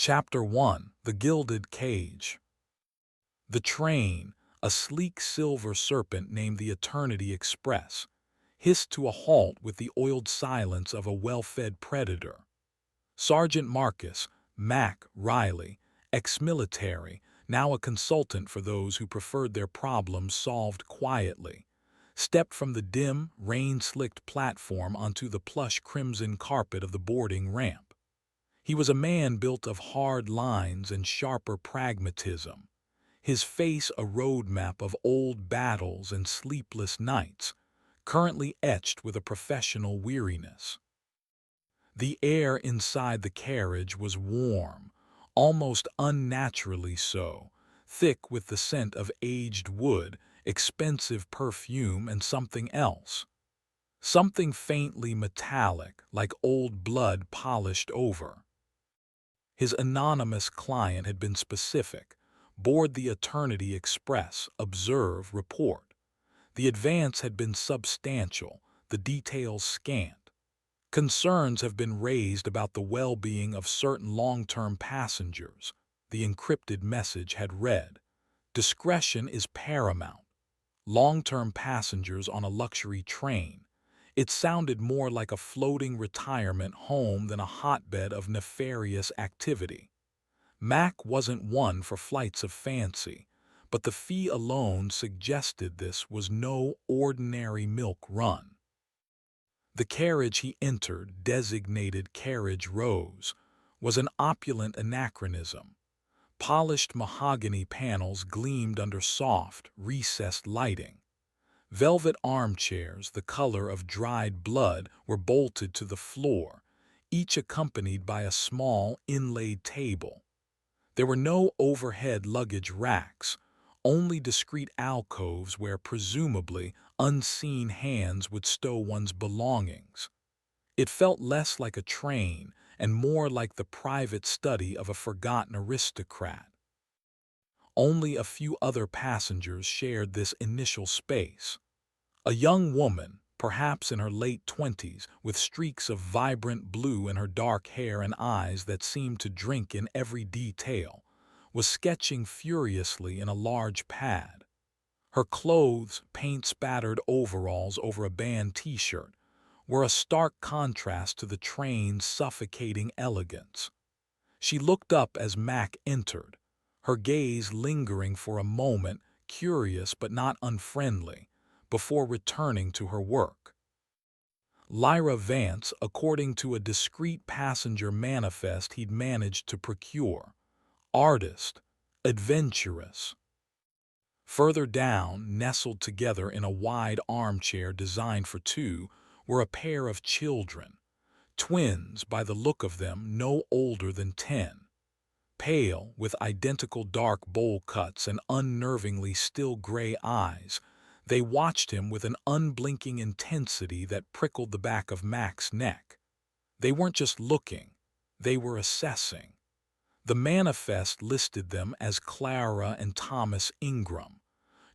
Chapter 1: The Gilded Cage. The train, a sleek silver serpent named the Eternity Express, hissed to a halt with the oiled silence of a well-fed predator. Sergeant Marcus Mack Riley, ex-military, now a consultant for those who preferred their problems solved quietly, stepped from the dim, rain-slicked platform onto the plush crimson carpet of the boarding ramp. He was a man built of hard lines and sharper pragmatism, his face a roadmap of old battles and sleepless nights, currently etched with a professional weariness. The air inside the carriage was warm, almost unnaturally so, thick with the scent of aged wood, expensive perfume, and something else. Something faintly metallic, like old blood polished over. His anonymous client had been specific. Board the Eternity Express, observe, report. The advance had been substantial, the details scant. Concerns have been raised about the well-being of certain long-term passengers, the encrypted message had read. Discretion is paramount. Long-term passengers on a luxury train. It sounded more like a floating retirement home than a hotbed of nefarious activity. Mack wasn't one for flights of fancy, but the fee alone suggested this was no ordinary milk run. The carriage he entered, designated Carriage Rose, was an opulent anachronism. Polished mahogany panels gleamed under soft, recessed lighting. Velvet armchairs, the color of dried blood, were bolted to the floor, each accompanied by a small, inlaid table. There were no overhead luggage racks, only discreet alcoves where presumably unseen hands would stow one's belongings. It felt less like a train and more like the private study of a forgotten aristocrat. Only a few other passengers shared this initial space. A young woman, perhaps in her late 20s, with streaks of vibrant blue in her dark hair and eyes that seemed to drink in every detail, was sketching furiously in a large pad. Her clothes, paint-spattered overalls over a band t-shirt, were a stark contrast to the train's suffocating elegance. She looked up as Mack entered, her gaze lingering for a moment, curious but not unfriendly, before returning to her work. Lyra Vance, according to a discreet passenger manifest he'd managed to procure. Artist, adventurous. Further down, nestled together in a wide armchair designed for two, were a pair of children. Twins, by the look of them, no older than 10. Pale, with identical dark bowl cuts and unnervingly still gray eyes, they watched him with an unblinking intensity that prickled the back of Mack's neck. They weren't just looking, they were assessing. The manifest listed them as Clara and Thomas Ingram.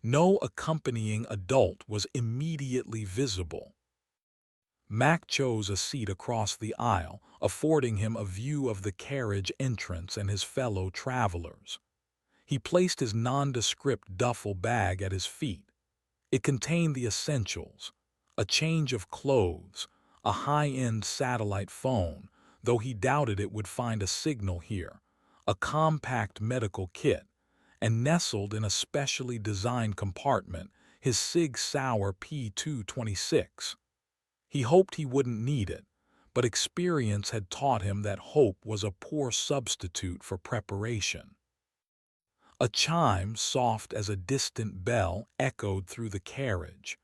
No accompanying adult was immediately visible. Mack chose a seat across the aisle, affording him a view of the carriage entrance and his fellow travelers. He placed his nondescript duffel bag at his feet. It contained the essentials: a change of clothes, a high-end satellite phone, though he doubted it would find a signal here, a compact medical kit, and nestled in a specially designed compartment, his Sig Sauer P226. He hoped he wouldn't need it, but experience had taught him that hope was a poor substitute for preparation. A chime, soft as a distant bell, echoed through the carriage.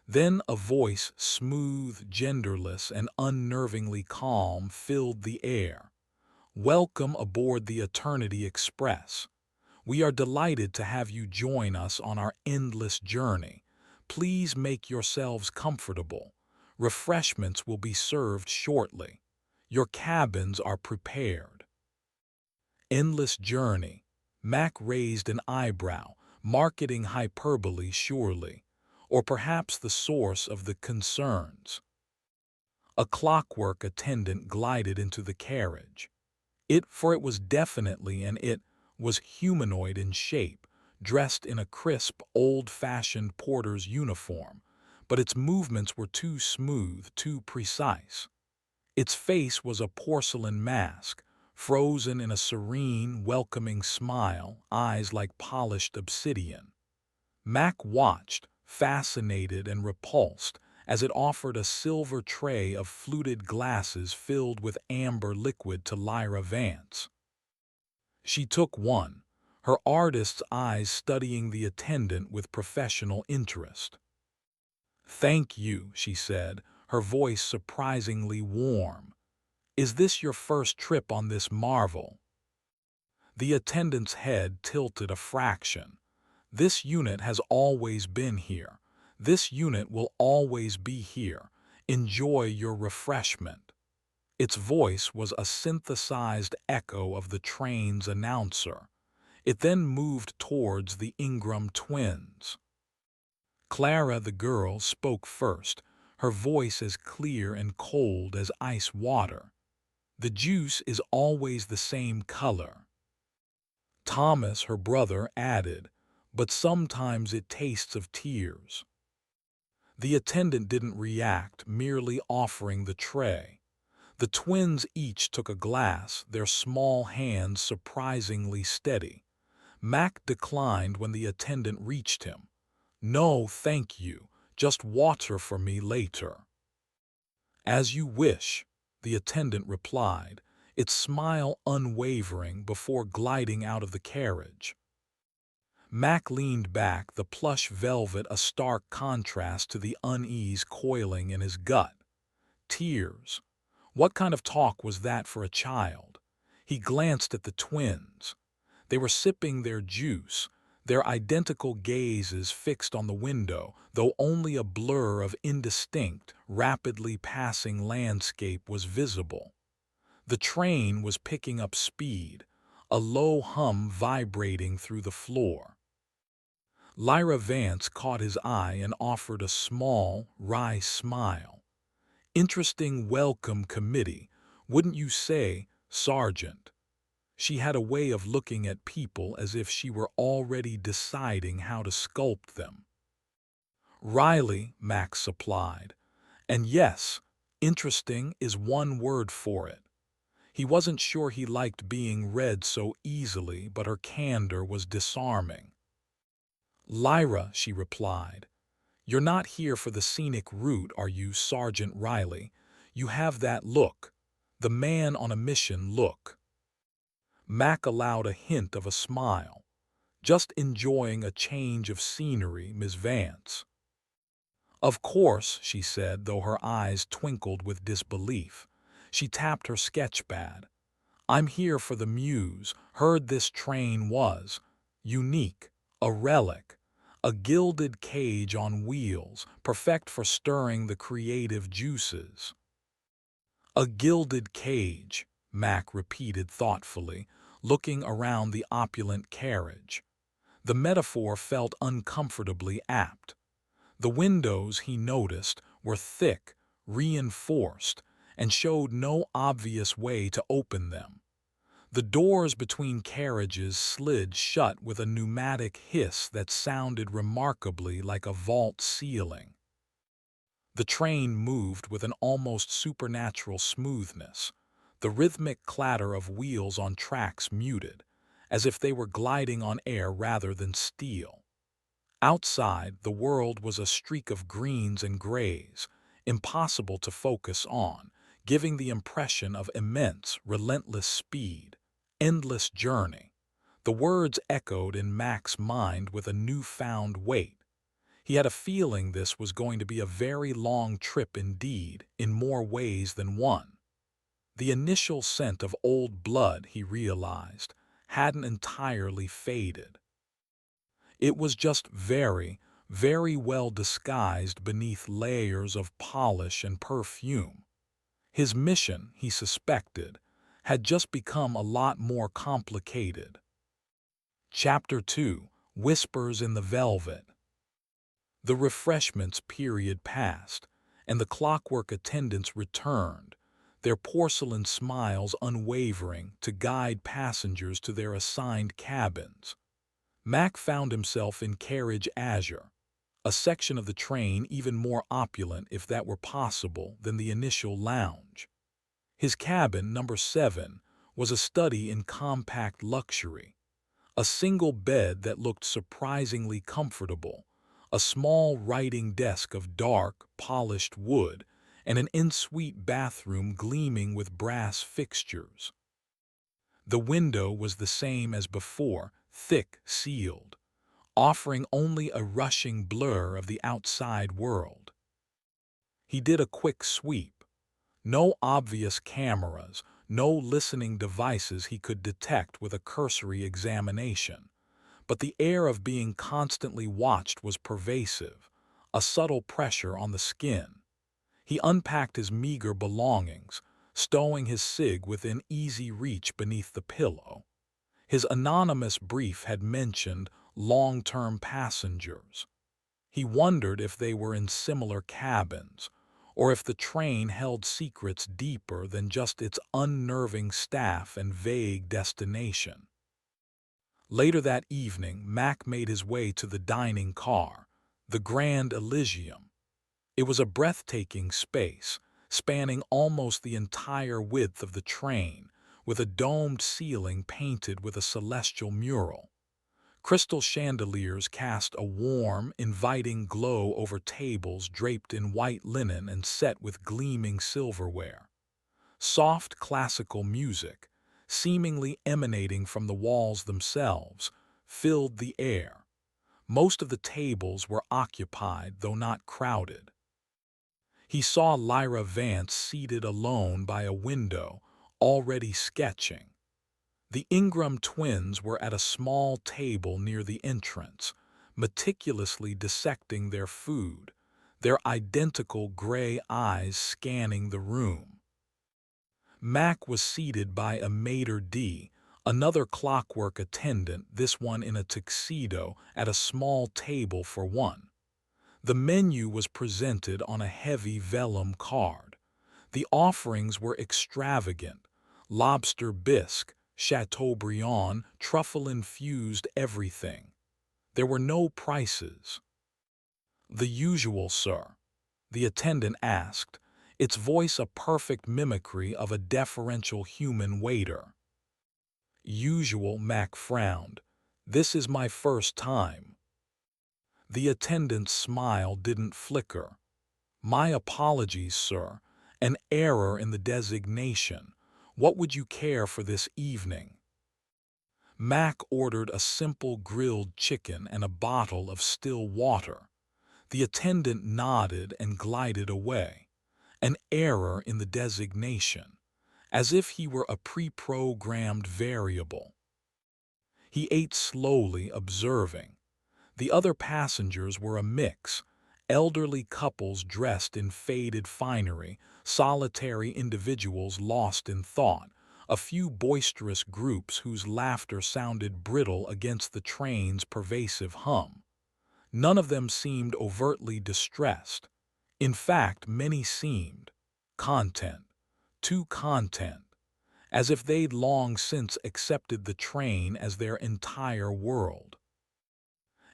Then a voice, smooth, genderless, and unnervingly calm, filled the air. "Welcome aboard the Eternity Express. We are delighted to have you join us on our endless journey. Please make yourselves comfortable. Refreshments will be served shortly. Your cabins are prepared." Endless journey. Mack raised an eyebrow, marketing hyperbole surely, or perhaps the source of the concerns. A clockwork attendant glided into the carriage. For it was definitely was humanoid in shape, dressed in a crisp, old-fashioned porter's uniform, but its movements were too smooth, too precise. Its face was a porcelain mask, frozen in a serene, welcoming smile, eyes like polished obsidian. Mack watched, fascinated and repulsed, as it offered a silver tray of fluted glasses filled with amber liquid to Lyra Vance. She took one, her artist's eyes studying the attendant with professional interest. "Thank you," she said, her voice surprisingly warm. "Is this your first trip on this marvel?" The attendant's head tilted a fraction. "This unit has always been here. This unit will always be here. Enjoy your refreshment." Its voice was a synthesized echo of the train's announcer. It then moved towards the Ingram twins. Clara, the girl, spoke first, her voice as clear and cold as ice water. "The juice is always the same color." Thomas, her brother, added, "But sometimes it tastes of tears." The attendant didn't react, merely offering the tray. The twins each took a glass, their small hands surprisingly steady. Mack declined when the attendant reached him. "No, thank you. Just water for me later." "As you wish," the attendant replied, its smile unwavering before gliding out of the carriage. Mack leaned back, the plush velvet a stark contrast to the unease coiling in his gut. Tears. What kind of talk was that for a child? He glanced at the twins. They were sipping their juice, their identical gazes fixed on the window, though only a blur of indistinct, rapidly passing landscape was visible. The train was picking up speed, a low hum vibrating through the floor. Lyra Vance caught his eye and offered a small, wry smile. "Interesting welcome committee, wouldn't you say, Sergeant?" She had a way of looking at people as if she were already deciding how to sculpt them. "Riley," Max supplied. "And yes, interesting is one word for it." He wasn't sure he liked being read so easily, but her candor was disarming. "Lyra," she replied, "you're not here for the scenic route, are you, Sergeant Riley? You have that look, the man on a mission look." Mack allowed a hint of a smile. "Just enjoying a change of scenery, Miss Vance." "Of course," she said, though her eyes twinkled with disbelief. She tapped her sketchpad. "I'm here for the muse. Heard this train was unique, a relic. A gilded cage on wheels, perfect for stirring the creative juices." "A gilded cage," Mack repeated thoughtfully, looking around the opulent carriage. The metaphor felt uncomfortably apt. The windows, he noticed, were thick, reinforced, and showed no obvious way to open them. The doors between carriages slid shut with a pneumatic hiss that sounded remarkably like a vault ceiling. The train moved with an almost supernatural smoothness, the rhythmic clatter of wheels on tracks muted, as if they were gliding on air rather than steel. Outside, the world was a streak of greens and grays, impossible to focus on, giving the impression of immense, relentless speed. Endless journey. The words echoed in Mack's mind with a newfound weight. He had a feeling this was going to be a very long trip indeed, in more ways than one. The initial scent of old blood, he realized, hadn't entirely faded. It was just very, very well disguised beneath layers of polish and perfume. His mission, he suspected, had just become a lot more complicated. Chapter 2: Whispers in the Velvet. The refreshments period passed, and the clockwork attendants returned, their porcelain smiles unwavering to guide passengers to their assigned cabins. Mack found himself in carriage azure, a section of the train even more opulent, if that were possible, than the initial lounge. His cabin, number 7, was a study in compact luxury. A single bed that looked surprisingly comfortable, a small writing desk of dark, polished wood, and an en-suite bathroom gleaming with brass fixtures. The window was the same as before, thick, sealed, offering only a rushing blur of the outside world. He did a quick sweep. No obvious cameras, no listening devices he could detect with a cursory examination. But the air of being constantly watched was pervasive, a subtle pressure on the skin. He unpacked his meager belongings, stowing his cig within easy reach beneath the pillow. His anonymous brief had mentioned long-term passengers. He wondered if they were in similar cabins, or if the train held secrets deeper than just its unnerving staff and vague destination. Later that evening, Mack made his way to the dining car, the Grand Elysium. It was a breathtaking space, spanning almost the entire width of the train, with a domed ceiling painted with a celestial mural. Crystal chandeliers cast a warm, inviting glow over tables draped in white linen and set with gleaming silverware. Soft classical music, seemingly emanating from the walls themselves, filled the air. Most of the tables were occupied, though not crowded. He saw Lyra Vance seated alone by a window, already sketching. The Ingram twins were at a small table near the entrance, meticulously dissecting their food, their identical gray eyes scanning the room. Mack was seated by a maitre d', another clockwork attendant, this one in a tuxedo, at a small table for one. The menu was presented on a heavy vellum card. The offerings were extravagant: lobster bisque, Chateaubriand, truffle-infused everything. There were no prices. "The usual, sir?" the attendant asked, its voice a perfect mimicry of a deferential human waiter. "Usual," Mack frowned. "This is my first time." The attendant's smile didn't flicker. "My apologies, sir. An error in the designation. What would you care for this evening?" Mack ordered a simple grilled chicken and a bottle of still water. The attendant nodded and glided away. An error in the designation, as if he were a pre-programmed variable. He ate slowly, observing. The other passengers were a mix: elderly couples dressed in faded finery, solitary individuals lost in thought, a few boisterous groups whose laughter sounded brittle against the train's pervasive hum. None of them seemed overtly distressed. In fact, many seemed too content, as if they'd long since accepted the train as their entire world.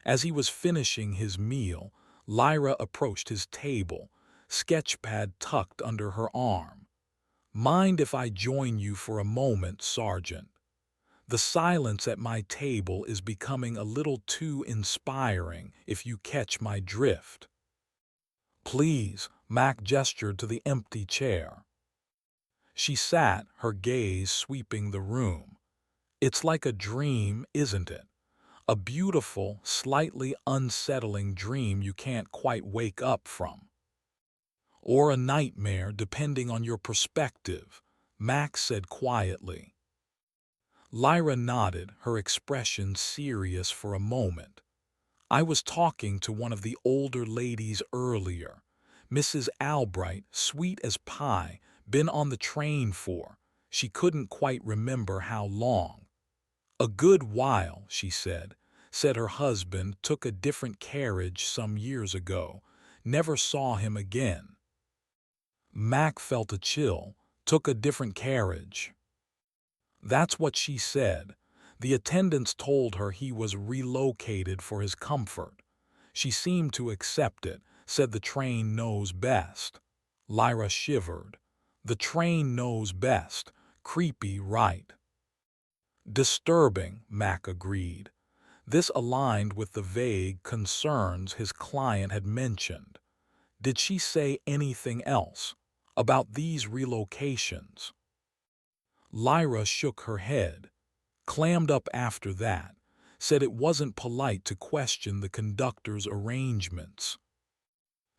As he was finishing his meal, Lyra approached his table, sketchpad tucked under her arm. "Mind if I join you for a moment, Sergeant? The silence at my table is becoming a little too inspiring, if you catch my drift." "Please," Mack gestured to the empty chair. She sat, her gaze sweeping the room. "It's like a dream, isn't it? A beautiful, slightly unsettling dream you can't quite wake up from. Or a nightmare, depending on your perspective," Max said quietly. Lyra nodded, her expression serious for a moment. "I was talking to one of the older ladies earlier. Mrs. Albright, sweet as pie, been on the train for, she couldn't quite remember how long. A good while, she said her husband took a different carriage some years ago, never saw him again." Mack felt a chill, Took a different carriage. That's what she said. The attendants told her he was relocated for his comfort. She seemed to accept it, said the train knows best. Lyra shivered. The train knows best. Creepy, right? Disturbing, Mack agreed. This aligned with the vague concerns his client had mentioned. Did she say anything else about these relocations? Lyra shook her head, clammed up after that, said it wasn't polite to question the conductor's arrangements.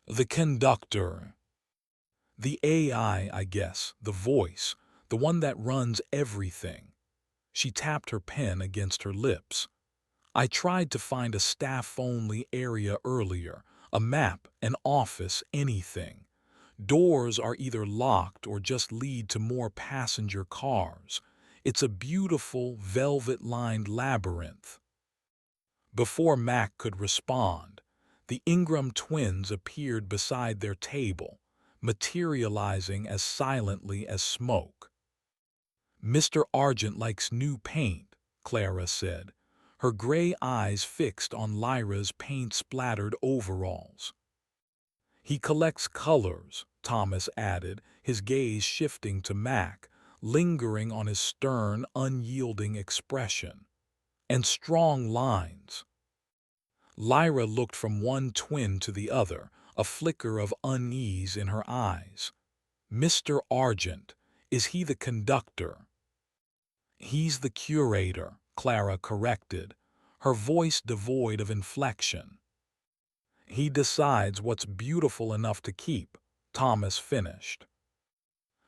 The conductor. The AI, I guess, the voice, the one that runs everything. She tapped her pen against her lips. I tried to find a staff-only area earlier, a map, an office, anything. Doors are either locked or just lead to more passenger cars. It's a beautiful, velvet-lined labyrinth. Before Mack could respond, the Ingram twins appeared beside their table, materializing as silently as smoke. Mr. Argent likes new paint, Clara said, her gray eyes fixed on Lyra's paint-splattered overalls. He collects colors, Thomas added, his gaze shifting to Mack, lingering on his stern, unyielding expression. And strong lines. Lyra looked from one twin to the other, a flicker of unease in her eyes. Mr. Argent, is he the conductor? He's the curator, Clara corrected, her voice devoid of inflection. He decides what's beautiful enough to keep, Thomas finished.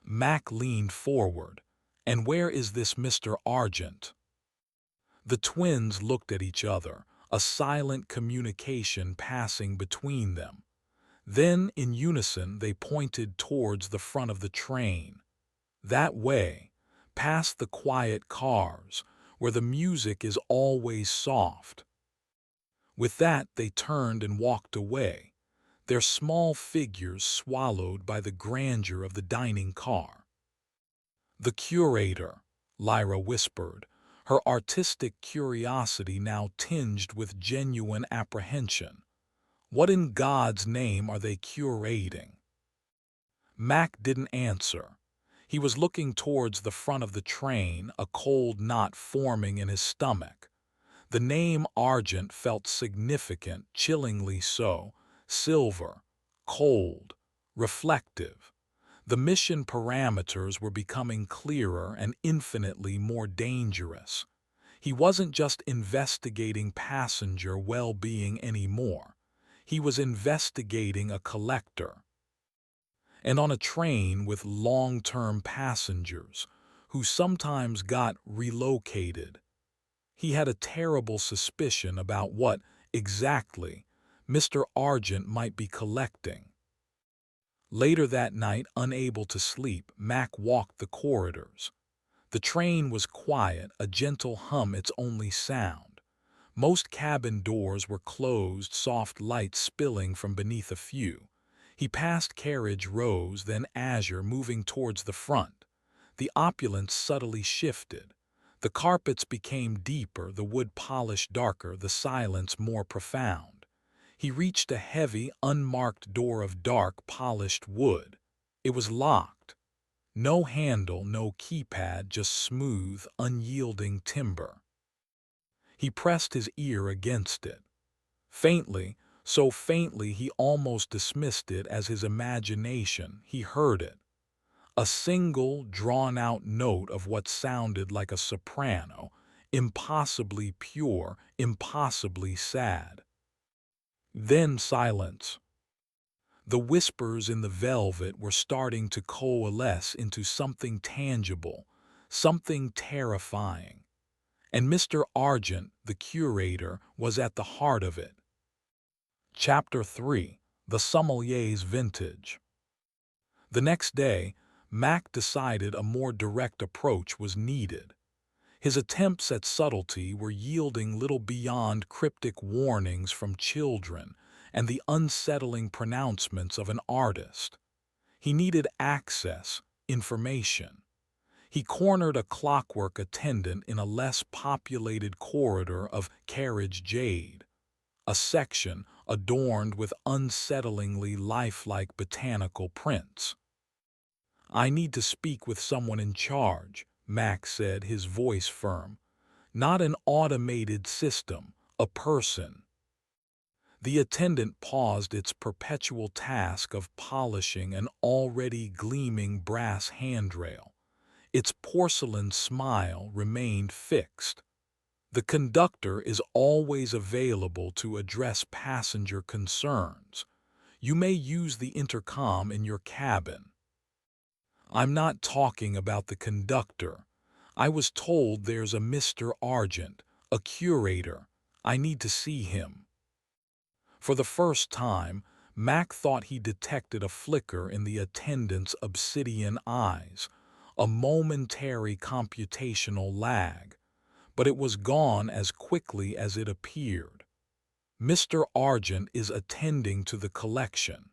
Mack leaned forward. And where is this Mr. Argent? The twins looked at each other, a silent communication passing between them. Then, in unison, they pointed towards the front of the train. That way, past the quiet cars, where the music is always soft. With that, they turned and walked away, their small figures swallowed by the grandeur of the dining car. The curator, Lyra whispered, her artistic curiosity now tinged with genuine apprehension. What in God's name are they curating? Mack didn't answer. He was looking towards the front of the train, a cold knot forming in his stomach. The name Argent felt significant, chillingly so, silver, cold, reflective. The mission parameters were becoming clearer and infinitely more dangerous. He wasn't just investigating passenger well-being anymore. He was investigating a collector. And on a train with long-term passengers, who sometimes got relocated, he had a terrible suspicion about what, exactly, Mr. Argent might be collecting. Later that night, unable to sleep, Mack walked the corridors. The train was quiet, a gentle hum its only sound. Most cabin doors were closed, soft light spilling from beneath a few. He passed carriage rows, then azure, moving towards the front. The opulence subtly shifted. The carpets became deeper, the wood polished darker, the silence more profound. He reached a heavy, unmarked door of dark, polished wood. It was locked. No handle, no keypad, just smooth, unyielding timber. He pressed his ear against it. Faintly, so faintly he almost dismissed it as his imagination, he heard it. A single, drawn-out note of what sounded like a soprano, impossibly pure, impossibly sad. Then silence. The whispers in the velvet were starting to coalesce into something tangible, something terrifying. And Mr. Argent, the curator, was at the heart of it. Chapter 3. The Sommelier's Vintage. The next day, Mack decided a more direct approach was needed. His attempts at subtlety were yielding little beyond cryptic warnings from children and the unsettling pronouncements of an artist. He needed access, information. He cornered a clockwork attendant in a less populated corridor of carriage jade, a section adorned with unsettlingly lifelike botanical prints. "I need to speak with someone in charge," Mack said, his voice firm. "Not an automated system, a person." The attendant paused its perpetual task of polishing an already gleaming brass handrail. Its porcelain smile remained fixed. "The conductor is always available to address passenger concerns. You may use the intercom in your cabin." "I'm not talking about the conductor. I was told there's a Mr. Argent, a curator. I need to see him." For the first time, Mack thought he detected a flicker in the attendant's obsidian eyes, a momentary computational lag, but it was gone as quickly as it appeared. "Mr. Argent is attending to the collection.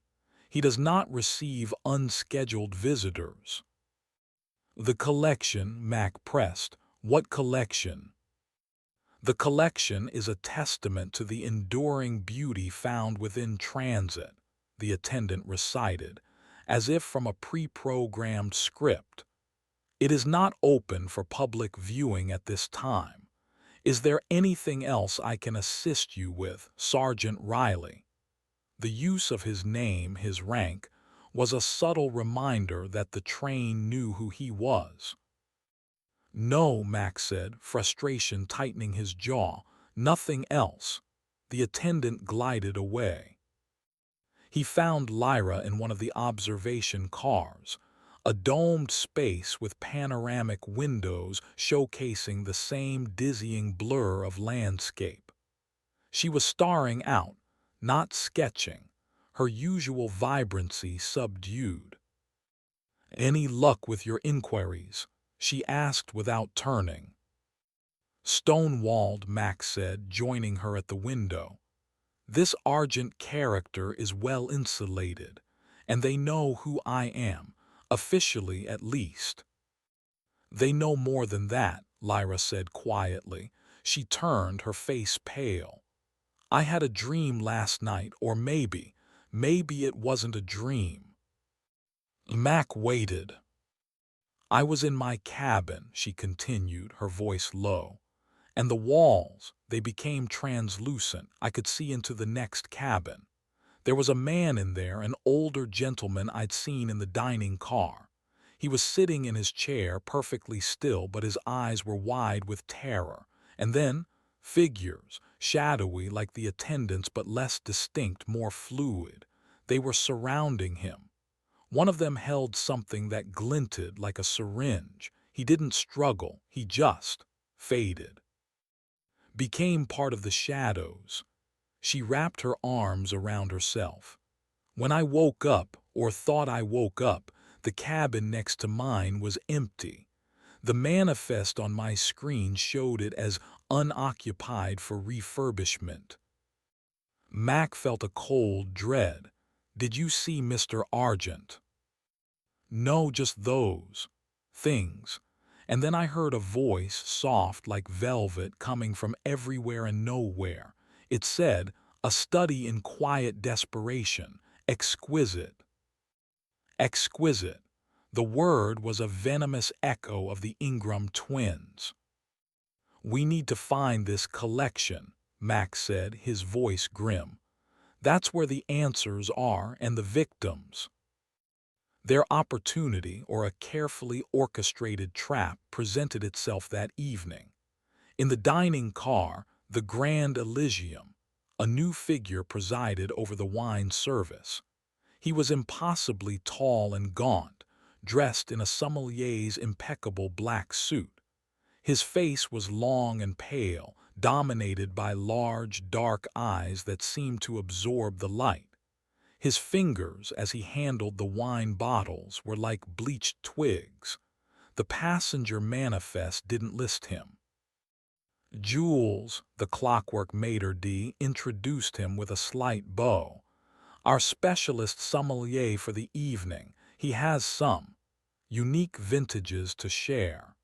He does not receive unscheduled visitors." "The collection," Mack pressed. "What collection?" "The collection is a testament to the enduring beauty found within transit," the attendant recited, as if from a pre-programmed script. "It is not open for public viewing at this time. Is there anything else I can assist you with, Sergeant Riley?" The use of his name, his rank, was a subtle reminder that the train knew who he was. "No," Mack said, frustration tightening his jaw. "Nothing else." The attendant glided away. He found Lyra in one of the observation cars, a domed space with panoramic windows showcasing the same dizzying blur of landscape. She was starring out, not sketching, her usual vibrancy subdued. "Any luck with your inquiries?" she asked without turning. "Stonewalled," Mack said, joining her at the window. "This Argent character is well insulated, and they know who I am, officially at least." "They know more than that," Lyra said quietly. She turned, her face pale. "I had a dream last night, or maybe it wasn't a dream." Mack waited. "I was in my cabin," she continued, her voice low. "And the walls, they became translucent. I could see into the next cabin. There was a man in there, an older gentleman I'd seen in the dining car. He was sitting in his chair, perfectly still, but his eyes were wide with terror. And then, figures, shadowy like the attendants but less distinct, more fluid. They were surrounding him. One of them held something that glinted like a syringe. He didn't struggle, he just faded. Became part of the shadows." She wrapped her arms around herself. "When I woke up, or thought I woke up, the cabin next to mine was empty. The manifest on my screen showed it as unoccupied for refurbishment." Mack felt a cold dread. "Did you see Mr. Argent?" "No, just those things. And then I heard a voice, soft like velvet, coming from everywhere and nowhere. It said, 'A study in quiet desperation. Exquisite.'" Exquisite. The word was a venomous echo of the Ingram twins. "We need to find this collection," Mack said, his voice grim. "That's where the answers are, and the victims." Their opportunity, or a carefully orchestrated trap, presented itself that evening. In the dining car, the Grand Elysium, a new figure presided over the wine service. He was impossibly tall and gaunt, dressed in a sommelier's impeccable black suit. His face was long and pale, dominated by large, dark eyes that seemed to absorb the light. His fingers, as he handled the wine bottles, were like bleached twigs. The passenger manifest didn't list him. "Jules," the clockwork maitre d' introduced him with a slight bow. "Our specialist sommelier for the evening. He has some. unique vintages to share.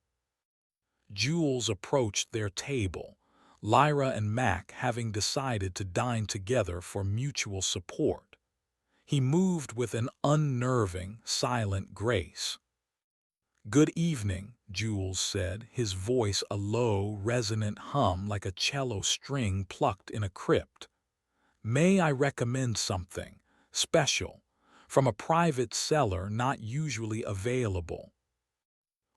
Jules approached their table, Lyra and Mack having decided to dine together for mutual support. He moved with an unnerving, silent grace. "Good evening," Jules said, his voice a low, resonant hum like a cello string plucked in a crypt. "May I recommend something special from a private cellar not usually available?"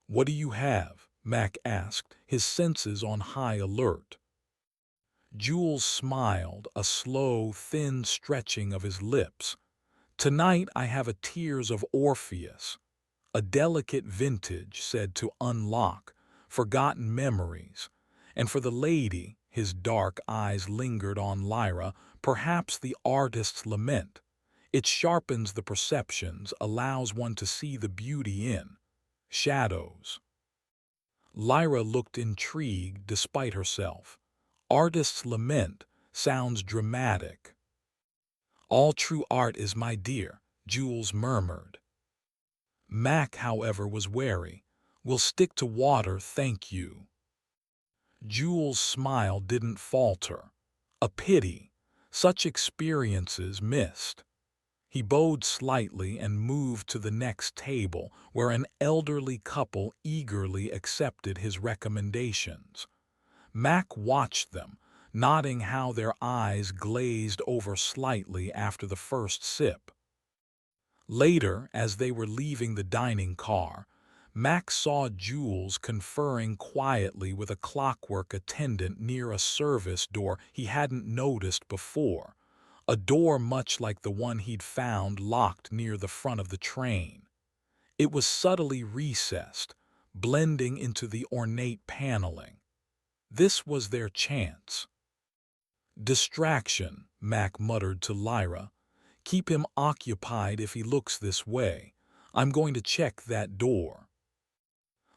"What do you have?" Mack asked, his senses on high alert. Jules smiled, a slow, thin stretching of his lips. "Tonight I have a Tears of Orpheus, a delicate vintage said to unlock forgotten memories. And for the lady," his dark eyes lingered on Lyra, "perhaps the artist's lament. It sharpens the perceptions, allows one to see the beauty in shadows." Lyra looked intrigued despite herself. "Artist's lament sounds dramatic." "All true art is, my dear," Jules murmured. Mack, however, was wary. "We'll stick to water, thank you." Jules' smile didn't falter. A pity. Such experiences missed. He bowed slightly and moved to the next table, where an elderly couple eagerly accepted his recommendations. Mack watched them, noting how their eyes glazed over slightly after the first sip. Later, as they were leaving the dining car, Mack saw Jules conferring quietly with a clockwork attendant near a service door he hadn't noticed before, a door much like the one he'd found locked near the front of the train. It was subtly recessed, blending into the ornate paneling. This was their chance. "Distraction," Mack muttered to Lyra. "Keep him occupied if he looks this way. I'm going to check that door."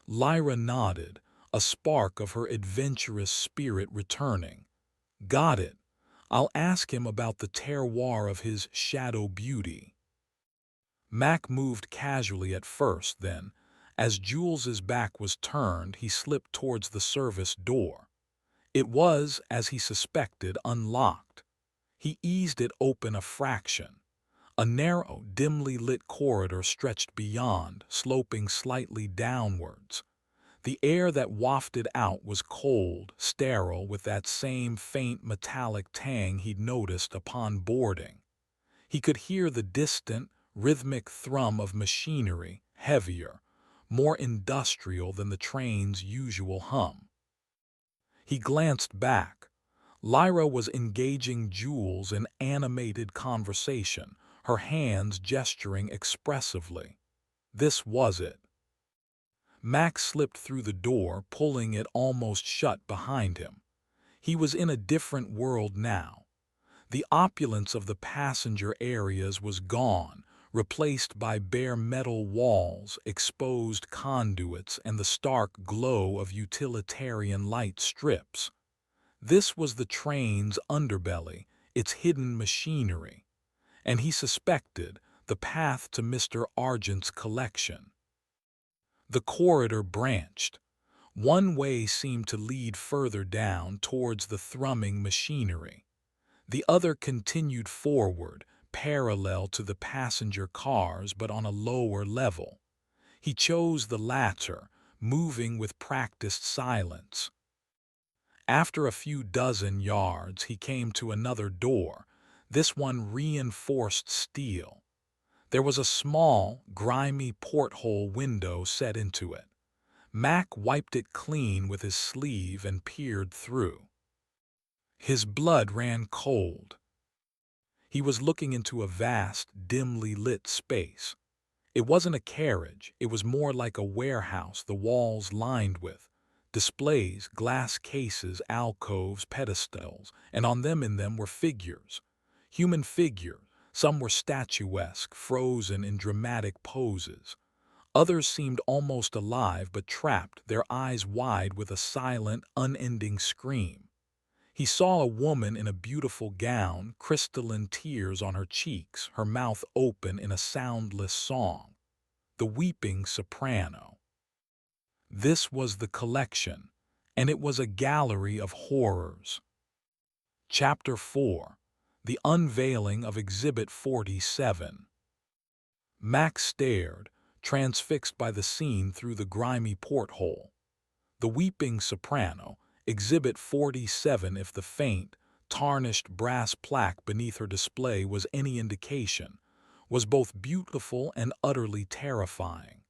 Lyra nodded, a spark of her adventurous spirit returning. "Got it. I'll ask him about the terroir of his shadow beauty." Mack moved casually at first, then, as Jules's back was turned, he slipped towards the service door. It was, as he suspected, unlocked. He eased it open a fraction. A narrow, dimly lit corridor stretched beyond, sloping slightly downwards. The air that wafted out was cold, sterile, with that same faint metallic tang he'd noticed upon boarding. He could hear the distant, rhythmic thrum of machinery, heavier, more industrial than the train's usual hum. He glanced back. Lyra was engaging Jules in animated conversation, her hands gesturing expressively. This was it. Max slipped through the door, pulling it almost shut behind him. He was in a different world now. The opulence of the passenger areas was gone, replaced by bare metal walls, exposed conduits, and the stark glow of utilitarian light strips. This was the train's underbelly, its hidden machinery, and he suspected the path to Mr. Argent's collection. The corridor branched. One way seemed to lead further down towards the thrumming machinery. The other continued forward, parallel to the passenger cars but on a lower level. He chose the latter, moving with practiced silence. After a few dozen yards, he came to another door, this one reinforced steel. There was a small, grimy porthole window set into it. Mack wiped it clean with his sleeve and peered through. His blood ran cold. He was looking into a vast, dimly lit space. It wasn't a carriage, it was more like a warehouse, the walls lined with displays, glass cases, alcoves, pedestals, and on them in them were figures. Human figures. Some were statuesque, frozen in dramatic poses. Others seemed almost alive but trapped, their eyes wide with a silent, unending scream. He saw a woman in a beautiful gown, crystalline tears on her cheeks, her mouth open in a soundless song. The Weeping Soprano. This was the collection, and it was a gallery of horrors. Chapter 4. The Unveiling of Exhibit 47. Mack stared, transfixed by the scene through the grimy porthole. The Weeping Soprano, Exhibit 47, if the faint, tarnished brass plaque beneath her display was any indication, was both beautiful and utterly terrifying.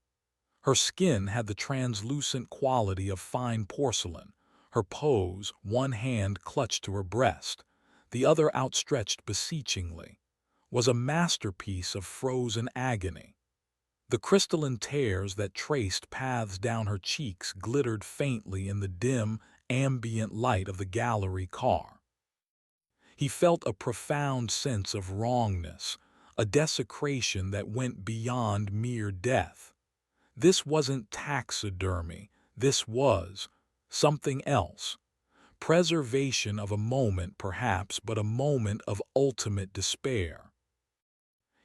Her skin had the translucent quality of fine porcelain, her pose, one hand clutched to her breast, the other outstretched beseechingly, was a masterpiece of frozen agony. The crystalline tears that traced paths down her cheeks glittered faintly in the dim, ambient light of the gallery car. He felt a profound sense of wrongness, a desecration that went beyond mere death. This wasn't taxidermy, this was something else. Preservation of a moment, perhaps, but a moment of ultimate despair.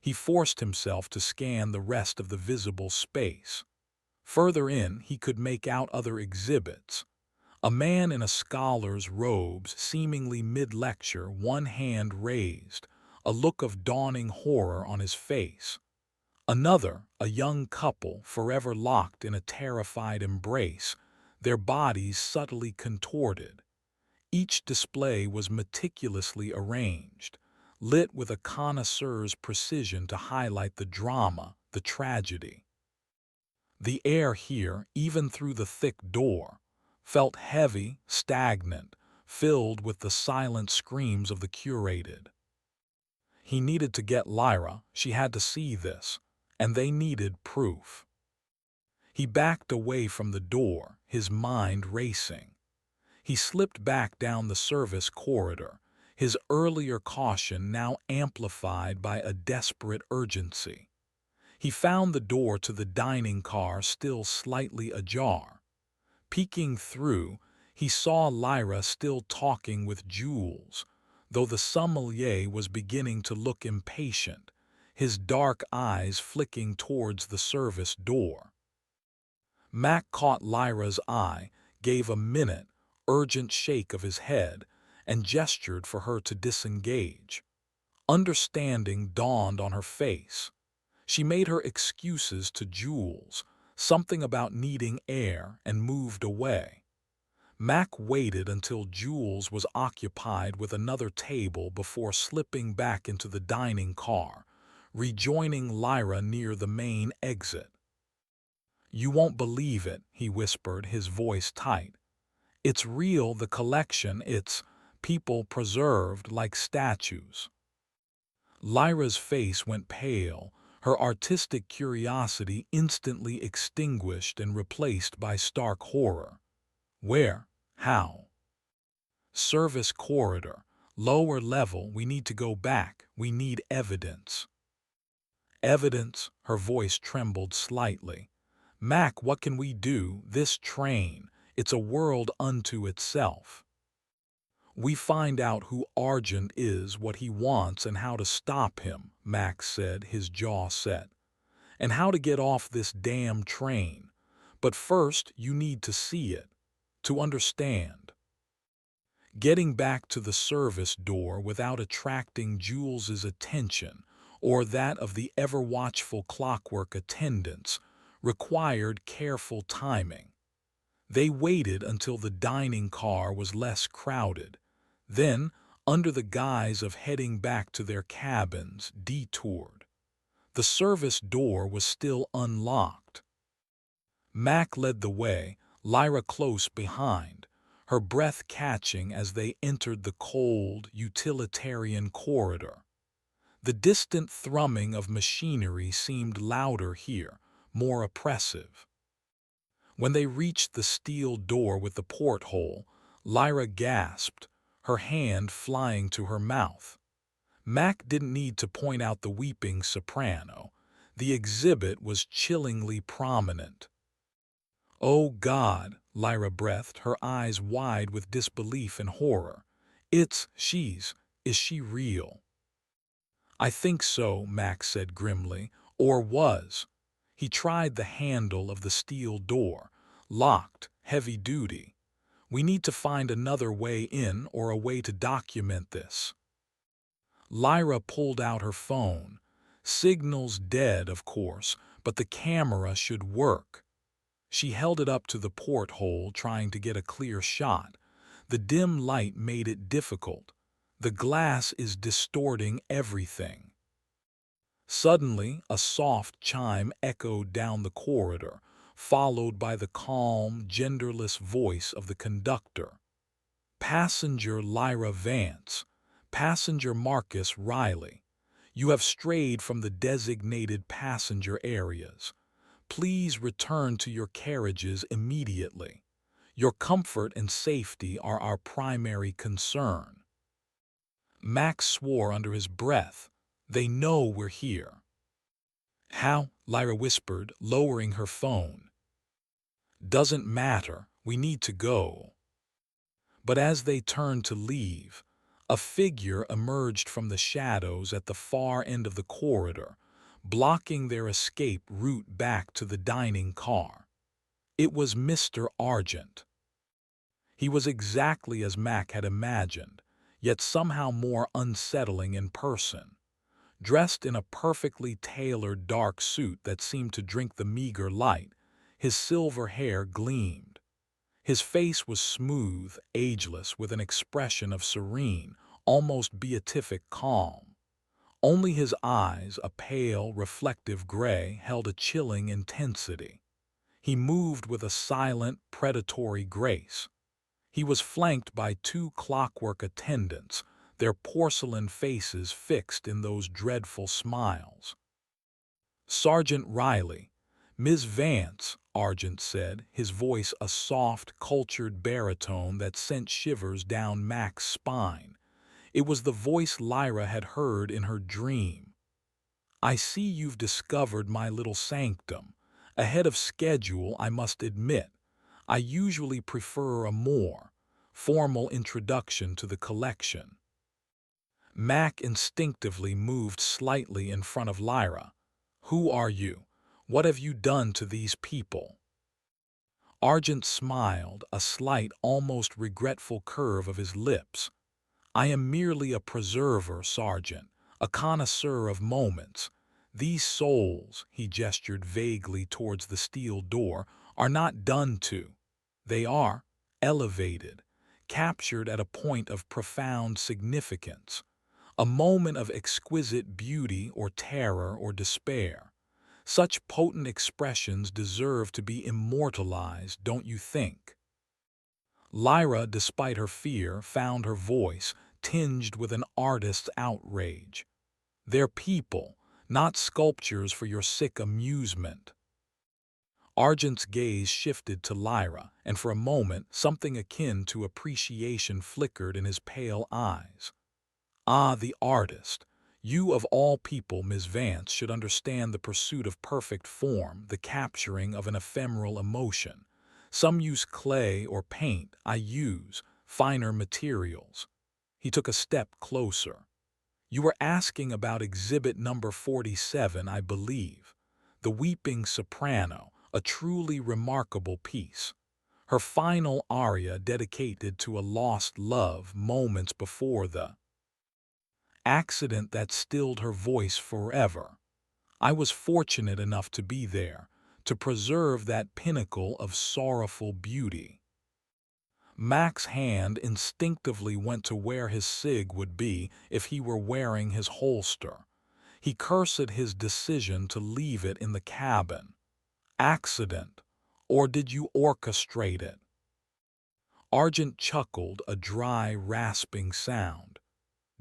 He forced himself to scan the rest of the visible space. Further in, he could make out other exhibits. A man in a scholar's robes, seemingly mid-lecture, one hand raised, a look of dawning horror on his face. Another, a young couple, forever locked in a terrified embrace, their bodies subtly contorted. Each display was meticulously arranged, lit with a connoisseur's precision to highlight the drama, the tragedy. The air here, even through the thick door, felt heavy, stagnant, filled with the silent screams of the curated. He needed to get Lyra, she had to see this, and they needed proof. He backed away from the door, his mind racing. He slipped back down the service corridor, his earlier caution now amplified by a desperate urgency. He found the door to the dining car still slightly ajar. Peeking through, he saw Lyra still talking with Jules, though the sommelier was beginning to look impatient, his dark eyes flicking towards the service door. Mack caught Lyra's eye, gave a minute, urgent shake of his head, and gestured for her to disengage. Understanding dawned on her face. She made her excuses to Jules, something about needing air, and moved away. Mack waited until Jules was occupied with another table before slipping back into the dining car, rejoining Lyra near the main exit. "You won't believe it," he whispered, his voice tight. "It's real, the collection, it's people preserved like statues." Lyra's face went pale, her artistic curiosity instantly extinguished and replaced by stark horror. "Where? How?" "Service corridor. Lower level, we need to go back. We need evidence." "Evidence?" Her voice trembled slightly. "Mack, what can we do? This train, it's a world unto itself." "We find out who Argent is, what he wants, and how to stop him," Mack said, his jaw set. "And how to get off this damn train. But first, you need to see it, to understand." Getting back to the service door without attracting Jules's attention, or that of the ever-watchful clockwork attendants, required careful timing. They waited until the dining car was less crowded, then, under the guise of heading back to their cabins, detoured. The service door was still unlocked. Mack led the way, Lyra close behind, her breath catching as they entered the cold, utilitarian corridor. The distant thrumming of machinery seemed louder here, more oppressive. When they reached the steel door with the porthole, Lyra gasped, her hand flying to her mouth. Mack didn't need to point out the weeping soprano. The exhibit was chillingly prominent. "Oh God," Lyra breathed, her eyes wide with disbelief and horror. Is she real?" "I think so," Mack said grimly, "or was." He tried the handle of the steel door, locked, heavy-duty. We need to find another way in or a way to document this. Lyra pulled out her phone. Signal's dead, of course, but the camera should work. She held it up to the porthole, trying to get a clear shot. The dim light made it difficult. The glass is distorting everything. Suddenly, a soft chime echoed down the corridor, followed by the calm, genderless voice of the conductor. Passenger Lyra Vance, passenger Marcus Riley, you have strayed from the designated passenger areas. Please return to your carriages immediately. Your comfort and safety are our primary concern. Max swore under his breath. They know we're here. How? Lyra whispered, lowering her phone. Doesn't matter. We need to go. But as they turned to leave, a figure emerged from the shadows at the far end of the corridor, blocking their escape route back to the dining car. It was Mr. Argent. He was exactly as Mack had imagined, yet somehow more unsettling in person. Dressed in a perfectly tailored dark suit that seemed to drink the meager light, his silver hair gleamed. His face was smooth, ageless, with an expression of serene, almost beatific calm. Only his eyes, a pale, reflective gray, held a chilling intensity. He moved with a silent, predatory grace. He was flanked by two clockwork attendants, their porcelain faces fixed in those dreadful smiles. Sergeant Riley, Miss Vance, Argent said, his voice a soft, cultured baritone that sent shivers down Mack's spine. It was the voice Lyra had heard in her dream. I see you've discovered my little sanctum. Ahead of schedule, I must admit. I usually prefer a more formal introduction to the collection. Mack instinctively moved slightly in front of Lyra. Who are you? What have you done to these people? Argent smiled, a slight, almost regretful curve of his lips. I am merely a preserver, Sergeant, a connoisseur of moments. These souls, he gestured vaguely towards the steel door, are not done to. They are elevated, captured at a point of profound significance, a moment of exquisite beauty or terror or despair. Such potent expressions deserve to be immortalized, don't you think? Lyra, despite her fear, found her voice tinged with an artist's outrage. They're people, not sculptures for your sick amusement. Argent's gaze shifted to Lyra, and for a moment something akin to appreciation flickered in his pale eyes. Ah, the artist! You of all people, Miss Vance, should understand the pursuit of perfect form, the capturing of an ephemeral emotion. Some use clay or paint, I use finer materials. He took a step closer. You were asking about exhibit number 47, I believe. The Weeping Soprano, a truly remarkable piece. Her final aria dedicated to a lost love moments before the accident that stilled her voice forever. I was fortunate enough to be there, to preserve that pinnacle of sorrowful beauty. Mack's hand instinctively went to where his cig would be if he were wearing his holster. He cursed his decision to leave it in the cabin. Accident, or did you orchestrate it? Argent chuckled, a dry, rasping sound.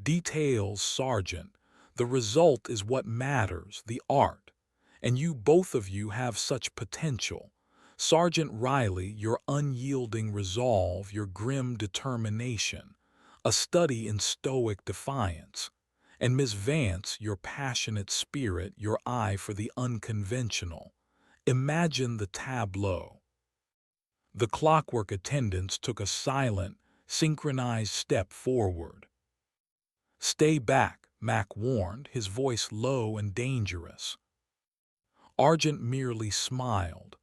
Details, Sergeant. The result is what matters, the art. And you both of you have such potential. Sergeant Riley, your unyielding resolve, your grim determination, a study in stoic defiance. And Miss Vance, your passionate spirit, your eye for the unconventional. Imagine the tableau. The clockwork attendants took a silent, synchronized step forward. Stay back, Mack warned, his voice low and dangerous. Argent merely smiled.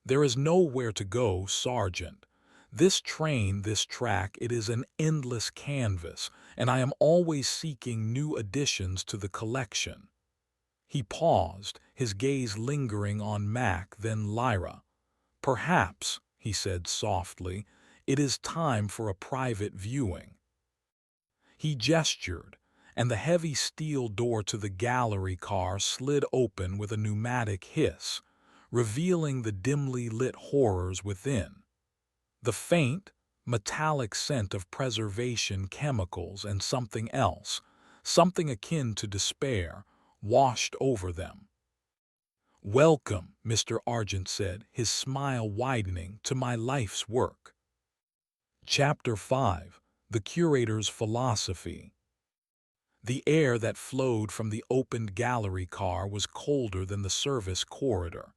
"There is nowhere to go, Sergeant. This train, this track, it is an endless canvas, and I am always seeking new additions to the collection." He paused, his gaze lingering on Mack, then Lyra. "Perhaps," he said softly, "it is time for a private viewing." He gestured, and the heavy steel door to the gallery car slid open with a pneumatic hiss, revealing the dimly lit horrors within. The faint, metallic scent of preservation chemicals and something else, something akin to despair, washed over them. "Welcome," Mr. Argent said, his smile widening, "to my life's work." Chapter 5: The Curator's Philosophy. The air that flowed from the opened gallery car was colder than the service corridor,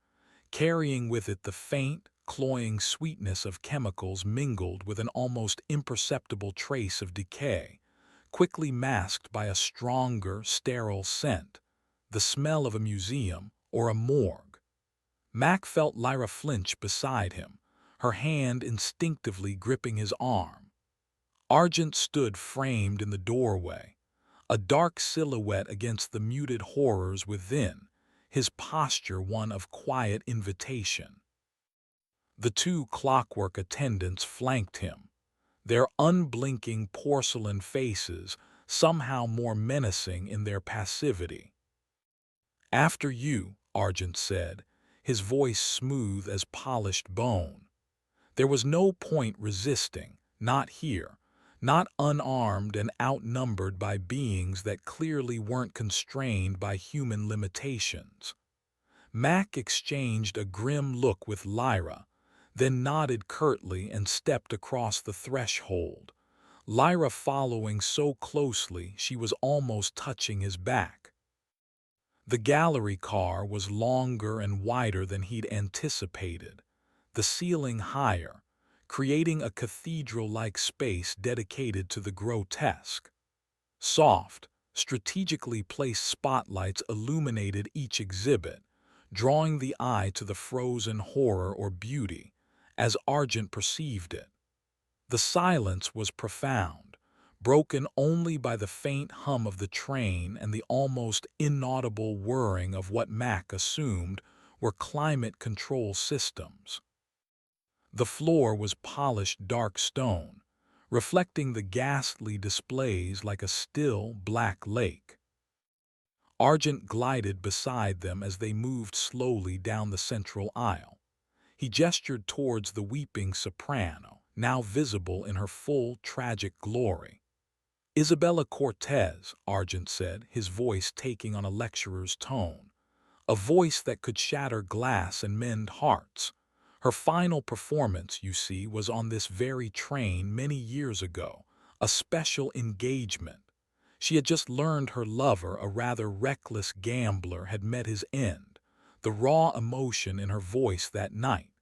carrying with it the faint, cloying sweetness of chemicals mingled with an almost imperceptible trace of decay, quickly masked by a stronger, sterile scent, the smell of a museum or a morgue. Mack felt Lyra flinch beside him, her hand instinctively gripping his arm. Argent stood framed in the doorway, a dark silhouette against the muted horrors within, his posture one of quiet invitation. The two clockwork attendants flanked him, their unblinking porcelain faces somehow more menacing in their passivity. "After you," Argent said, his voice smooth as polished bone. There was no point resisting, not here, not unarmed and outnumbered by beings that clearly weren't constrained by human limitations. Mack exchanged a grim look with Lyra, then nodded curtly and stepped across the threshold, Lyra following so closely she was almost touching his back. The gallery car was longer and wider than he'd anticipated, the ceiling higher, creating a cathedral-like space dedicated to the grotesque. Soft, strategically placed spotlights illuminated each exhibit, drawing the eye to the frozen horror or beauty, as Argent perceived it. The silence was profound, broken only by the faint hum of the train and the almost inaudible whirring of what Mack assumed were climate control systems. The floor was polished dark stone, reflecting the ghastly displays like a still, black lake. Argent glided beside them as they moved slowly down the central aisle. He gestured towards the weeping soprano, now visible in her full, tragic glory. "Isabella Cortez," Argent said, his voice taking on a lecturer's tone, a voice that could shatter glass and mend hearts. "Her final performance, you see, was on this very train many years ago, a special engagement. She had just learned her lover, a rather reckless gambler, had met his end. The raw emotion in her voice that night,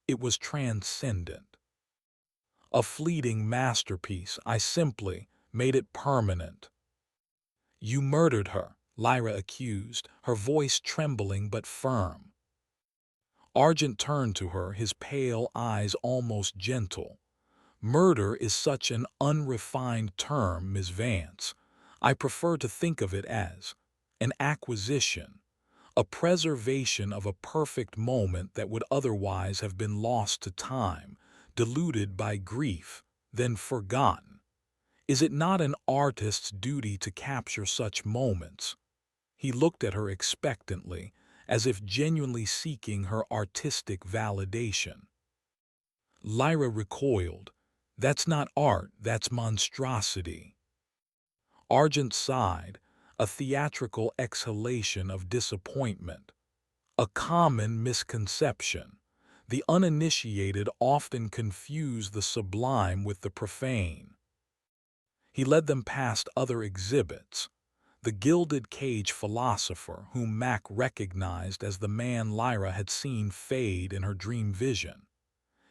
it was transcendent. A fleeting masterpiece. I simply made it permanent." "You murdered her," Lyra accused, her voice trembling but firm. Argent turned to her, his pale eyes almost gentle. "Murder is such an unrefined term, Miss Vance. I prefer to think of it as an acquisition, a preservation of a perfect moment that would otherwise have been lost to time, diluted by grief, then forgotten. Is it not an artist's duty to capture such moments?" He looked at her expectantly, as if genuinely seeking her artistic validation. Lyra recoiled. "That's not art, that's monstrosity." Argent sighed, a theatrical exhalation of disappointment. "A common misconception. The uninitiated often confuse the sublime with the profane." He led them past other exhibits. The gilded cage philosopher, whom Mack recognized as the man Lyra had seen fade in her dream vision.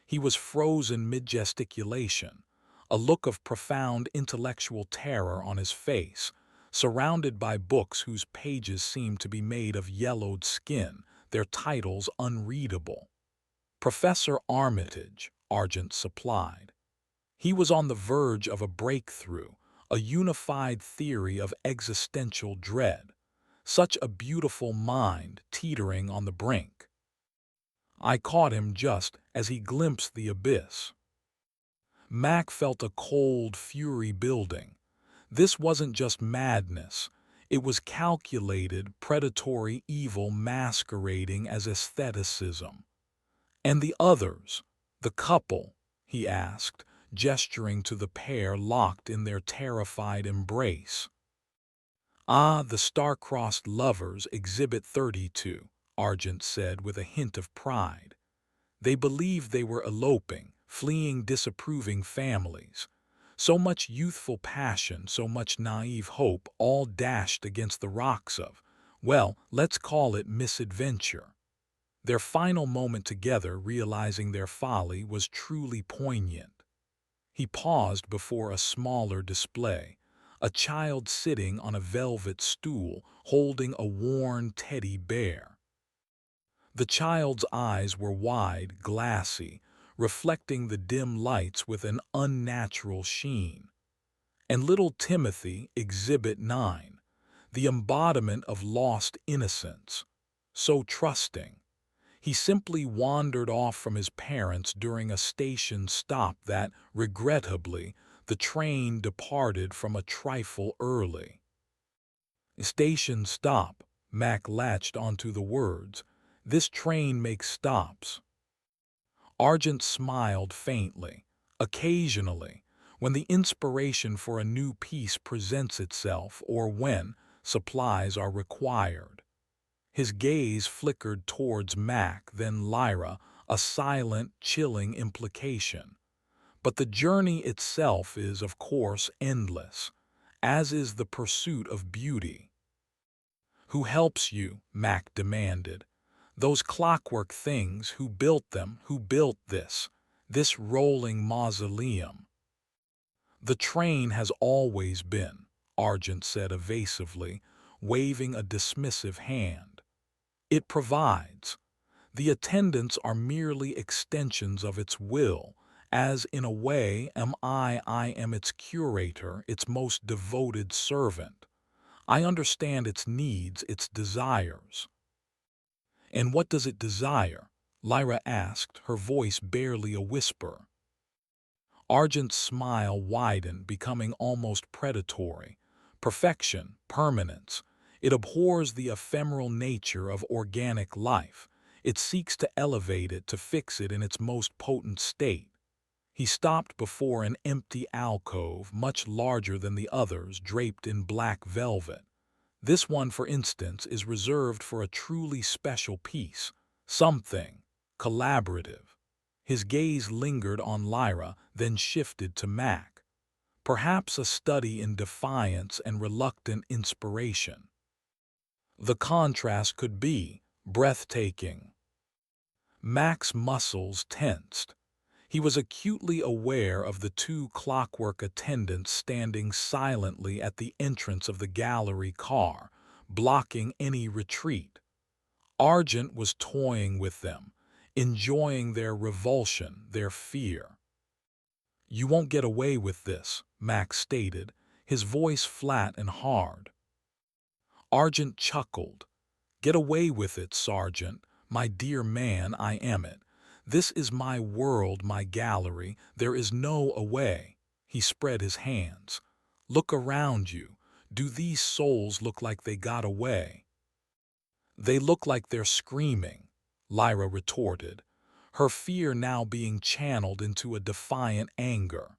He was frozen mid-gesticulation, a look of profound intellectual terror on his face, surrounded by books whose pages seemed to be made of yellowed skin, their titles unreadable. Professor Armitage, Argent supplied. He was on the verge of a breakthrough, a unified theory of existential dread. Such a beautiful mind teetering on the brink. I caught him just as he glimpsed the abyss. Mack felt a cold fury building. This wasn't just madness. It was calculated, predatory evil masquerading as aestheticism. And the others, the couple, he asked, gesturing to the pair locked in their terrified embrace. Ah, the star-crossed lovers, Exhibit 32, Argent said with a hint of pride. They believed they were eloping, fleeing disapproving families. So much youthful passion, so much naive hope, all dashed against the rocks of, well, let's call it misadventure. Their final moment together, realizing their folly, was truly poignant. He paused before a smaller display, a child sitting on a velvet stool, holding a worn teddy bear. The child's eyes were wide, glassy, reflecting the dim lights with an unnatural sheen. And little Timothy, Exhibit 9, the embodiment of lost innocence, so trusting. He simply wandered off from his parents during a station stop that, regrettably, the train departed from a trifle early. Station stop, Mack latched onto the words. This train makes stops. Argent smiled faintly. Occasionally, when the inspiration for a new piece presents itself or when supplies are required. His gaze flickered towards Mack, then Lyra, a silent, chilling implication. But the journey itself is, of course, endless, as is the pursuit of beauty. Who helps you? Mack demanded. Those clockwork things, who built them, who built this rolling mausoleum? The train has always been, Argent said evasively, waving a dismissive hand. It provides. The attendants are merely extensions of its will, as in a way I am its curator, its most devoted servant. I understand its needs, its desires. And what does it desire? Lyra asked, her voice barely a whisper. Argent's smile widened, becoming almost predatory. Perfection, permanence. It abhors the ephemeral nature of organic life. It seeks to elevate it, to fix it in its most potent state. He stopped before an empty alcove, much larger than the others, draped in black velvet. This one, for instance, is reserved for a truly special piece, something collaborative. His gaze lingered on Lyra, then shifted to Mack. Perhaps a study in defiance and reluctant inspiration. The contrast could be breathtaking. Mack's muscles tensed. He was acutely aware of the two clockwork attendants standing silently at the entrance of the gallery car, blocking any retreat. Argent was toying with them, enjoying their revulsion, their fear. You won't get away with this, Mack stated, his voice flat and hard. Argent chuckled. Get away with it, Sergeant. My dear man, I am it. This is my world, my gallery. There is no away. He spread his hands. Look around you. Do these souls look like they got away? They look like they're screaming, Lyra retorted, her fear now being channeled into a defiant anger.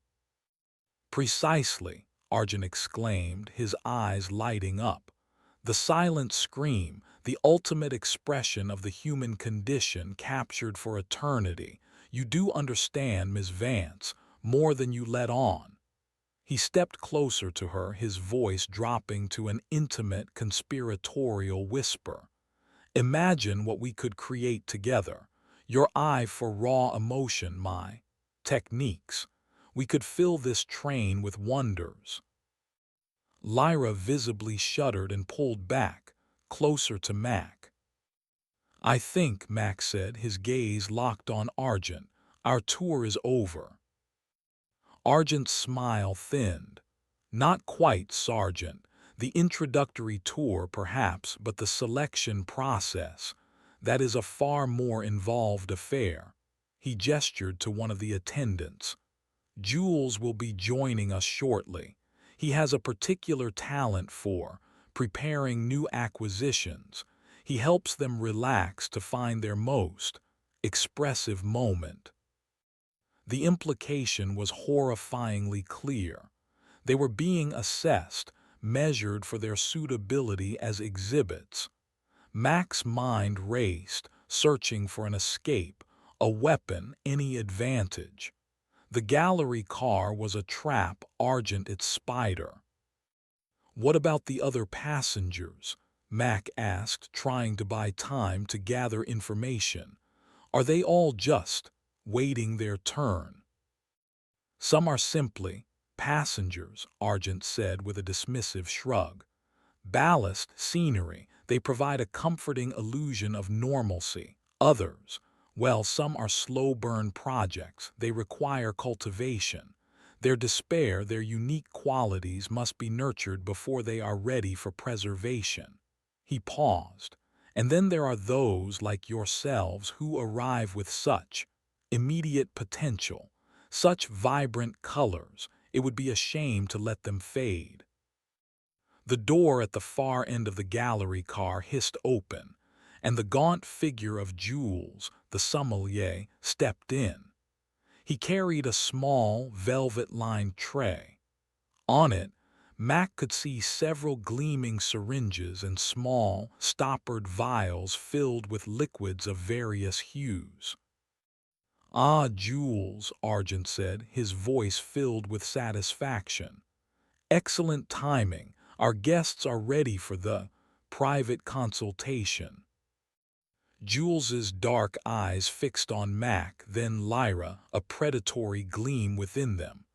Precisely, Argent exclaimed, his eyes lighting up. The silent scream, the ultimate expression of the human condition captured for eternity. You do understand, Miss Vance, more than you let on. He stepped closer to her, his voice dropping to an intimate, conspiratorial whisper. Imagine what we could create together. Your eye for raw emotion, my techniques. We could fill this train with wonders. Lyra visibly shuddered and pulled back, closer to Mack. "I think," Mack said, his gaze locked on Argent, "our tour is over." Argent's smile thinned. "Not quite, Sergeant. The introductory tour, perhaps, but the selection process, that is a far more involved affair." He gestured to one of the attendants. "Jules will be joining us shortly. He has a particular talent for preparing new acquisitions. He helps them relax to find their most expressive moment." The implication was horrifyingly clear. They were being assessed, measured for their suitability as exhibits. Mack's mind raced, searching for an escape, a weapon, any advantage. The gallery car was a trap, Argent its spider. "What about the other passengers?" Mack asked, trying to buy time to gather information. "Are they all just waiting their turn?" "Some are simply passengers," Argent said with a dismissive shrug. "Ballast, scenery, they provide a comforting illusion of normalcy. Others, well, some are slow-burn projects. They require cultivation. Their despair, their unique qualities must be nurtured before they are ready for preservation." He paused. "And then there are those like yourselves who arrive with such immediate potential, such vibrant colors, it would be a shame to let them fade." The door at the far end of the gallery car hissed open, and the gaunt figure of Jules, the sommelier, stepped in. He carried a small, velvet-lined tray. On it, Mack could see several gleaming syringes and small, stoppered vials filled with liquids of various hues. "Ah, Jules," Argent said, his voice filled with satisfaction. "Excellent timing. Our guests are ready for the private consultation." Jules's dark eyes fixed on Mack, then Lyra, a predatory gleam within them.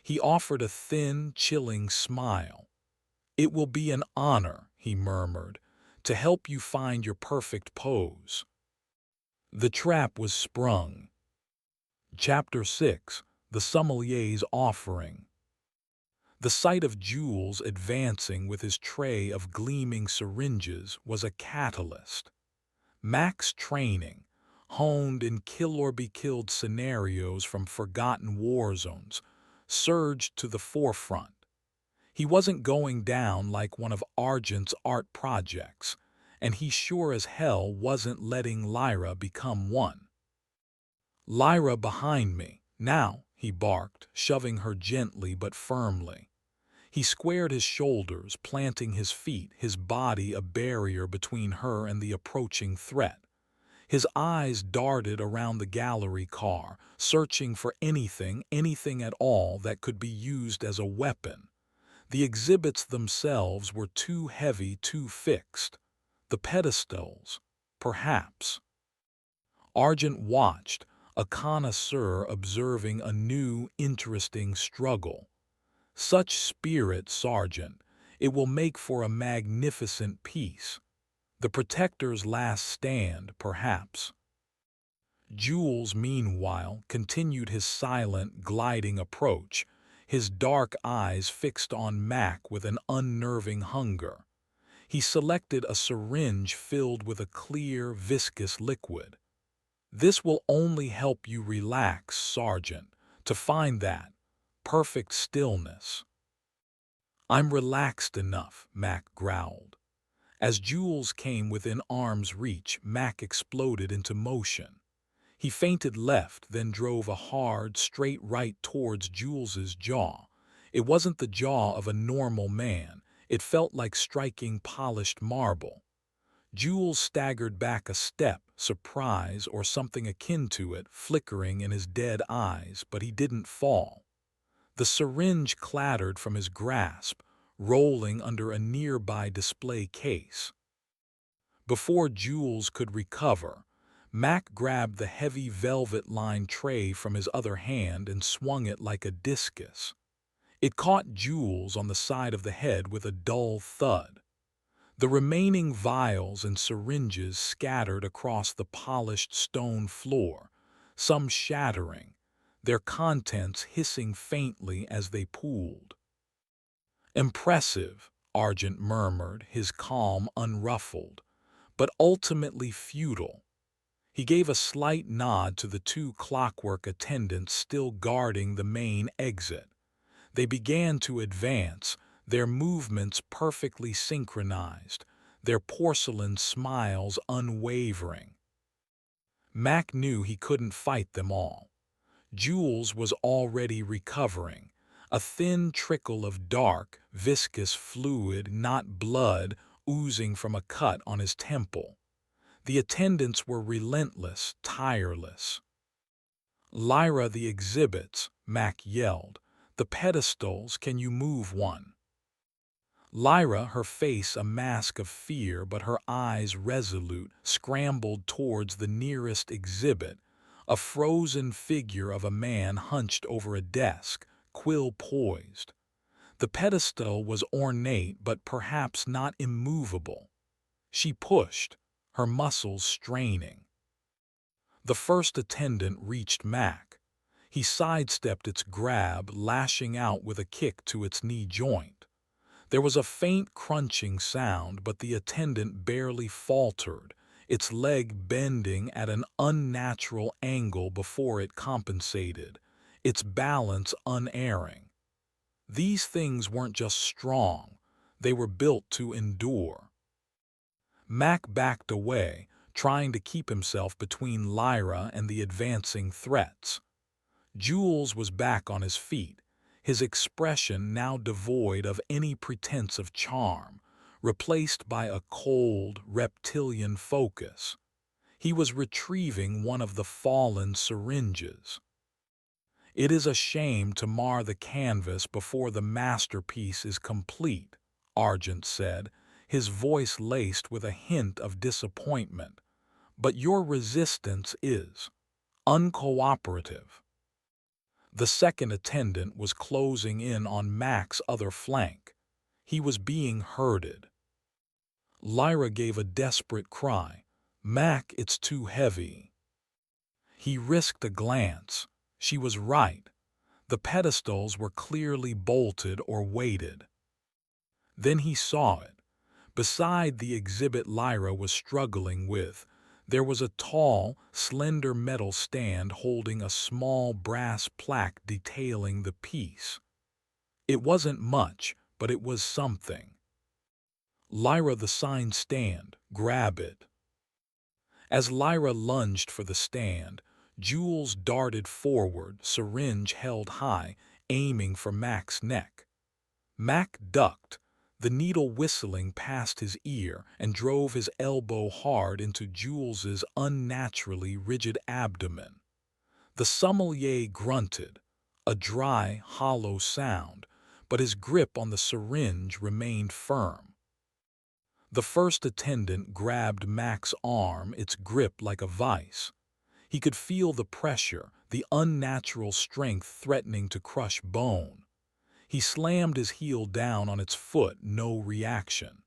He offered a thin, chilling smile. "It will be an honor," he murmured, "to help you find your perfect pose." The trap was sprung. Chapter 6: The Sommelier's Offering. The sight of Jules advancing with his tray of gleaming syringes was a catalyst. Mack's training, honed in kill-or-be-killed scenarios from forgotten war zones, surged to the forefront. He wasn't going down like one of Argent's art projects, and he sure as hell wasn't letting Lyra become one. "Lyra behind me, now," he barked, shoving her gently but firmly. He squared his shoulders, planting his feet, his body a barrier between her and the approaching threat. His eyes darted around the gallery car, searching for anything at all that could be used as a weapon. The exhibits themselves were too heavy, too fixed. The pedestals, perhaps. Argent watched, a connoisseur observing a new, interesting struggle. "Such spirit, Sergeant. It will make for a magnificent piece. The Protector's last stand, perhaps." Jules, meanwhile, continued his silent, gliding approach, his dark eyes fixed on Mack with an unnerving hunger. He selected a syringe filled with a clear, viscous liquid. "This will only help you relax, Sergeant, to find that perfect stillness." "I'm relaxed enough," Mack growled. As Jules came within arm's reach, Mack exploded into motion. He feinted left, then drove a hard, straight right towards Jules's jaw. It wasn't the jaw of a normal man. It felt like striking polished marble. Jules staggered back a step, surprise or something akin to it flickering in his dead eyes, but he didn't fall. The syringe clattered from his grasp, rolling under a nearby display case. Before Jules could recover, Mack grabbed the heavy velvet-lined tray from his other hand and swung it like a discus. It caught Jules on the side of the head with a dull thud. The remaining vials and syringes scattered across the polished stone floor, some shattering, their contents hissing faintly as they pooled. "Impressive," Argent murmured, his calm unruffled, "but ultimately futile." He gave a slight nod to the two clockwork attendants still guarding the main exit. They began to advance, their movements perfectly synchronized, their porcelain smiles unwavering. Mack knew he couldn't fight them all. Jules was already recovering, a thin trickle of dark, viscous fluid, not blood, oozing from a cut on his temple. The attendants were relentless, tireless. "Lyra, the exhibits," Mack yelled. "The pedestals, can you move one?" Lyra, her face a mask of fear but her eyes resolute, scrambled towards the nearest exhibit, a frozen figure of a man hunched over a desk, quill poised. The pedestal was ornate but perhaps not immovable. She pushed, her muscles straining. The first attendant reached Mack. He sidestepped its grab, lashing out with a kick to its knee joint. There was a faint crunching sound, but the attendant barely faltered, its leg bending at an unnatural angle before it compensated, its balance unerring. These things weren't just strong, they were built to endure. Mack backed away, trying to keep himself between Lyra and the advancing threats. Jules was back on his feet, his expression now devoid of any pretense of charm, replaced by a cold, reptilian focus. He was retrieving one of the fallen syringes. "It is a shame to mar the canvas before the masterpiece is complete," Argent said, his voice laced with a hint of disappointment. "But your resistance is uncooperative." The second attendant was closing in on Mack's other flank. He was being herded. Lyra gave a desperate cry. "Mack, it's too heavy." He risked a glance. She was right. The pedestals were clearly bolted or weighted. Then he saw it. Beside the exhibit Lyra was struggling with, there was a tall, slender metal stand holding a small brass plaque detailing the piece. It wasn't much, but it was something. "Lyra, the sign stand, grab it." As Lyra lunged for the stand, Jules darted forward, syringe held high, aiming for Mack's neck. Mack ducked, the needle whistling past his ear, and drove his elbow hard into Jules's unnaturally rigid abdomen. The sommelier grunted, a dry, hollow sound, but his grip on the syringe remained firm. The first attendant grabbed Mack's arm, its grip like a vice. He could feel the pressure, the unnatural strength threatening to crush bone. He slammed his heel down on its foot, no reaction.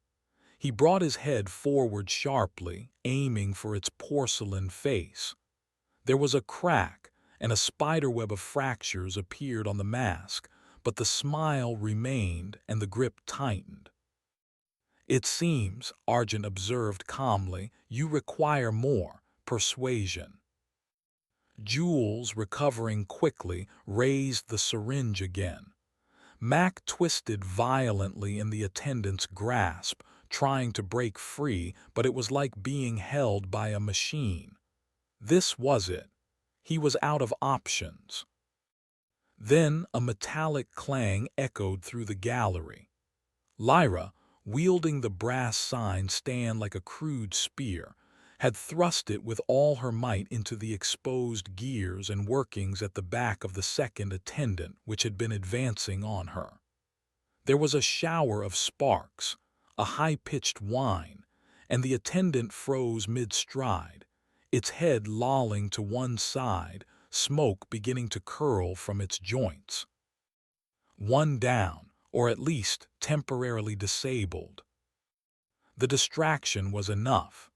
He brought his head forward sharply, aiming for its porcelain face. There was a crack, and a spiderweb of fractures appeared on the mask, but the smile remained and the grip tightened. "It seems," Argent observed calmly, "you require more persuasion." Jules, recovering quickly, raised the syringe again. Mack twisted violently in the attendant's grasp, trying to break free, but it was like being held by a machine. This was it. He was out of options. Then a metallic clang echoed through the gallery. Lyra, wielding the brass sign stand like a crude spear, had thrust it with all her might into the exposed gears and workings at the back of the second attendant, which had been advancing on her. There was a shower of sparks, a high-pitched whine, and the attendant froze mid-stride, its head lolling to one side, smoke beginning to curl from its joints. One down, or at least temporarily disabled. The distraction was enough.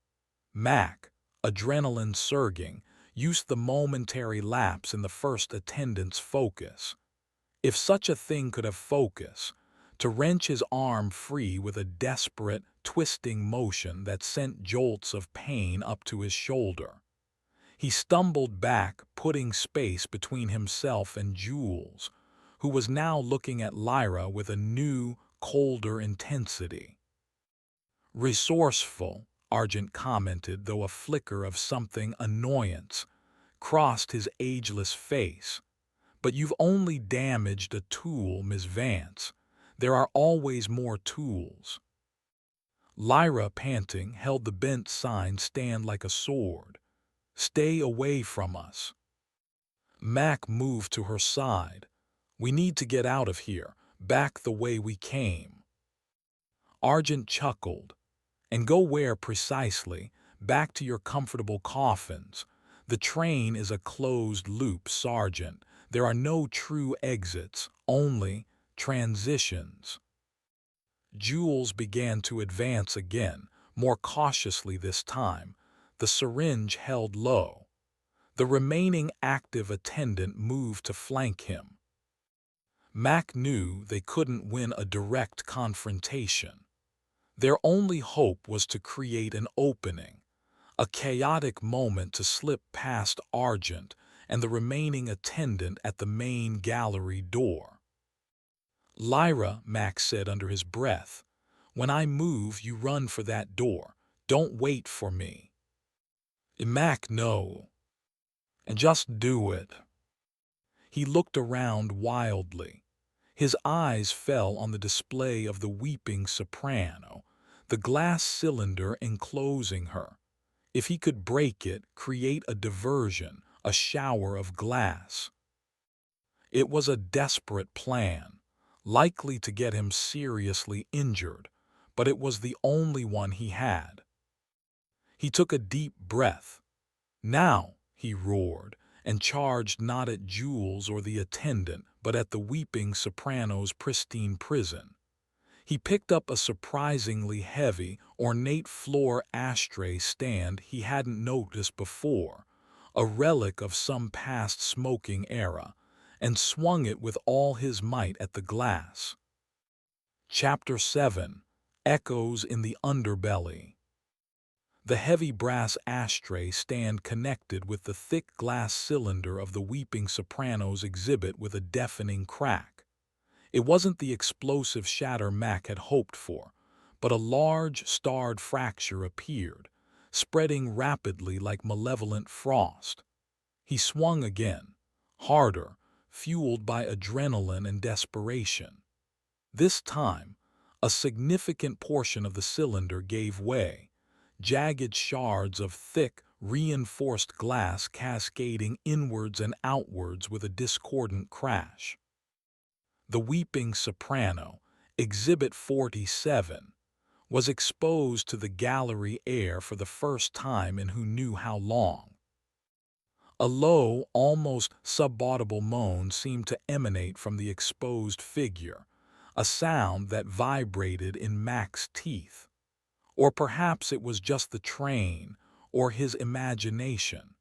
Mack, adrenaline surging, used the momentary lapse in the first attendant's focus. If such a thing could have focus, to wrench his arm free with a desperate, twisting motion that sent jolts of pain up to his shoulder. He stumbled back, putting space between himself and Jules, who was now looking at Lyra with a new, colder intensity. Resourceful, Argent commented, though a flicker of something annoyance crossed his ageless face. But you've only damaged a tool, Miss Vance. There are always more tools. Lyra, panting, held the bent sign stand like a sword. Stay away from us. Mack moved to her side. We need to get out of here, back the way we came. Argent chuckled. And go where precisely? Back to your comfortable coffins. The train is a closed loop, Sergeant. There are no true exits, only transitions. Jules began to advance again, more cautiously this time, the syringe held low. The remaining active attendant moved to flank him. Mack knew they couldn't win a direct confrontation. Their only hope was to create an opening, a chaotic moment to slip past Argent and the remaining attendant at the main gallery door. Lyra, Mack said under his breath, when I move, you run for that door. Don't wait for me. Mack, no. And just do it. He looked around wildly. His eyes fell on the display of the weeping soprano, the glass cylinder enclosing her. If he could break it, create a diversion, a shower of glass. It was a desperate plan, likely to get him seriously injured, but it was the only one he had. He took a deep breath. Now, he roared, and charged not at Jules or the attendant, but at the weeping soprano's pristine prison. He picked up a surprisingly heavy, ornate floor ashtray stand he hadn't noticed before, a relic of some past smoking era, and swung it with all his might at the glass. Chapter 7: Echoes in the Underbelly. The heavy brass ashtray stand connected with the thick glass cylinder of the weeping soprano's exhibit with a deafening crack. It wasn't the explosive shatter Mack had hoped for, but a large, starred fracture appeared, spreading rapidly like malevolent frost. He swung again, harder, fueled by adrenaline and desperation. This time, a significant portion of the cylinder gave way, jagged shards of thick, reinforced glass cascading inwards and outwards with a discordant crash. The weeping soprano, Exhibit 47, was exposed to the gallery air for the first time in who knew how long. A low, almost subaudible moan seemed to emanate from the exposed figure, a sound that vibrated in Mack's teeth. Or perhaps it was just the train, or his imagination.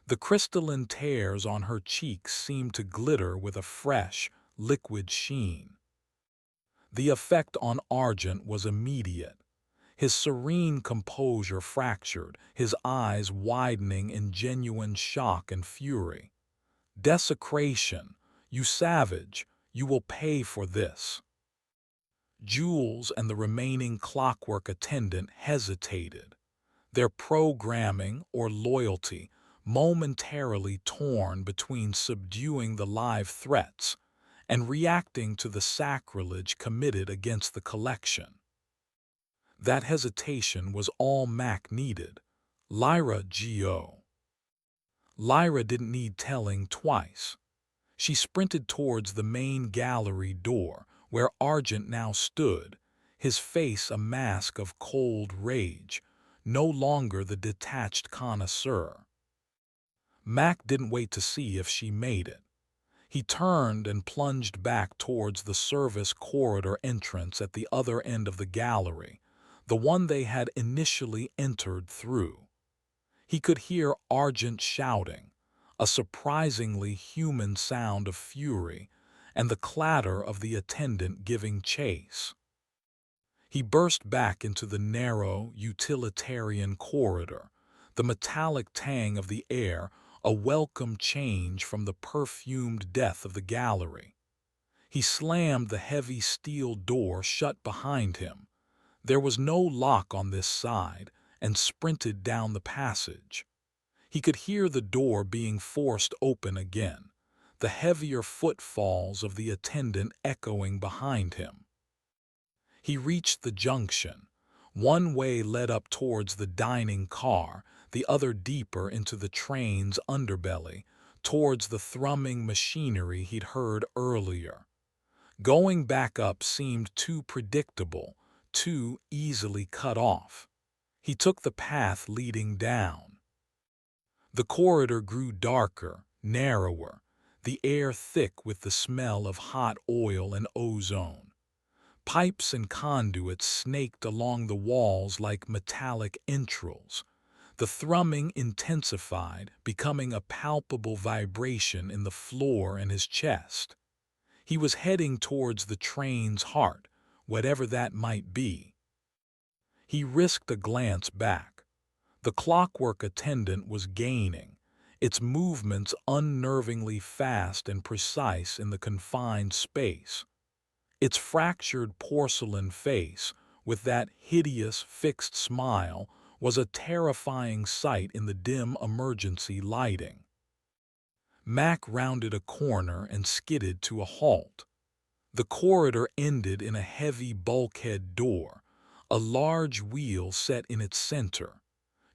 The crystalline tears on her cheeks seemed to glitter with a fresh, liquid sheen. The effect on Argent was immediate. His serene composure fractured, his eyes widening in genuine shock and fury. Desecration, you savage, you will pay for this. Jules and the remaining clockwork attendant hesitated, their programming or loyalty momentarily torn between subduing the live threats and reacting to the sacrilege committed against the collection. That hesitation was all Mack needed. Lyra G.O. Lyra didn't need telling twice. She sprinted towards the main gallery door, where Argent now stood, his face a mask of cold rage, no longer the detached connoisseur. Mack didn't wait to see if she made it. He turned and plunged back towards the service corridor entrance at the other end of the gallery, the one they had initially entered through. He could hear Argent shouting, a surprisingly human sound of fury, and the clatter of the attendant giving chase. He burst back into the narrow, utilitarian corridor, the metallic tang of the air a welcome change from the perfumed death of the gallery. He slammed the heavy steel door shut behind him. There was no lock on this side, and sprinted down the passage. He could hear the door being forced open again, the heavier footfalls of the attendant echoing behind him. He reached the junction. One way led up towards the dining car, the other deeper into the train's underbelly, towards the thrumming machinery he'd heard earlier. Going back up seemed too predictable, too easily cut off. He took the path leading down. The corridor grew darker, narrower, the air thick with the smell of hot oil and ozone. Pipes and conduits snaked along the walls like metallic entrails. The thrumming intensified, becoming a palpable vibration in the floor and his chest. He was heading towards the train's heart, whatever that might be. He risked a glance back. The clockwork attendant was gaining, its movements unnervingly fast and precise in the confined space. Its fractured porcelain face, with that hideous fixed smile, was a terrifying sight in the dim emergency lighting. Mack rounded a corner and skidded to a halt. The corridor ended in a heavy bulkhead door, a large wheel set in its center.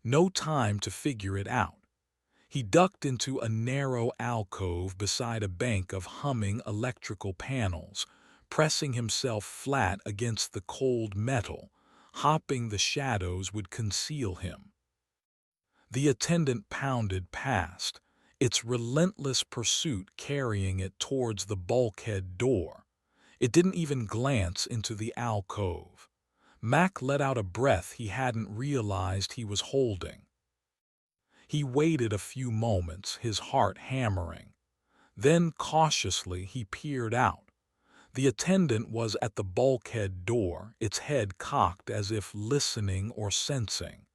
No time to figure it out. He ducked into a narrow alcove beside a bank of humming electrical panels, pressing himself flat against the cold metal, hoping the shadows would conceal him. The attendant pounded past, its relentless pursuit carrying it towards the bulkhead door. It didn't even glance into the alcove. Mack let out a breath he hadn't realized he was holding. He waited a few moments, his heart hammering. Then, cautiously, he peered out. The attendant was at the bulkhead door, its head cocked as if listening or sensing.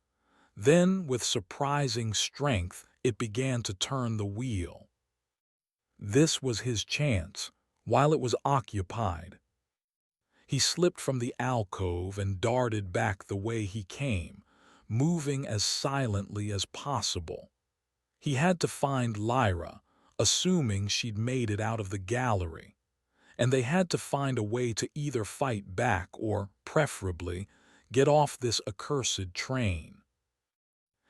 Then, with surprising strength, it began to turn the wheel. This was his chance, while it was occupied. He slipped from the alcove and darted back the way he came, moving as silently as possible. He had to find Lyra, assuming she'd made it out of the gallery. And they had to find a way to either fight back or, preferably, get off this accursed train.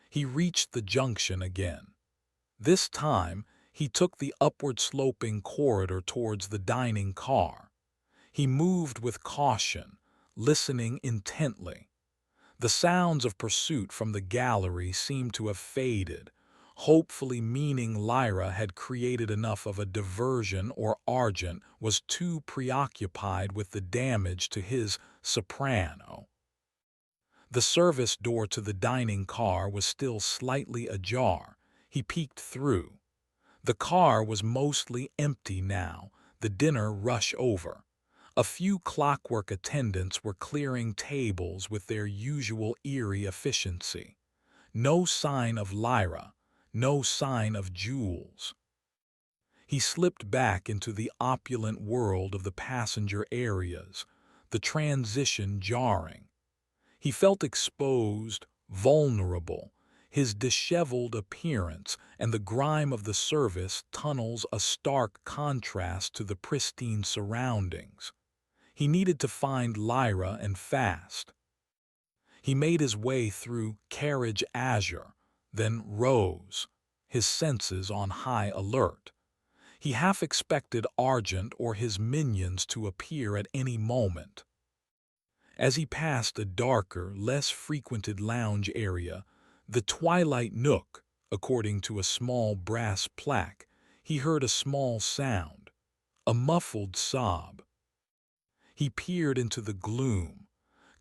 He reached the junction again. This time, he took the upward-sloping corridor towards the dining car. He moved with caution, listening intently. The sounds of pursuit from the gallery seemed to have faded, hopefully meaning Lyra had created enough of a diversion or Argent was too preoccupied with the damage to his soprano. The service door to the dining car was still slightly ajar. He peeked through. The car was mostly empty now, the dinner rush over. A few clockwork attendants were clearing tables with their usual eerie efficiency. No sign of Lyra. No sign of Jules. He slipped back into the opulent world of the passenger areas, the transition jarring. He felt exposed, vulnerable, his disheveled appearance and the grime of the service tunnels a stark contrast to the pristine surroundings. He needed to find Lyra and fast. He made his way through carriage azure, then rose, his senses on high alert. He half expected Argent or his minions to appear at any moment. As he passed a darker, less frequented lounge area, the Twilight Nook, according to a small brass plaque, he heard a small sound, a muffled sob. He peered into the gloom.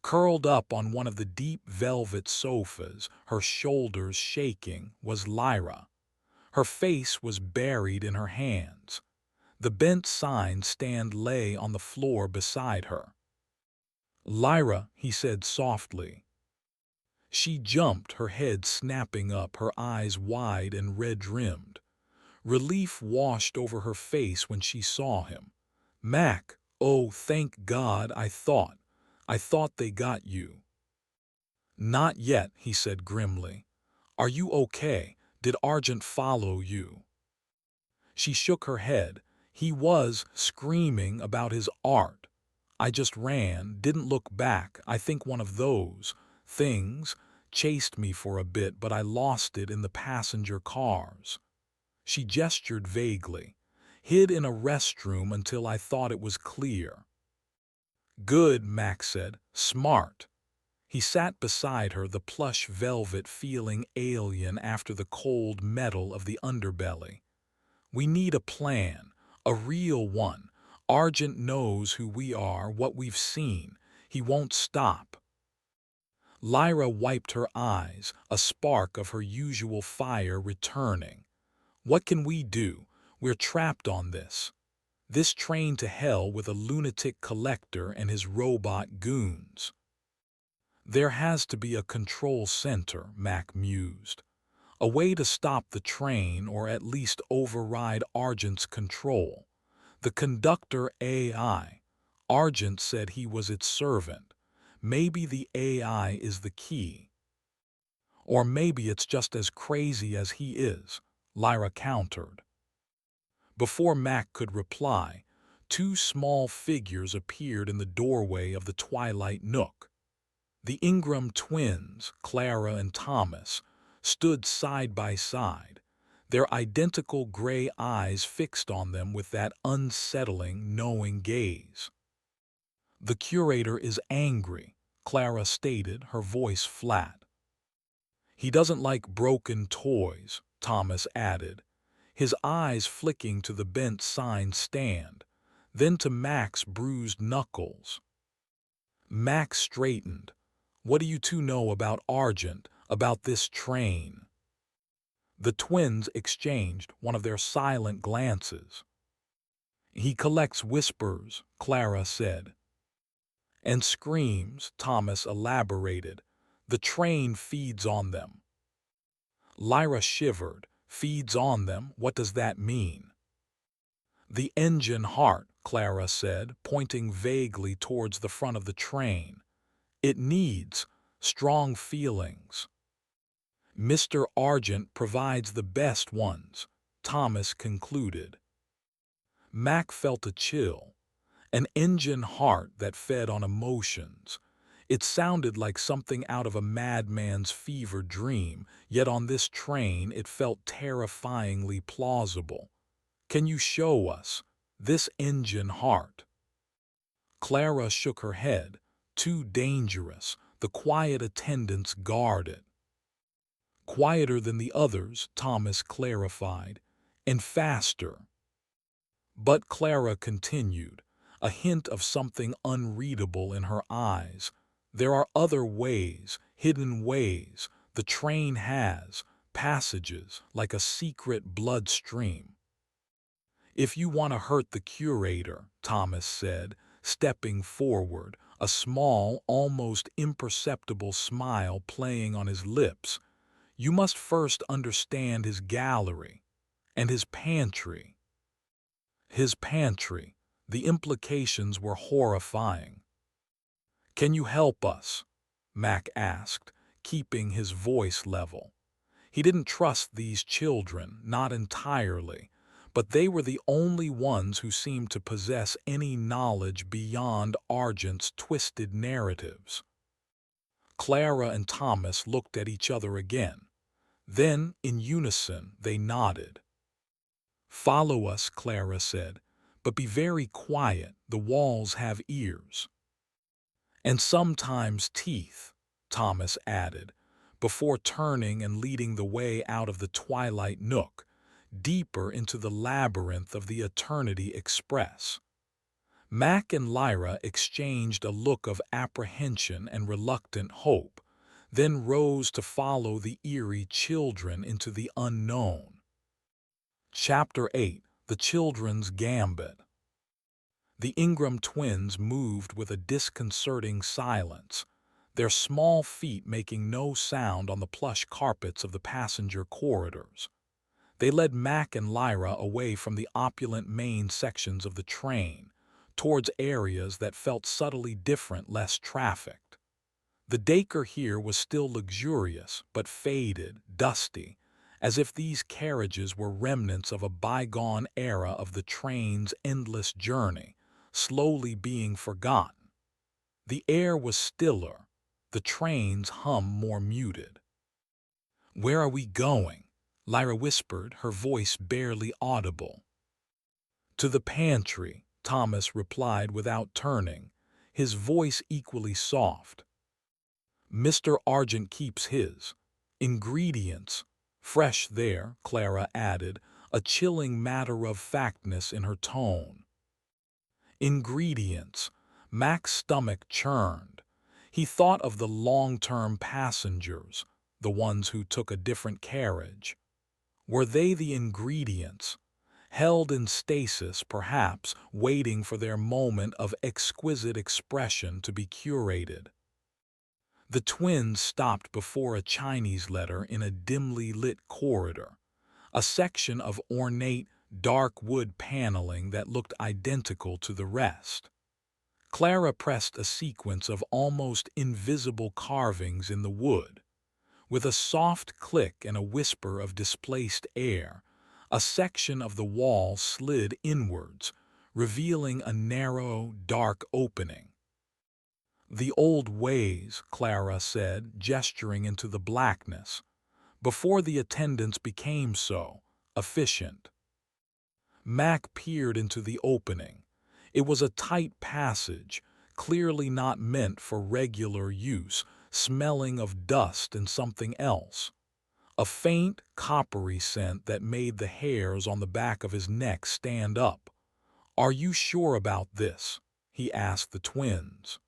Curled up on one of the deep velvet sofas, her shoulders shaking, was Lyra. Her face was buried in her hands. The bent sign stand lay on the floor beside her. "Lyra," he said softly. She jumped, her head snapping up, her eyes wide and red-rimmed. Relief washed over her face when she saw him. "Mack, oh, thank God, I thought they got you." "Not yet," he said grimly. "Are you okay? Did Argent follow you?" She shook her head. "He was screaming about his art. I just ran, didn't look back. I think one of those things chased me for a bit, but I lost it in the passenger cars." She gestured vaguely. "Hid in a restroom until I thought it was clear." "Good," Max said. "Smart." He sat beside her, the plush velvet feeling alien after the cold metal of the underbelly. "We need a plan, a real one. Argent knows who we are, what we've seen. He won't stop." Lyra wiped her eyes, a spark of her usual fire returning. "What can we do? We're trapped on this train to hell with a lunatic collector and his robot goons." "There has to be a control center," Mack mused. "A way to stop the train or at least override Argent's control. The conductor AI. Argent said he was its servant. Maybe the AI is the key. Or maybe it's just as crazy as he is," Lyra countered. Before Mack could reply, two small figures appeared in the doorway of the twilight nook. The Ingram twins, Clara and Thomas, stood side by side, their identical gray eyes fixed on them with that unsettling, knowing gaze. "The curator is angry," Clara stated, her voice flat. "He doesn't like broken toys," Thomas added, his eyes flicking to the bent sign stand, then to Mack's bruised knuckles. Mack straightened. "What do you two know about Argent, about this train?" The twins exchanged one of their silent glances. "He collects whispers," Clara said. "And screams," Thomas elaborated. "The train feeds on them." Lyra shivered. "Feeds on them? What does that mean?" "The engine heart," Clara said, pointing vaguely towards the front of the train. "It needs strong feelings." "Mr. Argent provides the best ones," Thomas concluded. Mack felt a chill. An engine heart that fed on emotions. It sounded like something out of a madman's fever dream, yet on this train it felt terrifyingly plausible. "Can you show us this engine heart?" Clara shook her head. "Too dangerous. The quiet attendants guard it." "Quieter than the others," Thomas clarified, "and faster." But Clara continued, a hint of something unreadable in her eyes. "There are other ways, hidden ways. The train has passages like a secret bloodstream." "If you want to hurt the curator," Thomas said, stepping forward, a small, almost imperceptible smile playing on his lips, "you must first understand his gallery and his pantry." His pantry. The implications were horrifying. "Can you help us?" Mack asked, keeping his voice level. He didn't trust these children, not entirely, but they were the only ones who seemed to possess any knowledge beyond Argent's twisted narratives. Clara and Thomas looked at each other again. Then, in unison, they nodded. "Follow us," Clara said, "but be very quiet. The walls have ears." "And sometimes teeth," Thomas added, before turning and leading the way out of the twilight nook, deeper into the labyrinth of the Eternity Express. Mack and Lyra exchanged a look of apprehension and reluctant hope, then rose to follow the eerie children into the unknown. Chapter 8: The Children's Gambit. The Ingram twins moved with a disconcerting silence, their small feet making no sound on the plush carpets of the passenger corridors. They led Mack and Lyra away from the opulent main sections of the train, towards areas that felt subtly different, less trafficked. The decor here was still luxurious, but faded, dusty, as if these carriages were remnants of a bygone era of the train's endless journey, slowly being forgotten. The air was stiller, the train's hum more muted. "Where are we going?" Lyra whispered, her voice barely audible. "To the pantry," Thomas replied without turning, his voice equally soft. "Mr. Argent keeps his. Ingredients. Fresh there," Clara added, a chilling matter-of-factness in her tone. Ingredients. Mac's stomach churned. He thought of the long-term passengers, the ones who took a different carriage. Were they the ingredients? Held in stasis, perhaps, waiting for their moment of exquisite expression to be curated. The twins stopped before a Chinese letter in a dimly lit corridor, a section of ornate, dark wood paneling that looked identical to the rest. Clara pressed a sequence of almost invisible carvings in the wood. With a soft click and a whisper of displaced air, a section of the wall slid inwards, revealing a narrow, dark opening. "The old ways," Clara said, gesturing into the blackness, "before the attendants became so efficient." Mack peered into the opening. It was a tight passage, clearly not meant for regular use, smelling of dust and something else. A faint, coppery scent that made the hairs on the back of his neck stand up. "Are you sure about this?" he asked the twins.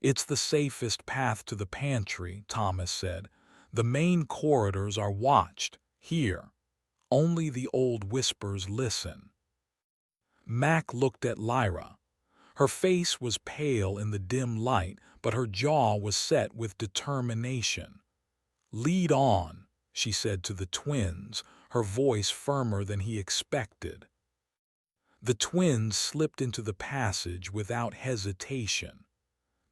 "It's the safest path to the pantry," Thomas said. "The main corridors are watched. Here, only the old whispers listen." Mack looked at Lyra. Her face was pale in the dim light, but her jaw was set with determination. "Lead on," she said to the twins, her voice firmer than he expected. The twins slipped into the passage without hesitation.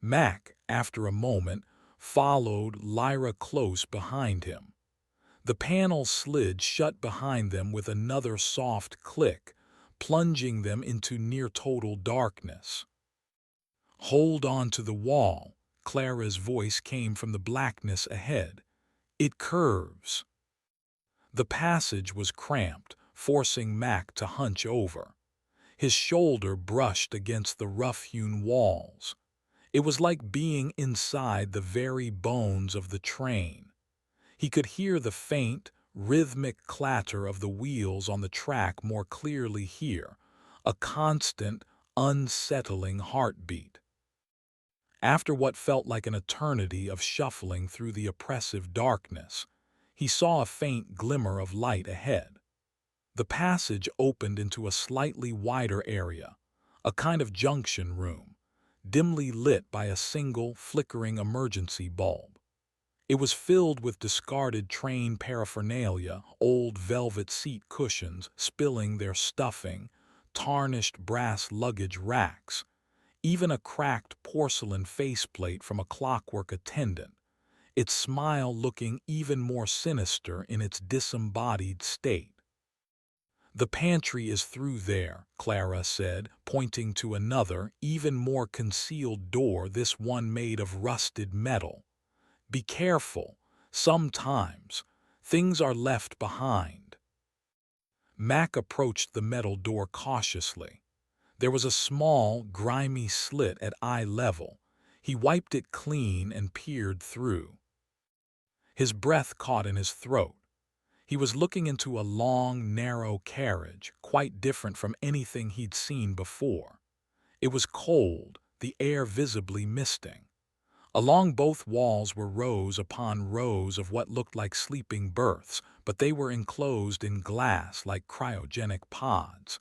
Mack, after a moment, followed Lyra close behind him. The panel slid shut behind them with another soft click, plunging them into near-total darkness. "Hold on to the wall," Clara's voice came from the blackness ahead. "It curves." The passage was cramped, forcing Mack to hunch over. His shoulder brushed against the rough-hewn walls. It was like being inside the very bones of the train. He could hear the faint, rhythmic clatter of the wheels on the track more clearly here, a constant, unsettling heartbeat. After what felt like an eternity of shuffling through the oppressive darkness, he saw a faint glimmer of light ahead. The passage opened into a slightly wider area, a kind of junction room, dimly lit by a single, flickering emergency bulb. It was filled with discarded train paraphernalia, old velvet seat cushions spilling their stuffing, tarnished brass luggage racks, even a cracked porcelain faceplate from a clockwork attendant, its smile looking even more sinister in its disembodied state. "The pantry is through there," Clara said, pointing to another, even more concealed door, this one made of rusted metal. "Be careful. Sometimes things are left behind." Mack approached the metal door cautiously. There was a small, grimy slit at eye level. He wiped it clean and peered through. His breath caught in his throat. He was looking into a long, narrow carriage, quite different from anything he'd seen before. It was cold, the air visibly misting. Along both walls were rows upon rows of what looked like sleeping berths, but they were enclosed in glass like cryogenic pods.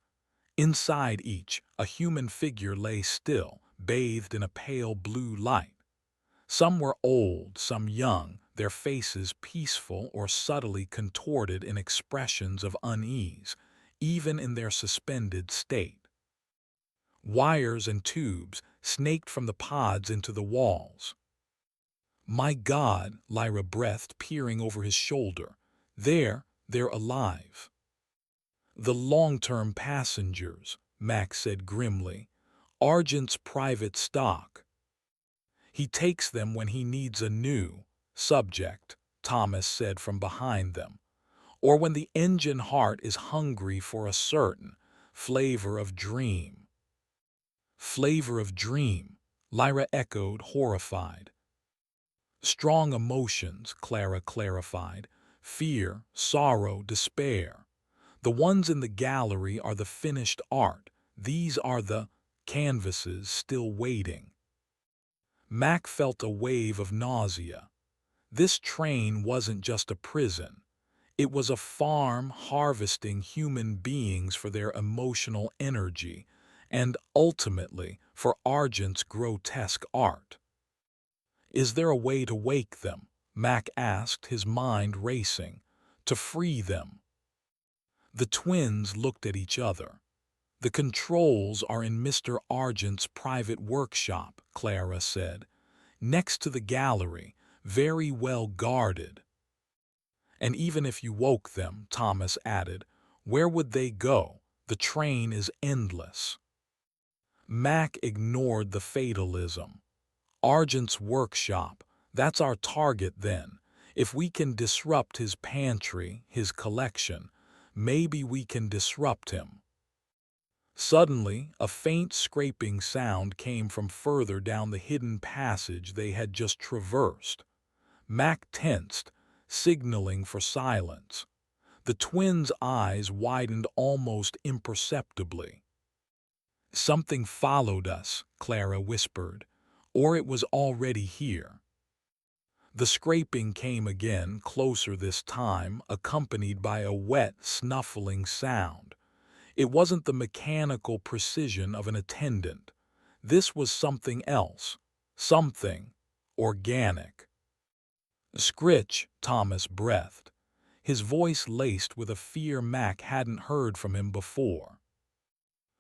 Inside each, a human figure lay still, bathed in a pale blue light. Some were old, some young, their faces peaceful or subtly contorted in expressions of unease, even in their suspended state. Wires and tubes snaked from the pods into the walls. "My God," Lyra breathed, peering over his shoulder. They're alive." "The long-term passengers," Mack said grimly. "Argent's private stock. He takes them when he needs a new subject," Thomas said from behind them, "or when the engine heart is hungry for a certain flavor of dream." "Flavor of dream," Lyra echoed, horrified. "Strong emotions," Clara clarified. "Fear, sorrow, despair. The ones in the gallery are the finished art. These are the canvases still waiting." Mack felt a wave of nausea. This train wasn't just a prison. It was a farm harvesting human beings for their emotional energy and, ultimately, for Argent's grotesque art. "Is there a way to wake them?" Mack asked, his mind racing. "To free them?" The twins looked at each other. "The controls are in Mr. Argent's private workshop," Clara said. "Next to the gallery, very well guarded." "And even if you woke them," Thomas added, "where would they go? The train is endless." Mack ignored the fatalism. "Argent's workshop, that's our target then. If we can disrupt his pantry, his collection, maybe we can disrupt him." Suddenly, a faint scraping sound came from further down the hidden passage they had just traversed. Mack tensed, signaling for silence. The twins' eyes widened almost imperceptibly. "Something followed us," Clara whispered, "or it was already here." The scraping came again, closer this time, accompanied by a wet, snuffling sound. It wasn't the mechanical precision of an attendant. This was something else, something organic. "Scritch," Thomas breathed, his voice laced with a fear Mack hadn't heard from him before.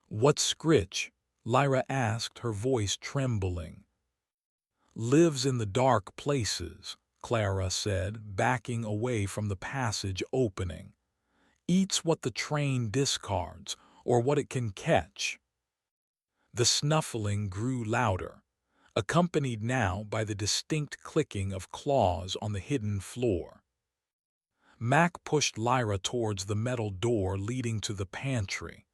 "What's Scritch?" Lyra asked, her voice trembling. "Lives in the dark places," Clara said, backing away from the passage opening. "Eats what the train discards, or what it can catch." The snuffling grew louder, accompanied now by the distinct clicking of claws on the hidden floor. Mack pushed Lyra towards the metal door leading to the pantry.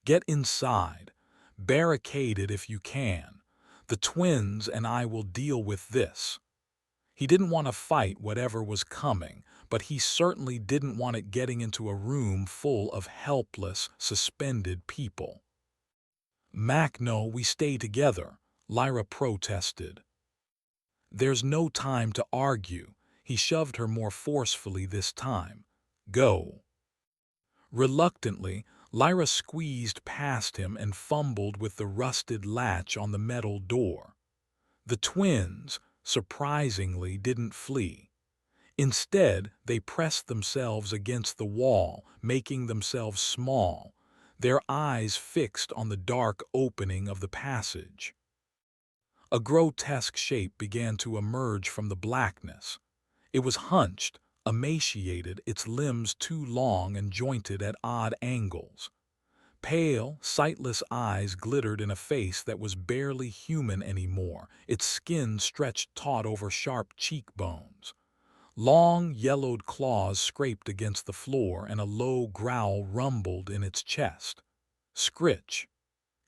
"Get inside. Barricade it if you can. The twins and I will deal with this." He didn't want to fight whatever was coming, but he certainly didn't want it getting into a room full of helpless, suspended people. "Mack, no, we stay together," Lyra protested. "There's no time to argue." He shoved her more forcefully this time. "Go." Reluctantly, Lyra squeezed past him and fumbled with the rusted latch on the metal door. The twins, surprisingly, didn't flee. Instead, they pressed themselves against the wall, making themselves small, their eyes fixed on the dark opening of the passage. A grotesque shape began to emerge from the blackness. It was hunched, emaciated, its limbs too long and jointed at odd angles. Pale, sightless eyes glittered in a face that was barely human anymore, its skin stretched taut over sharp cheekbones. Long, yellowed claws scraped against the floor, and a low growl rumbled in its chest. "Scritch."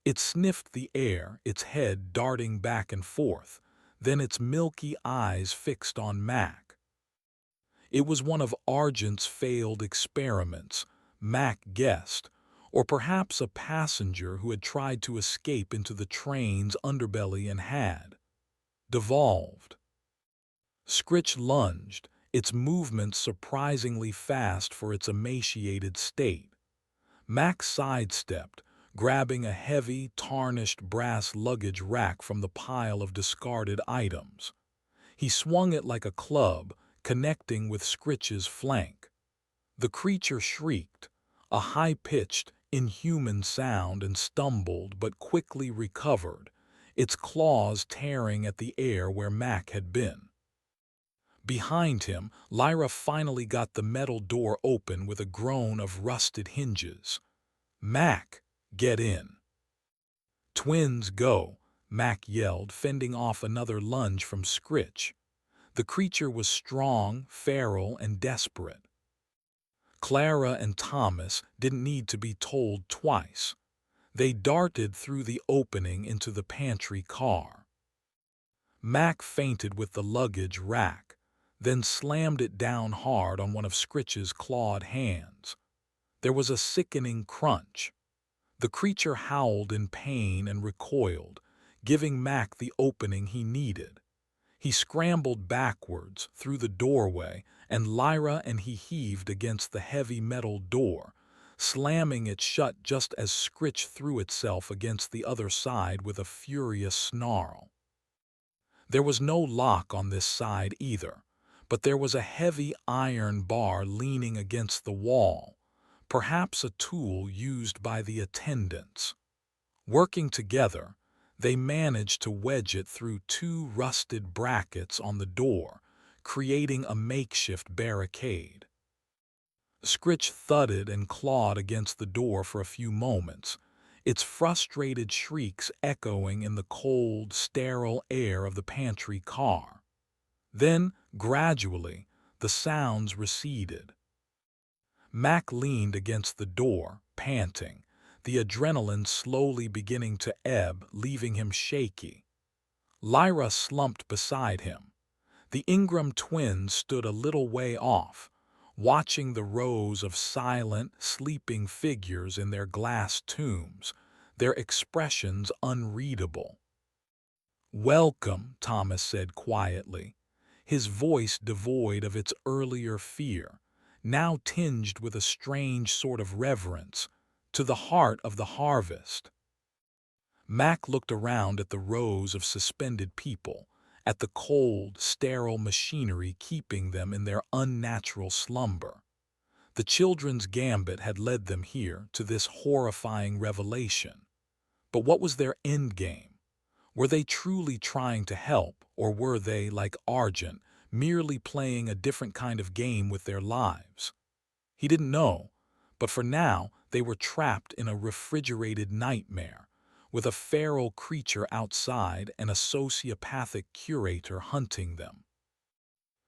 It sniffed the air, its head darting back and forth, then its milky eyes fixed on Mack. It was one of Argent's failed experiments, Mack guessed, or perhaps a passenger who had tried to escape into the train's underbelly and had devolved. Scritch lunged, its movements surprisingly fast for its emaciated state. Mack sidestepped, grabbing a heavy, tarnished brass luggage rack from the pile of discarded items. He swung it like a club, connecting with Scritch's flank. The creature shrieked, a high-pitched, inhuman sound, and stumbled but quickly recovered, its claws tearing at the air where Mack had been. Behind him, Lyra finally got the metal door open with a groan of rusted hinges. "Mack, get in." "Twins, go," Mack yelled, fending off another lunge from Scritch. The creature was strong, feral, and desperate. Clara and Thomas didn't need to be told twice. They darted through the opening into the pantry car. Mack feinted with the luggage rack, then slammed it down hard on one of Scritch's clawed hands. There was a sickening crunch. The creature howled in pain and recoiled, giving Mack the opening he needed. He scrambled backwards through the doorway, and Lyra and he heaved against the heavy metal door, slamming it shut just as Scritch threw itself against the other side with a furious snarl. There was no lock on this side either, but there was a heavy iron bar leaning against the wall, perhaps a tool used by the attendants. Working together, they managed to wedge it through two rusted brackets on the door, creating a makeshift barricade. Scritch thudded and clawed against the door for a few moments, its frustrated shrieks echoing in the cold, sterile air of the pantry car. Then, gradually, the sounds receded. Mack leaned against the door, panting, the adrenaline slowly beginning to ebb, leaving him shaky. Lyra slumped beside him. The Ingram twins stood a little way off, watching the rows of silent, sleeping figures in their glass tombs, their expressions unreadable. "Welcome," Thomas said quietly, his voice devoid of its earlier fear, now tinged with a strange sort of reverence, "to the heart of the harvest." Mack looked around at the rows of suspended people, at the cold, sterile machinery keeping them in their unnatural slumber. The children's gambit had led them here to this horrifying revelation. But what was their endgame? Were they truly trying to help, or were they, like Argent, merely playing a different kind of game with their lives? He didn't know, but for now they were trapped in a refrigerated nightmare, with a feral creature outside and a sociopathic curator hunting them.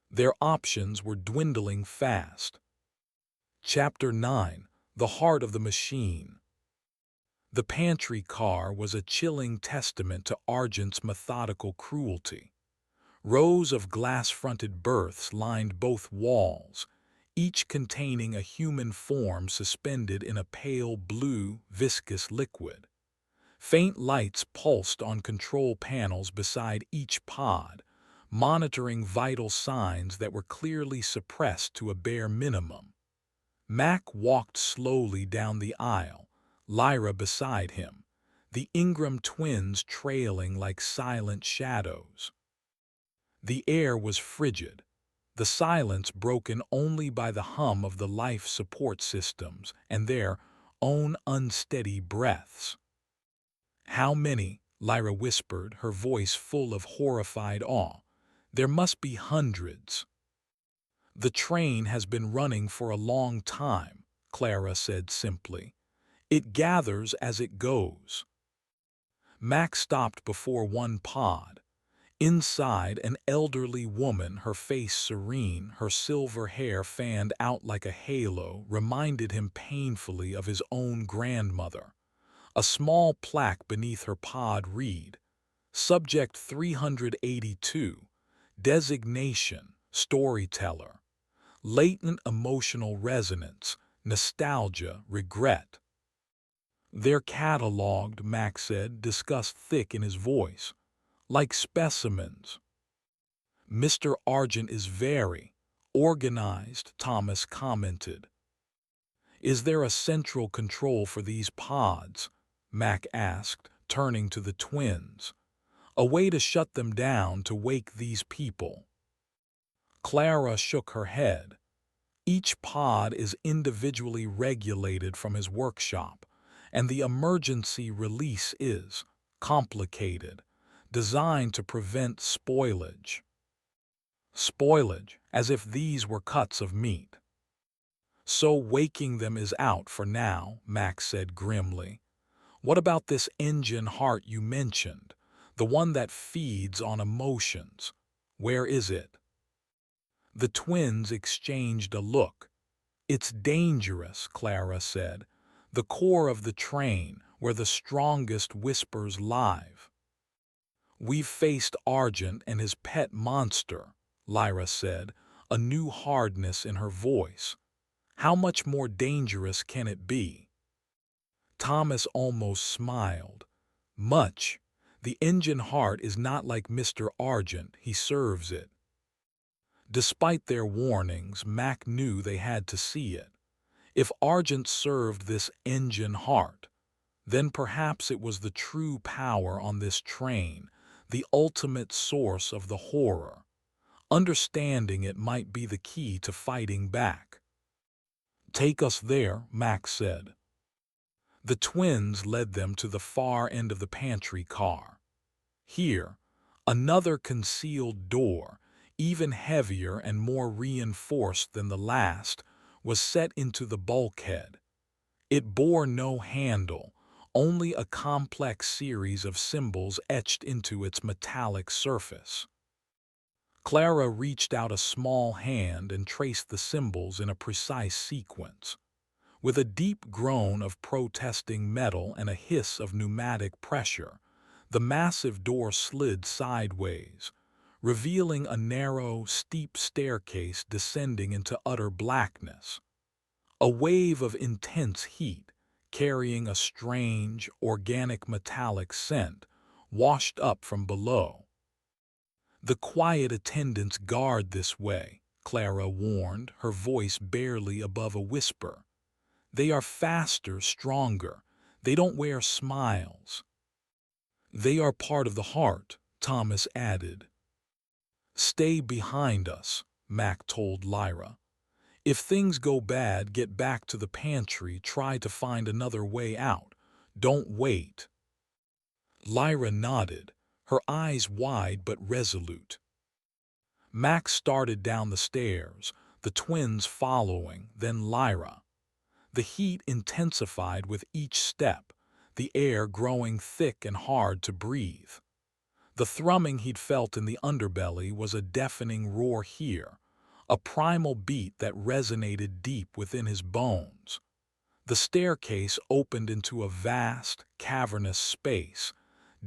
Their options were dwindling fast. Chapter 9: The Heart of the Machine. The pantry car was a chilling testament to Argent's methodical cruelty. Rows of glass-fronted berths lined both walls, each containing a human form suspended in a pale blue, viscous liquid. Faint lights pulsed on control panels beside each pod, monitoring vital signs that were clearly suppressed to a bare minimum. Mack walked slowly down the aisle, Lyra beside him, the Ingram twins trailing like silent shadows. The air was frigid, the silence broken only by the hum of the life support systems and their own unsteady breaths. "How many?" Lyra whispered, her voice full of horrified awe. "There must be hundreds." "The train has been running for a long time," Clara said simply. "It gathers as it goes." Mack stopped before one pod. Inside, an elderly woman, her face serene, her silver hair fanned out like a halo, reminded him painfully of his own grandmother. A small plaque beneath her pod read, "Subject 382, Designation, Storyteller, Latent Emotional Resonance, Nostalgia, Regret." "They're cataloged," Mack said, disgust thick in his voice. "Like specimens." "Mr. Argent is very organized," Thomas commented. "Is there a central control for these pods?" Mack asked, turning to the twins. "A way to shut them down to wake these people?" Clara shook her head. "Each pod is individually regulated from his workshop, and the emergency release is complicated, designed to prevent spoilage." Spoilage, as if these were cuts of meat. "So waking them is out for now," Max said grimly. "What about this engine heart you mentioned, the one that feeds on emotions? Where is it?" The twins exchanged a look. "It's dangerous," Clara said. "The core of the train, where the strongest whispers live." "We've faced Argent and his pet monster," Lyra said, a new hardness in her voice. "How much more dangerous can it be?" Thomas almost smiled. "Much. The engine heart is not like Mr. Argent, he serves it." Despite their warnings, Mac knew they had to see it. If Argent served this engine heart, then perhaps it was the true power on this train, the ultimate source of the horror. Understanding it might be the key to fighting back. "Take us there," Max said. The twins led them to the far end of the pantry car. Here, another concealed door, even heavier and more reinforced than the last, was set into the bulkhead. It bore no handle, only a complex series of symbols etched into its metallic surface. Clara reached out a small hand and traced the symbols in a precise sequence. With a deep groan of protesting metal and a hiss of pneumatic pressure, the massive door slid sideways, revealing a narrow, steep staircase descending into utter blackness. A wave of intense heat, carrying a strange, organic metallic scent, washed up from below. "The quiet attendants guard this way," Clara warned, her voice barely above a whisper. "They are faster, stronger. They don't wear smiles." "They are part of the heart," Thomas added. "Stay behind us," Mac told Lyra. "If things go bad, get back to the pantry, try to find another way out. Don't wait." Lyra nodded, her eyes wide but resolute. Max started down the stairs, the twins following, then Lyra. The heat intensified with each step, the air growing thick and hard to breathe. The thrumming he'd felt in the underbelly was a deafening roar here, a primal beat that resonated deep within his bones. The staircase opened into a vast, cavernous space,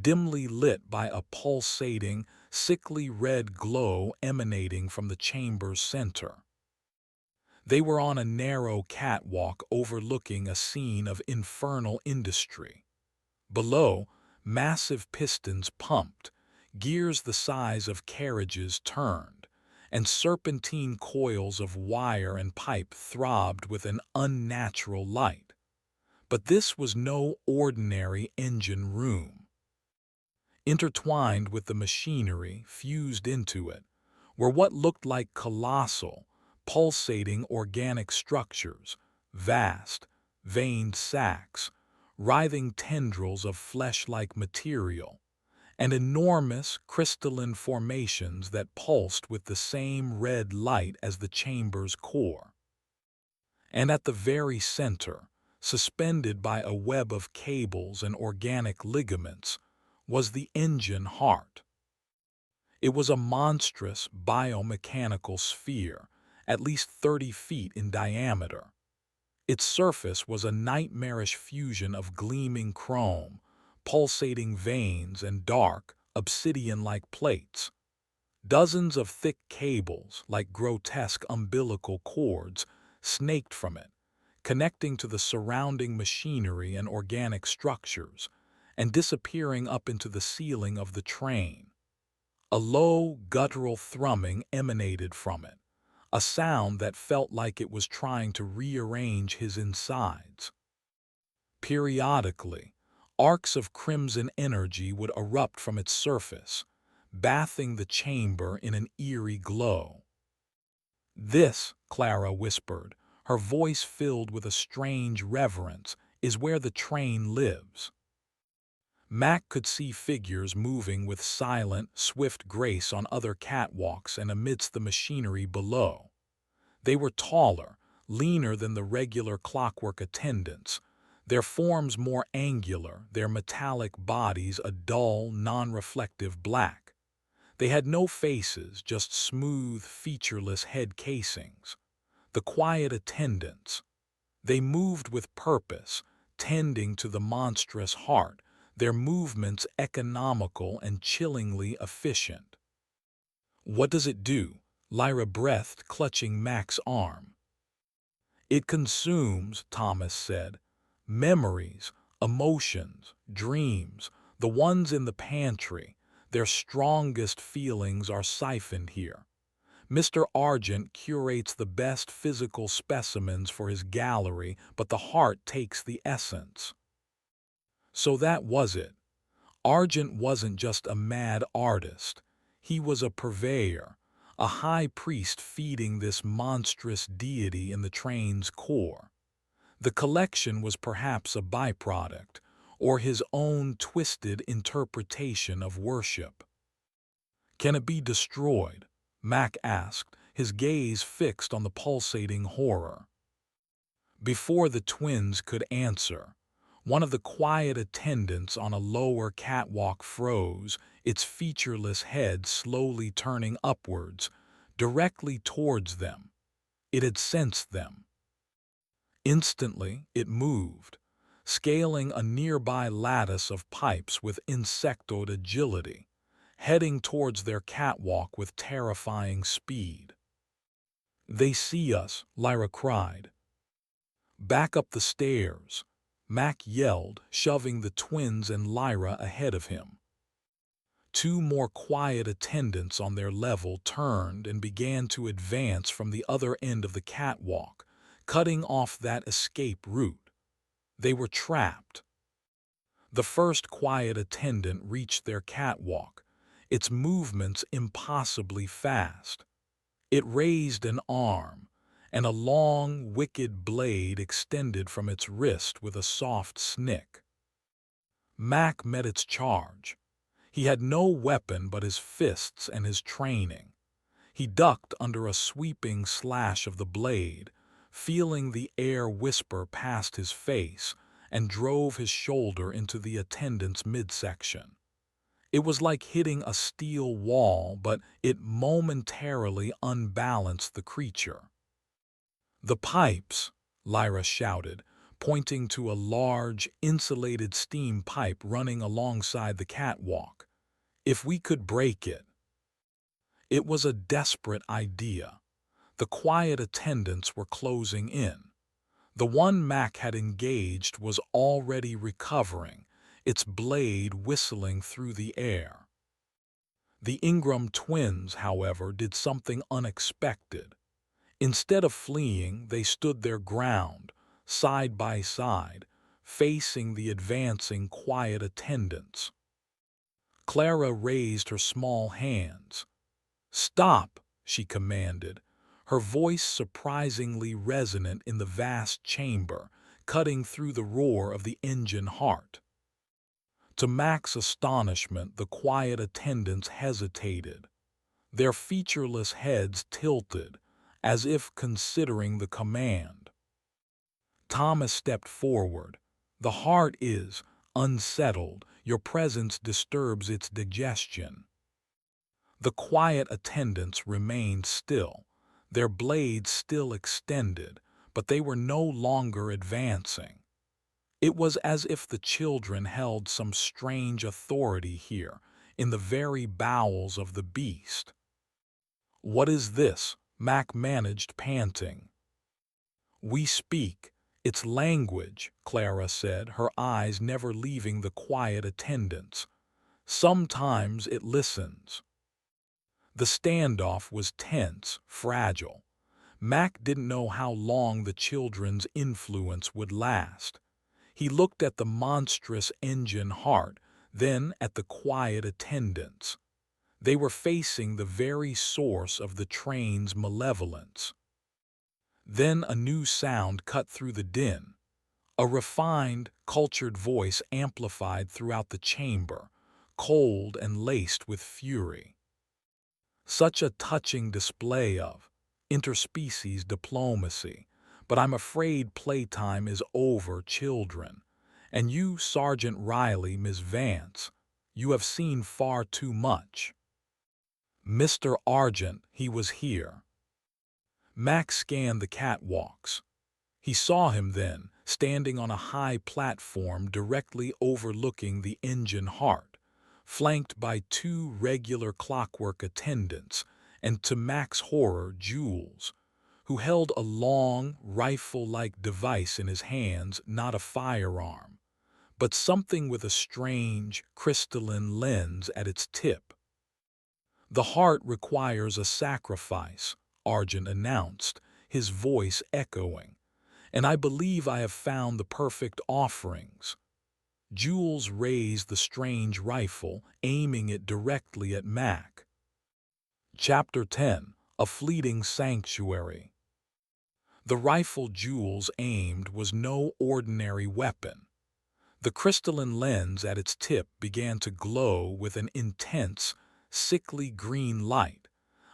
dimly lit by a pulsating, sickly red glow emanating from the chamber's center. They were on a narrow catwalk overlooking a scene of infernal industry. Below, massive pistons pumped, gears the size of carriages turned, and serpentine coils of wire and pipe throbbed with an unnatural light. But this was no ordinary engine room. Intertwined with the machinery fused into it were what looked like colossal, pulsating organic structures, vast, veined sacs, writhing tendrils of flesh-like material, and enormous crystalline formations that pulsed with the same red light as the chamber's core. And at the very center, suspended by a web of cables and organic ligaments, was the engine heart. It was a monstrous biomechanical sphere, at least 30 feet in diameter. Its surface was a nightmarish fusion of gleaming chrome, pulsating veins, and dark, obsidian-like plates. Dozens of thick cables, like grotesque umbilical cords, snaked from it, connecting to the surrounding machinery and organic structures, and disappearing up into the ceiling of the train. A low, guttural thrumming emanated from it, a sound that felt like it was trying to rearrange his insides. Periodically, arcs of crimson energy would erupt from its surface, bathing the chamber in an eerie glow. "This," Clara whispered, her voice filled with a strange reverence, "is where the train lives." Mack could see figures moving with silent, swift grace on other catwalks and amidst the machinery below. They were taller, leaner than the regular clockwork attendants, their forms more angular, their metallic bodies a dull, non-reflective black. They had no faces, just smooth, featureless head casings. The quiet attendants. They moved with purpose, tending to the monstrous heart, their movements economical and chillingly efficient. "What does it do?" Lyra breathed, clutching Mack's arm. "It consumes," Thomas said, "memories, emotions, dreams, the ones in the pantry. Their strongest feelings are siphoned here. Mr. Argent curates the best physical specimens for his gallery, but the heart takes the essence." So that was it. Argent wasn't just a mad artist. He was a purveyor, a high priest feeding this monstrous deity in the train's core. The collection was perhaps a byproduct, or his own twisted interpretation of worship. "Can it be destroyed?" Mack asked, his gaze fixed on the pulsating horror. Before the twins could answer, one of the quiet attendants on a lower catwalk froze, its featureless head slowly turning upwards, directly towards them. It had sensed them. Instantly, it moved, scaling a nearby lattice of pipes with insectoid agility, heading towards their catwalk with terrifying speed. "They see us," Lyra cried. "Back up the stairs," Mack yelled, shoving the twins and Lyra ahead of him. Two more quiet attendants on their level turned and began to advance from the other end of the catwalk, cutting off that escape route. They were trapped. The first quiet attendant reached their catwalk, its movements impossibly fast. It raised an arm, and a long, wicked blade extended from its wrist with a soft snick. Mack met its charge. He had no weapon but his fists and his training. He ducked under a sweeping slash of the blade, feeling the air whisper past his face, and drove his shoulder into the attendant's midsection. It was like hitting a steel wall, but it momentarily unbalanced the creature. "The pipes!" Lyra shouted, pointing to a large, insulated steam pipe running alongside the catwalk. "If we could break it." It was a desperate idea. The quiet attendants were closing in. The one Mack had engaged was already recovering, its blade whistling through the air. The Ingram twins, however, did something unexpected. Instead of fleeing, they stood their ground, side by side, facing the advancing quiet attendants. Clara raised her small hands. "Stop," she commanded, her voice surprisingly resonant in the vast chamber, cutting through the roar of the engine heart. To Mack's astonishment, the quiet attendants hesitated. Their featureless heads tilted, as if considering the command. Thomas stepped forward. "The heart is unsettled. Your presence disturbs its digestion." The quiet attendants remained still, their blades still extended, but they were no longer advancing. It was as if the children held some strange authority here, in the very bowels of the beast. "What is this?" Mack managed, panting. "We speak," "It's language," Clara said, her eyes never leaving the quiet attendants. "Sometimes it listens." The standoff was tense, fragile. Mack didn't know how long the children's influence would last. He looked at the monstrous engine heart, then at the quiet attendants. They were facing the very source of the train's malevolence. Then a new sound cut through the din. A refined, cultured voice amplified throughout the chamber, cold and laced with fury. Such a touching display of interspecies diplomacy. "But I'm afraid playtime is over, children. And you, Sergeant Riley, Miss Vance, you have seen far too much." "Mr. Argent, he was here." Mack scanned the catwalks. He saw him then, standing on a high platform directly overlooking the engine heart, flanked by two regular clockwork attendants, and to Mack's horror, Jules, who held a long, rifle-like device in his hands, not a firearm, but something with a strange, crystalline lens at its tip. "The heart requires a sacrifice," Argent announced, his voice echoing, "and I believe I have found the perfect offerings." Jules raised the strange rifle, aiming it directly at Mack. Chapter 10: A Fleeting Sanctuary. The rifle Jules aimed was no ordinary weapon. The crystalline lens at its tip began to glow with an intense, sickly green light,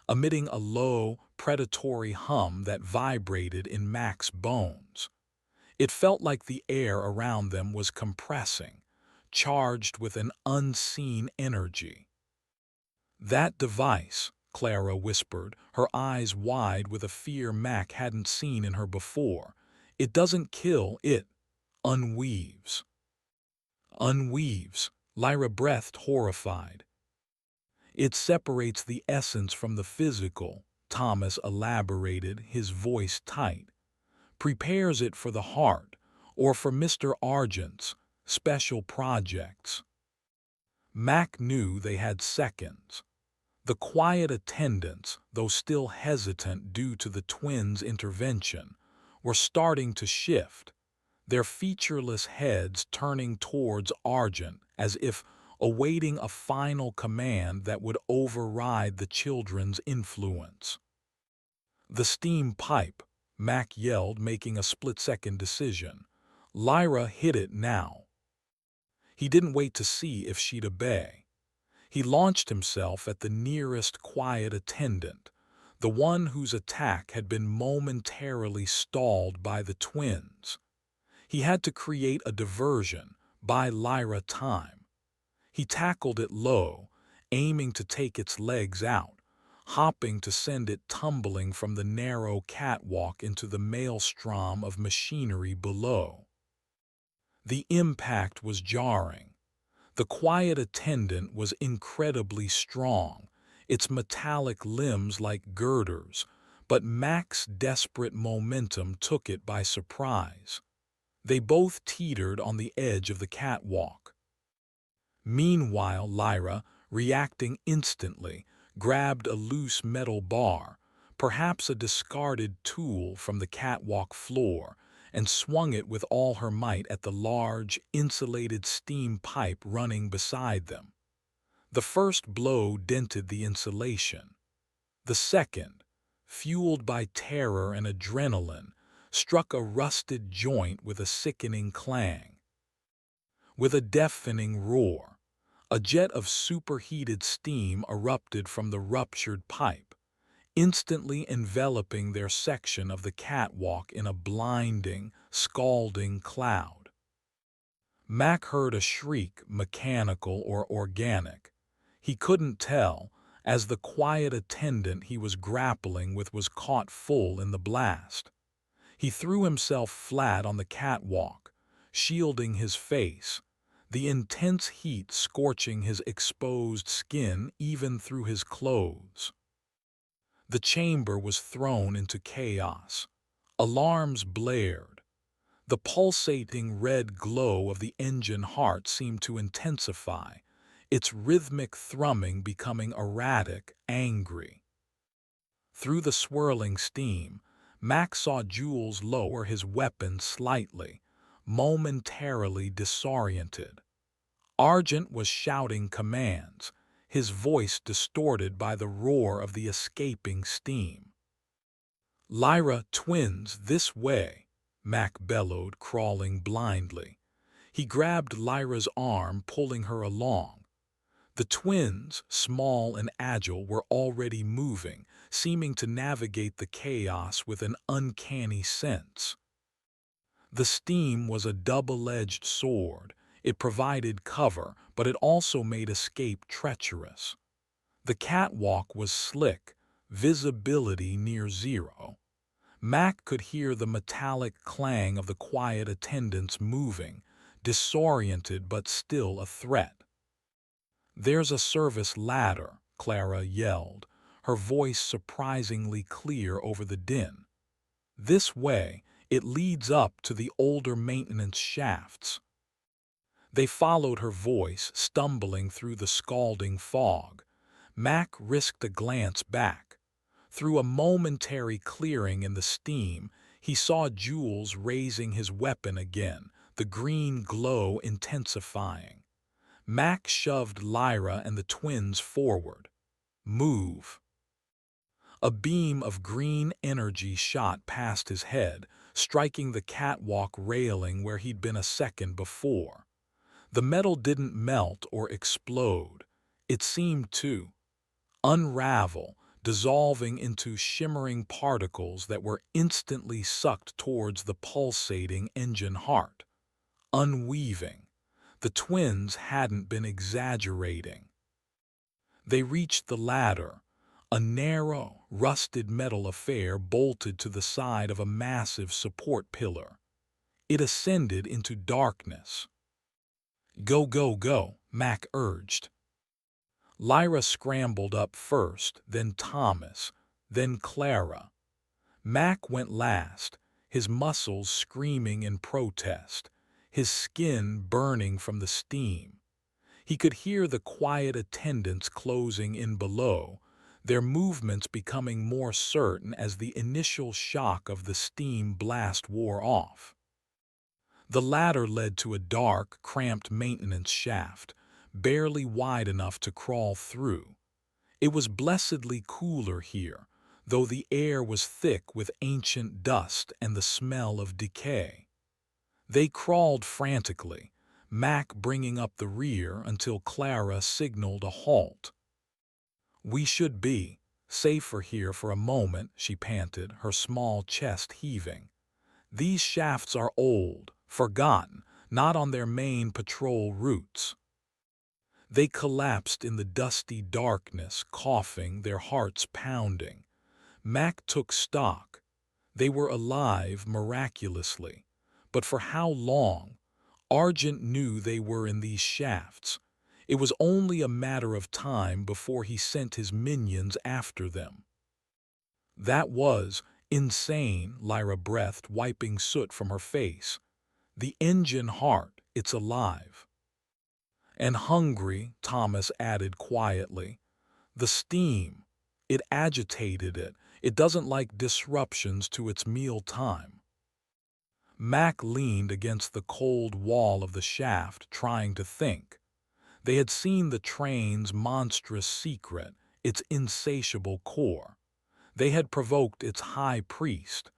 emitting a low, predatory hum that vibrated in Mack's bones. It felt like the air around them was compressing, charged with an unseen energy. "That device," Clara whispered, her eyes wide with a fear Mack hadn't seen in her before, "it doesn't kill, it unweaves." "Unweaves," Lyra breathed, horrified. "It separates the essence from the physical," Thomas elaborated, his voice tight. "Prepares it for the heart, or for Mr. Argent's special projects." Mack knew they had seconds. The quiet attendants, though still hesitant due to the twins' intervention, were starting to shift, their featureless heads turning towards Argent as if awaiting a final command that would override the children's influence. "The steam pipe," Mack yelled, making a split-second decision. "Lyra, hit it now." He didn't wait to see if she'd obey. He launched himself at the nearest quiet attendant, the one whose attack had been momentarily stalled by the twins. He had to create a diversion, buy Lyra time. He tackled it low, aiming to take its legs out, hopping to send it tumbling from the narrow catwalk into the maelstrom of machinery below. The impact was jarring. The quiet attendant was incredibly strong, its metallic limbs like girders, but Mack's desperate momentum took it by surprise. They both teetered on the edge of the catwalk. Meanwhile, Lyra, reacting instantly, grabbed a loose metal bar, perhaps a discarded tool from the catwalk floor, and swung it with all her might at the large, insulated steam pipe running beside them. The first blow dented the insulation. The second, fueled by terror and adrenaline, struck a rusted joint with a sickening clang. With a deafening roar, a jet of superheated steam erupted from the ruptured pipe, instantly enveloping their section of the catwalk in a blinding, scalding cloud. Mack heard a shriek, mechanical or organic. He couldn't tell, as the quiet attendant he was grappling with was caught full in the blast. He threw himself flat on the catwalk, shielding his face, the intense heat scorching his exposed skin even through his clothes. The chamber was thrown into chaos. Alarms blared. The pulsating red glow of the engine heart seemed to intensify, its rhythmic thrumming becoming erratic, angry. Through the swirling steam, Mack saw Jules lower his weapon slightly, momentarily disoriented. Argent was shouting commands, his voice distorted by the roar of the escaping steam. "Lyra, twins, this way," Mack bellowed, crawling blindly. He grabbed Lyra's arm, pulling her along. The twins, small and agile, were already moving, seeming to navigate the chaos with an uncanny sense. The steam was a double-edged sword. It provided cover, but it also made escape treacherous. The catwalk was slick, visibility near zero. Mack could hear the metallic clang of the quiet attendants moving, disoriented but still a threat. "There's a service ladder," Clara yelled, her voice surprisingly clear over the din. "This way, it leads up to the older maintenance shafts." They followed her voice, stumbling through the scalding fog. Mack risked a glance back. Through a momentary clearing in the steam, he saw Jules raising his weapon again, the green glow intensifying. Mack shoved Lyra and the twins forward. "Move." A beam of green energy shot past his head, striking the catwalk railing where he'd been a second before. The metal didn't melt or explode. It seemed to unravel, dissolving into shimmering particles that were instantly sucked towards the pulsating engine heart. Unweaving. The twins hadn't been exaggerating. They reached the ladder, a narrow, rusted metal affair bolted to the side of a massive support pillar. It ascended into darkness. "Go, go, go," Mack urged. Lyra scrambled up first, then Thomas, then Clara. Mack went last, his muscles screaming in protest, his skin burning from the steam. He could hear the quiet attendants closing in below, their movements becoming more certain as the initial shock of the steam blast wore off. The ladder led to a dark, cramped maintenance shaft, barely wide enough to crawl through. It was blessedly cooler here, though the air was thick with ancient dust and the smell of decay. They crawled frantically, Mack bringing up the rear until Clara signaled a halt. "We should be safer here for a moment," she panted, her small chest heaving. "These shafts are old, forgotten, not on their main patrol routes." They collapsed in the dusty darkness, coughing, their hearts pounding. Mack took stock. They were alive miraculously. But for how long? Argent knew they were in these shafts. It was only a matter of time before he sent his minions after them. "That was insane," Lyra breathed, wiping soot from her face. "The engine heart, it's alive." "And hungry," Thomas added quietly. "The steam, it agitated it. It doesn't like disruptions to its meal time." Mack leaned against the cold wall of the shaft, trying to think. They had seen the train's monstrous secret, its insatiable core. They had provoked its high priest.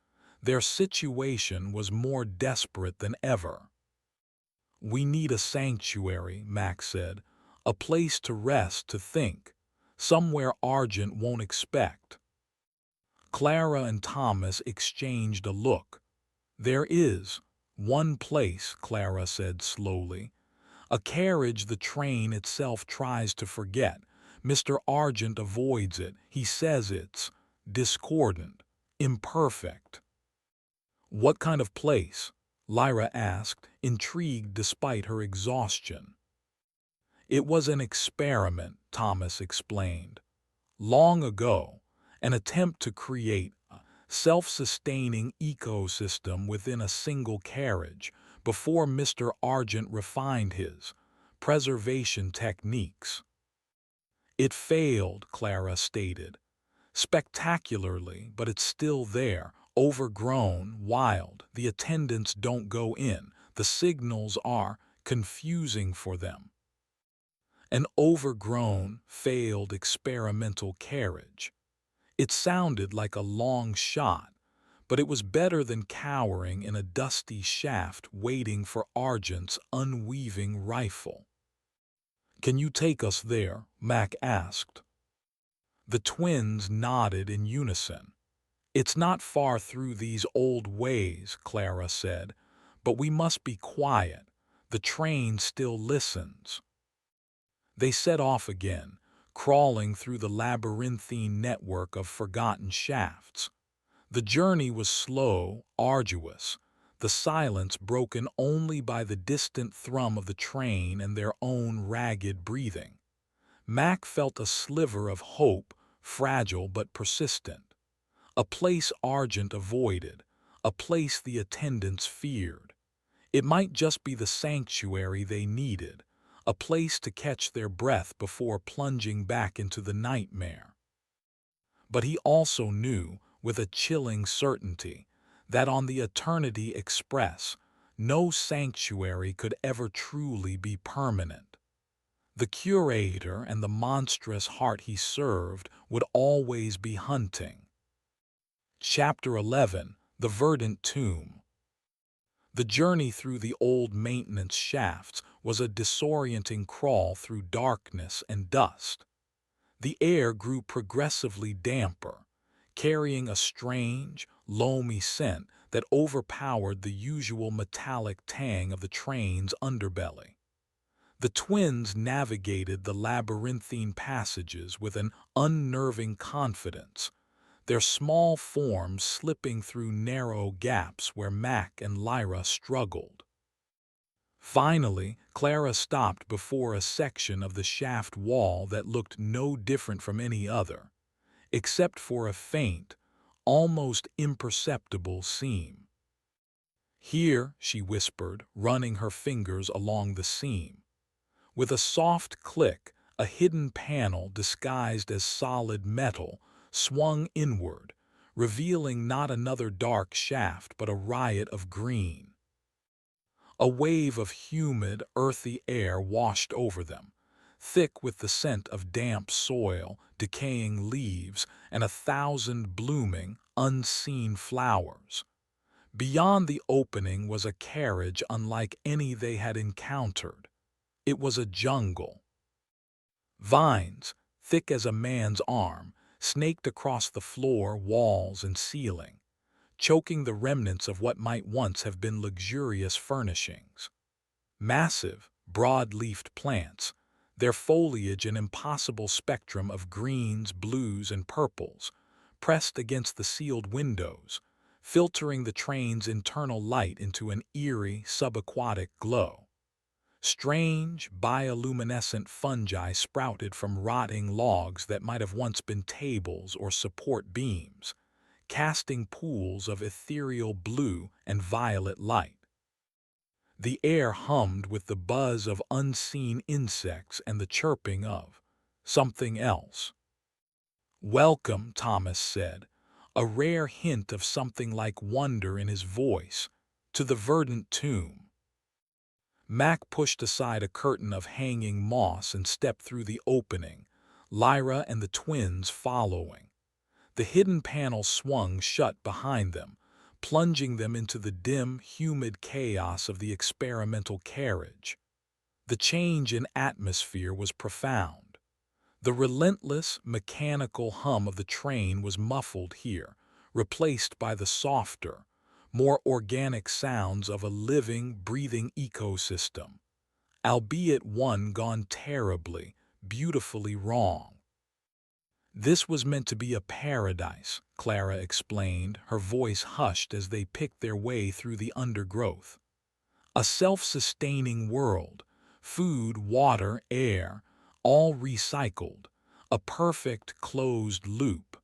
Their situation was more desperate than ever. "We need a sanctuary," Mack said. "A place to rest, to think. Somewhere Argent won't expect." Clara and Thomas exchanged a look. "There is one place," Clara said slowly. "A carriage the train itself tries to forget. Mr. Argent avoids it. He says it's discordant, imperfect." "What kind of place?" Lyra asked, intrigued despite her exhaustion. "It was an experiment," Thomas explained. "Long ago, an attempt to create self-sustaining ecosystem within a single carriage before Mr. Argent refined his preservation techniques. It failed, Clara stated. Spectacularly, but it's still there, overgrown, wild. The attendants don't go in. The signals are confusing for them. An overgrown, failed experimental carriage. It sounded like a long shot, but it was better than cowering in a dusty shaft waiting for Argent's unweaving rifle. "Can you take us there?" Mack asked. The twins nodded in unison. "It's not far through these old ways," Clara said, "but we must be quiet. The train still listens." They set off again, crawling through the labyrinthine network of forgotten shafts. The journey was slow, arduous, the silence broken only by the distant thrum of the train and their own ragged breathing. Mack felt a sliver of hope, fragile but persistent. A place Argent avoided, a place the attendants feared. It might just be the sanctuary they needed, a place to catch their breath before plunging back into the nightmare. But he also knew, with a chilling certainty, that on the Eternity Express, no sanctuary could ever truly be permanent. The Curator and the monstrous heart he served would always be hunting. Chapter 11: The Verdant Tomb. The journey through the old maintenance shafts was a disorienting crawl through darkness and dust. The air grew progressively damper, carrying a strange, loamy scent that overpowered the usual metallic tang of the train's underbelly. The twins navigated the labyrinthine passages with an unnerving confidence, their small forms slipping through narrow gaps where Mack and Lyra struggled. Finally, Clara stopped before a section of the shaft wall that looked no different from any other, except for a faint, almost imperceptible seam. "Here," she whispered, running her fingers along the seam. With a soft click, a hidden panel disguised as solid metal swung inward, revealing not another dark shaft but a riot of green. A wave of humid, earthy air washed over them, thick with the scent of damp soil, decaying leaves, and 1,000 blooming, unseen flowers. Beyond the opening was a carriage unlike any they had encountered. It was a jungle. Vines, thick as a man's arm, snaked across the floor, walls, and ceiling, choking the remnants of what might once have been luxurious furnishings. Massive, broad-leafed plants, their foliage an impossible spectrum of greens, blues, and purples, pressed against the sealed windows, filtering the train's internal light into an eerie, subaquatic glow. Strange, bioluminescent fungi sprouted from rotting logs that might have once been tables or support beams, casting pools of ethereal blue and violet light. The air hummed with the buzz of unseen insects and the chirping of something else. "Welcome," Thomas said, a rare hint of something like wonder in his voice, "to the verdant tomb." Mack pushed aside a curtain of hanging moss and stepped through the opening, Lyra and the twins following. The hidden panel swung shut behind them, plunging them into the dim, humid chaos of the experimental carriage. The change in atmosphere was profound. The relentless, mechanical hum of the train was muffled here, replaced by the softer, more organic sounds of a living, breathing ecosystem, albeit one gone terribly, beautifully wrong. "This was meant to be a paradise," Clara explained, her voice hushed as they picked their way through the undergrowth. "A self-sustaining world, food, water, air, all recycled, a perfect closed loop."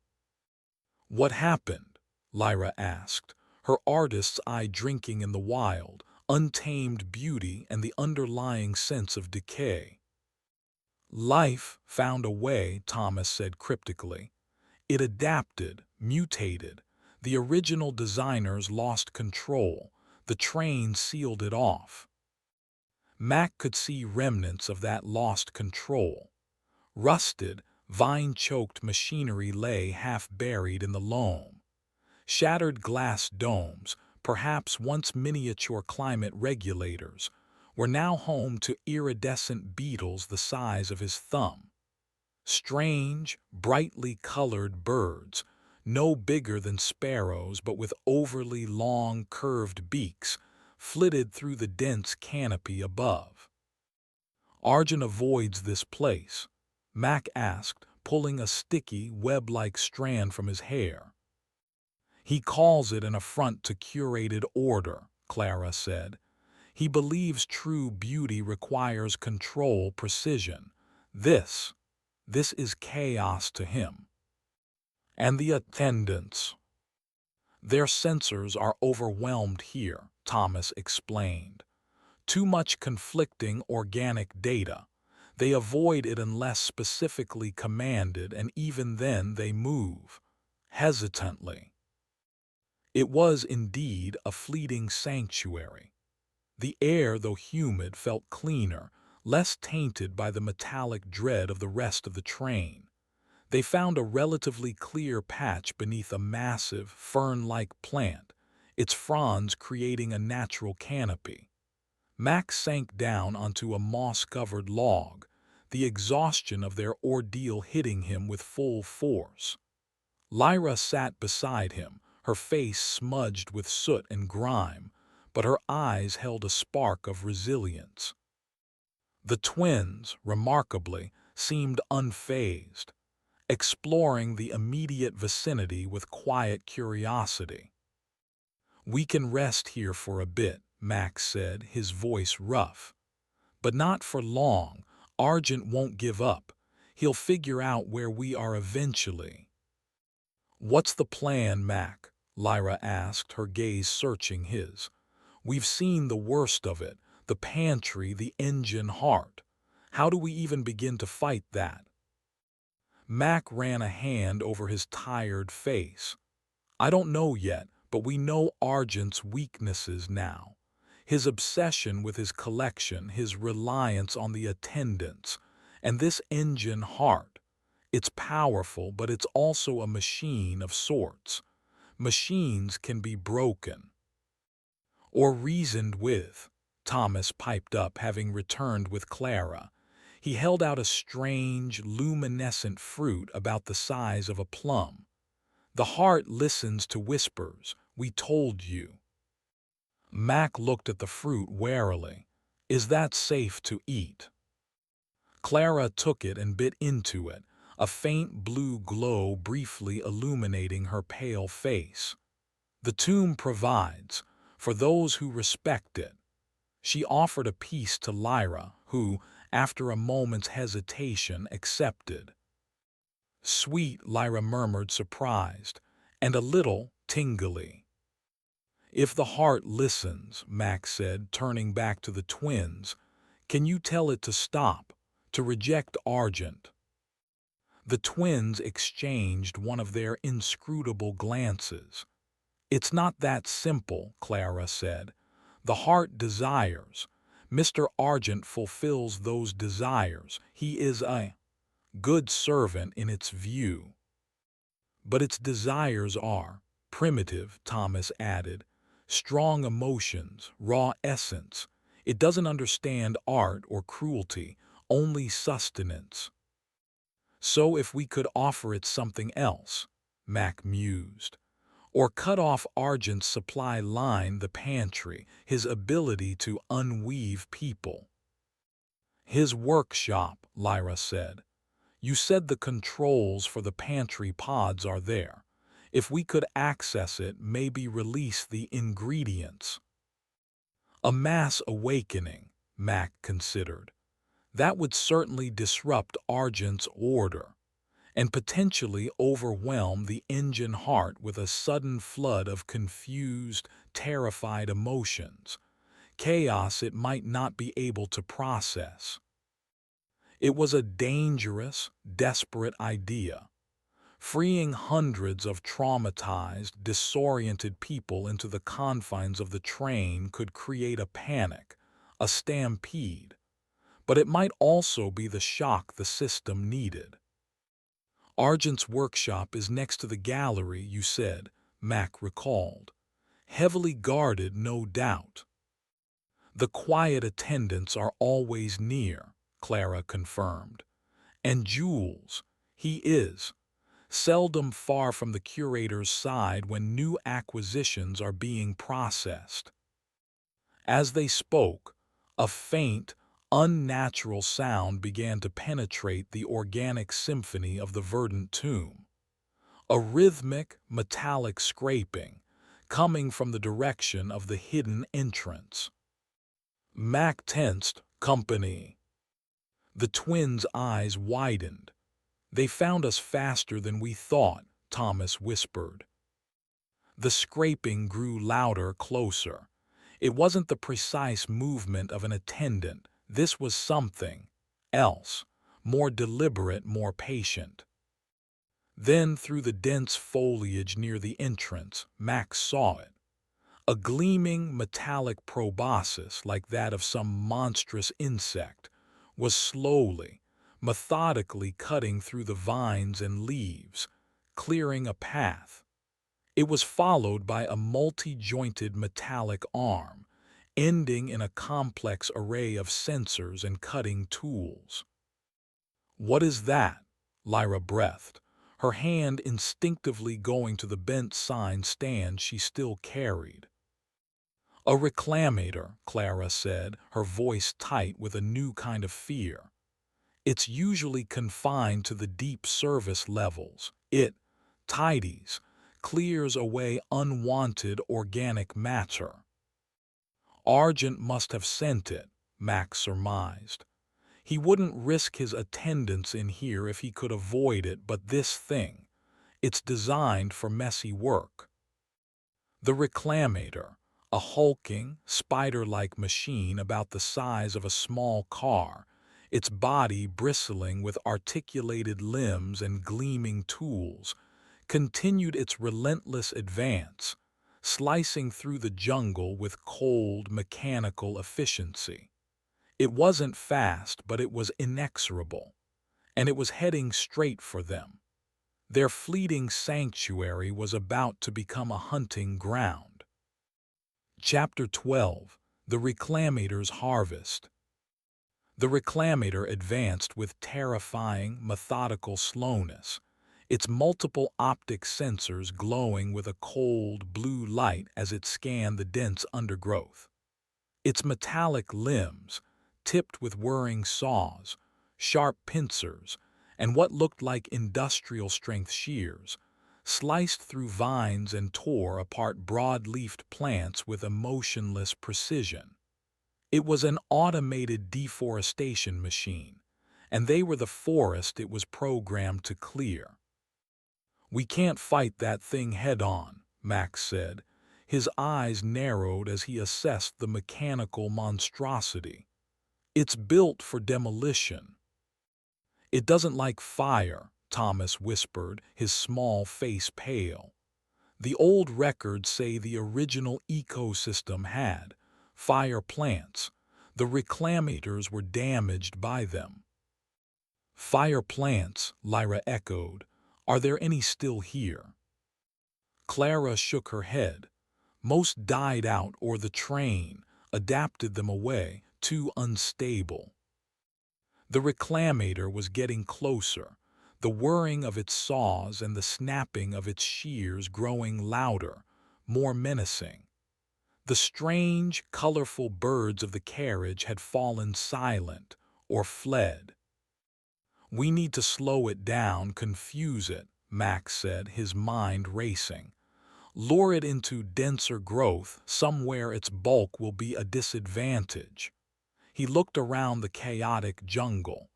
"What happened?" Lyra asked, her artist's eye drinking in the wild, untamed beauty and the underlying sense of decay. Life found a way, Thomas said cryptically. It adapted, mutated. The original designers lost control. The train sealed it off. Mack could see remnants of that lost control. Rusted, vine-choked machinery lay half buried in the loam. Shattered glass domes, perhaps once miniature climate regulators, were now home to iridescent beetles the size of his thumb. Strange, brightly colored birds, no bigger than sparrows but with overly long, curved beaks, flitted through the dense canopy above. Argent avoids this place, Mack asked, pulling a sticky, web-like strand from his hair. He calls it an affront to curated order, Clara said. He believes true beauty requires control, precision. This is chaos to him. And the attendants. Their sensors are overwhelmed here, Thomas explained. Too much conflicting organic data. They avoid it unless specifically commanded, and even then they move hesitantly. It was indeed a fleeting sanctuary. The air, though humid, felt cleaner, less tainted by the metallic dread of the rest of the train. They found a relatively clear patch beneath a massive, fern-like plant, its fronds creating a natural canopy. Max sank down onto a moss-covered log, the exhaustion of their ordeal hitting him with full force. Lyra sat beside him, her face smudged with soot and grime, but her eyes held a spark of resilience. The twins, remarkably, seemed unfazed, exploring the immediate vicinity with quiet curiosity. "We can rest here for a bit," Max said, his voice rough. "But not for long. Argent won't give up. He'll figure out where we are eventually." "What's the plan, Mac?" Lyra asked, her gaze searching his. "We've seen the worst of it, the pantry, the engine heart. How do we even begin to fight that?" Mac ran a hand over his tired face. "I don't know yet, but we know Argent's weaknesses now. His obsession with his collection, his reliance on the attendants, and this engine heart. It's powerful, but it's also a machine of sorts. Machines can be broken. Or reasoned with," Thomas piped up, having returned with Clara. He held out a strange, luminescent fruit about the size of a plum. "The heart listens to whispers. We told you." Mac looked at the fruit warily. "Is that safe to eat?" Clara took it and bit into it, a faint blue glow briefly illuminating her pale face. "The tomb provides, for those who respect it." She offered a piece to Lyra, who, after a moment's hesitation, accepted. "Sweet," Lyra murmured, surprised, "and a little tingly." "If the heart listens," Max said, turning back to the twins, "can you tell it to stop, to reject Argent?" The twins exchanged one of their inscrutable glances. "It's not that simple," Clara said. "The heart desires. Mr. Argent fulfills those desires. He is a good servant in its view. But its desires are primitive," Thomas added. "Strong emotions, raw essence. It doesn't understand art or cruelty, only sustenance." "So if we could offer it something else," Mac mused. "Or cut off Argent's supply line, the pantry, his ability to unweave people." "His workshop," Lyra said. "You said the controls for the pantry pods are there. If we could access it, maybe release the ingredients." "A mass awakening," Mac considered. "That would certainly disrupt Argent's order. and potentially overwhelm the engine heart with a sudden flood of confused, terrified emotions, chaos it might not be able to process. It was a dangerous, desperate idea, freeing hundreds of traumatized, disoriented people into the confines of the train could create a panic, a stampede, but it might also be the shock the system needed. Argent's workshop is next to the gallery, you said, Mack recalled. Heavily guarded, no doubt. The quiet attendants are always near, Clara confirmed. And Jules, he is, seldom far from the curator's side when new acquisitions are being processed. As they spoke, a faint, unnatural sound began to penetrate the organic symphony of the verdant tomb. A rhythmic, metallic scraping, coming from the direction of the hidden entrance. Mack tensed, company. The twins' eyes widened. They found us faster than we thought, Thomas whispered. The scraping grew louder, closer. It wasn't the precise movement of an attendant. This was something else, more deliberate, more patient. Then, through the dense foliage near the entrance, Max saw it. A gleaming, metallic proboscis like that of some monstrous insect was slowly, methodically cutting through the vines and leaves, clearing a path. It was followed by a multi-jointed metallic arm, ending in a complex array of sensors and cutting tools. "What is that?" Lyra breathed, her hand instinctively going to the bent sign stand she still carried. "A reclamator," Clara said, her voice tight with a new kind of fear. "It's usually confined to the deep service levels. It tidies, clears away unwanted organic matter." Argent must have sent it, Max surmised. He wouldn't risk his attendance in here if he could avoid it, but this thing, it's designed for messy work. The reclamator, a hulking, spider-like machine about the size of a small car, its body bristling with articulated limbs and gleaming tools, continued its relentless advance, slicing through the jungle with cold, mechanical efficiency. It wasn't fast, but it was inexorable, and it was heading straight for them. Their fleeting sanctuary was about to become a hunting ground. Chapter 12. The Reclamator's Harvest. The reclamator advanced with terrifying, methodical slowness, its multiple optic sensors glowing with a cold, blue light as it scanned the dense undergrowth. Its metallic limbs, tipped with whirring saws, sharp pincers, and what looked like industrial-strength shears, sliced through vines and tore apart broad-leafed plants with emotionless precision. It was an automated deforestation machine, and they were the forest it was programmed to clear. "We can't fight that thing head-on," Max said. His eyes narrowed as he assessed the mechanical monstrosity. "It's built for demolition." "It doesn't like fire," Thomas whispered, his small face pale. "The old records say the original ecosystem had fire plants. The reclamators were damaged by them." "Fire plants," Lyra echoed. "Are there any still here?" Clara shook her head. "Most died out or the train adapted them away, too unstable." The reclamator was getting closer, the whirring of its saws and the snapping of its shears growing louder, more menacing. The strange, colorful birds of the carriage had fallen silent or fled. "We need to slow it down, confuse it," Max said, his mind racing. "Lure it into denser growth, somewhere its bulk will be a disadvantage." He looked around the chaotic jungle.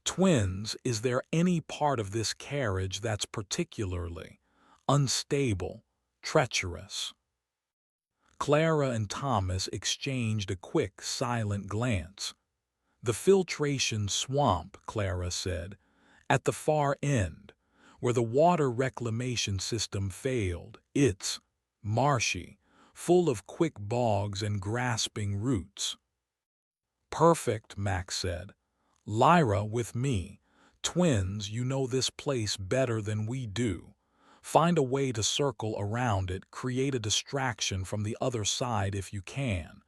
Twins, is there any part of this carriage that's particularly unstable, treacherous? Clara and Thomas exchanged a quick, silent glance. The filtration swamp, Clara said, at the far end, where the water reclamation system failed. It's marshy, full of quick bogs and grasping roots. Perfect, Mac said. Lyra with me. Twins, you know this place better than we do. Find a way to circle around it, create a distraction from the other side if you can.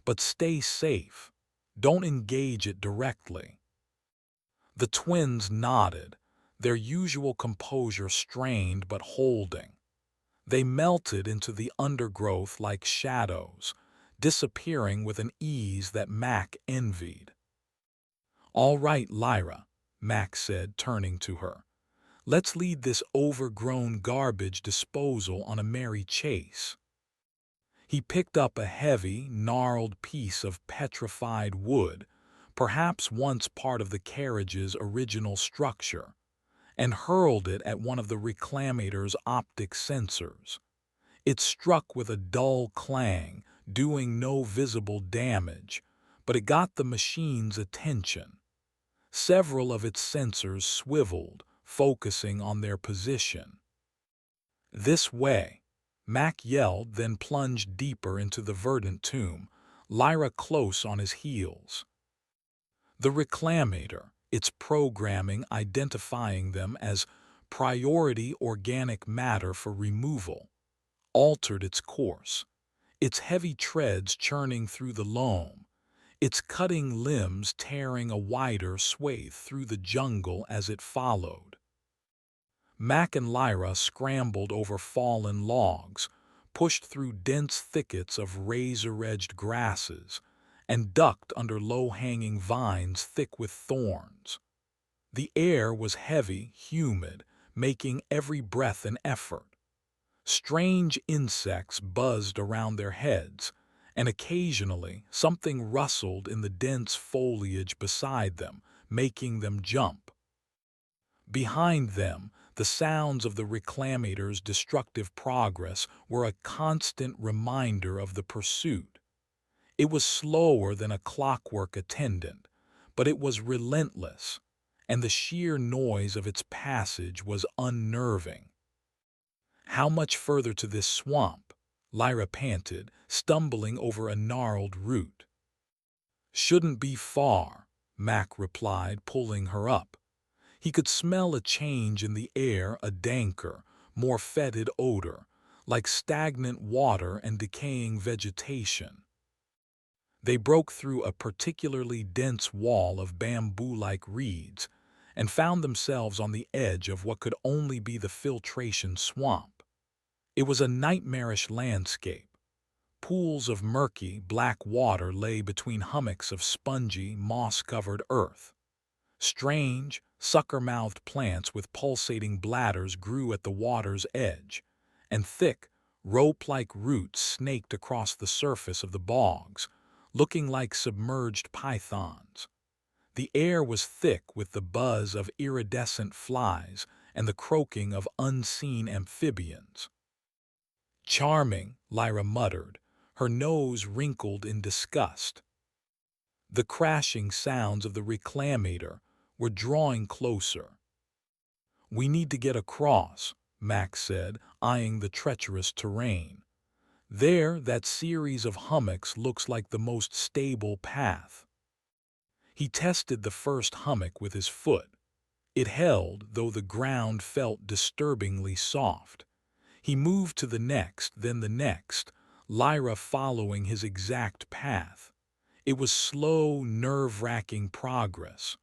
But stay safe. Don't engage it directly. The twins nodded, their usual composure strained but holding. They melted into the undergrowth like shadows, disappearing with an ease that Mac envied. All right, Lyra, Mac said, turning to her. Let's lead this overgrown garbage disposal on a merry chase. He picked up a heavy, gnarled piece of petrified wood, perhaps once part of the carriage's original structure, and hurled it at one of the reclamator's optic sensors. It struck with a dull clang, doing no visible damage, but it got the machine's attention. Several of its sensors swiveled, focusing on their position. This way, Mac yelled, then plunged deeper into the verdant tomb, Lyra close on his heels. The reclamator, its programming identifying them as priority organic matter for removal, altered its course, its heavy treads churning through the loam, its cutting limbs tearing a wider swathe through the jungle as it followed. Mack and Lyra scrambled over fallen logs, pushed through dense thickets of razor-edged grasses, and ducked under low-hanging vines thick with thorns. The air was heavy, humid, making every breath an effort. Strange insects buzzed around their heads, and occasionally something rustled in the dense foliage beside them, making them jump. Behind them, the sounds of the reclamator's destructive progress were a constant reminder of the pursuit. It was slower than a clockwork attendant, but it was relentless, and the sheer noise of its passage was unnerving. How much further to this swamp? Lyra panted, stumbling over a gnarled root. Shouldn't be far, Mac replied, pulling her up. He could smell a change in the air, a danker, more fetid odor, like stagnant water and decaying vegetation. They broke through a particularly dense wall of bamboo-like reeds and found themselves on the edge of what could only be the filtration swamp. It was a nightmarish landscape. Pools of murky, black water lay between hummocks of spongy, moss-covered earth. Strange, sucker-mouthed plants with pulsating bladders grew at the water's edge, and thick, rope-like roots snaked across the surface of the bogs, looking like submerged pythons. The air was thick with the buzz of iridescent flies and the croaking of unseen amphibians. Charming, Lyra muttered, her nose wrinkled in disgust. The crashing sounds of the reclamator were drawing closer. We need to get across, Max said, eyeing the treacherous terrain. There, that series of hummocks looks like the most stable path. He tested the first hummock with his foot. It held, though the ground felt disturbingly soft. He moved to the next, then the next, Lyra following his exact path. It was slow, nerve-wracking progress.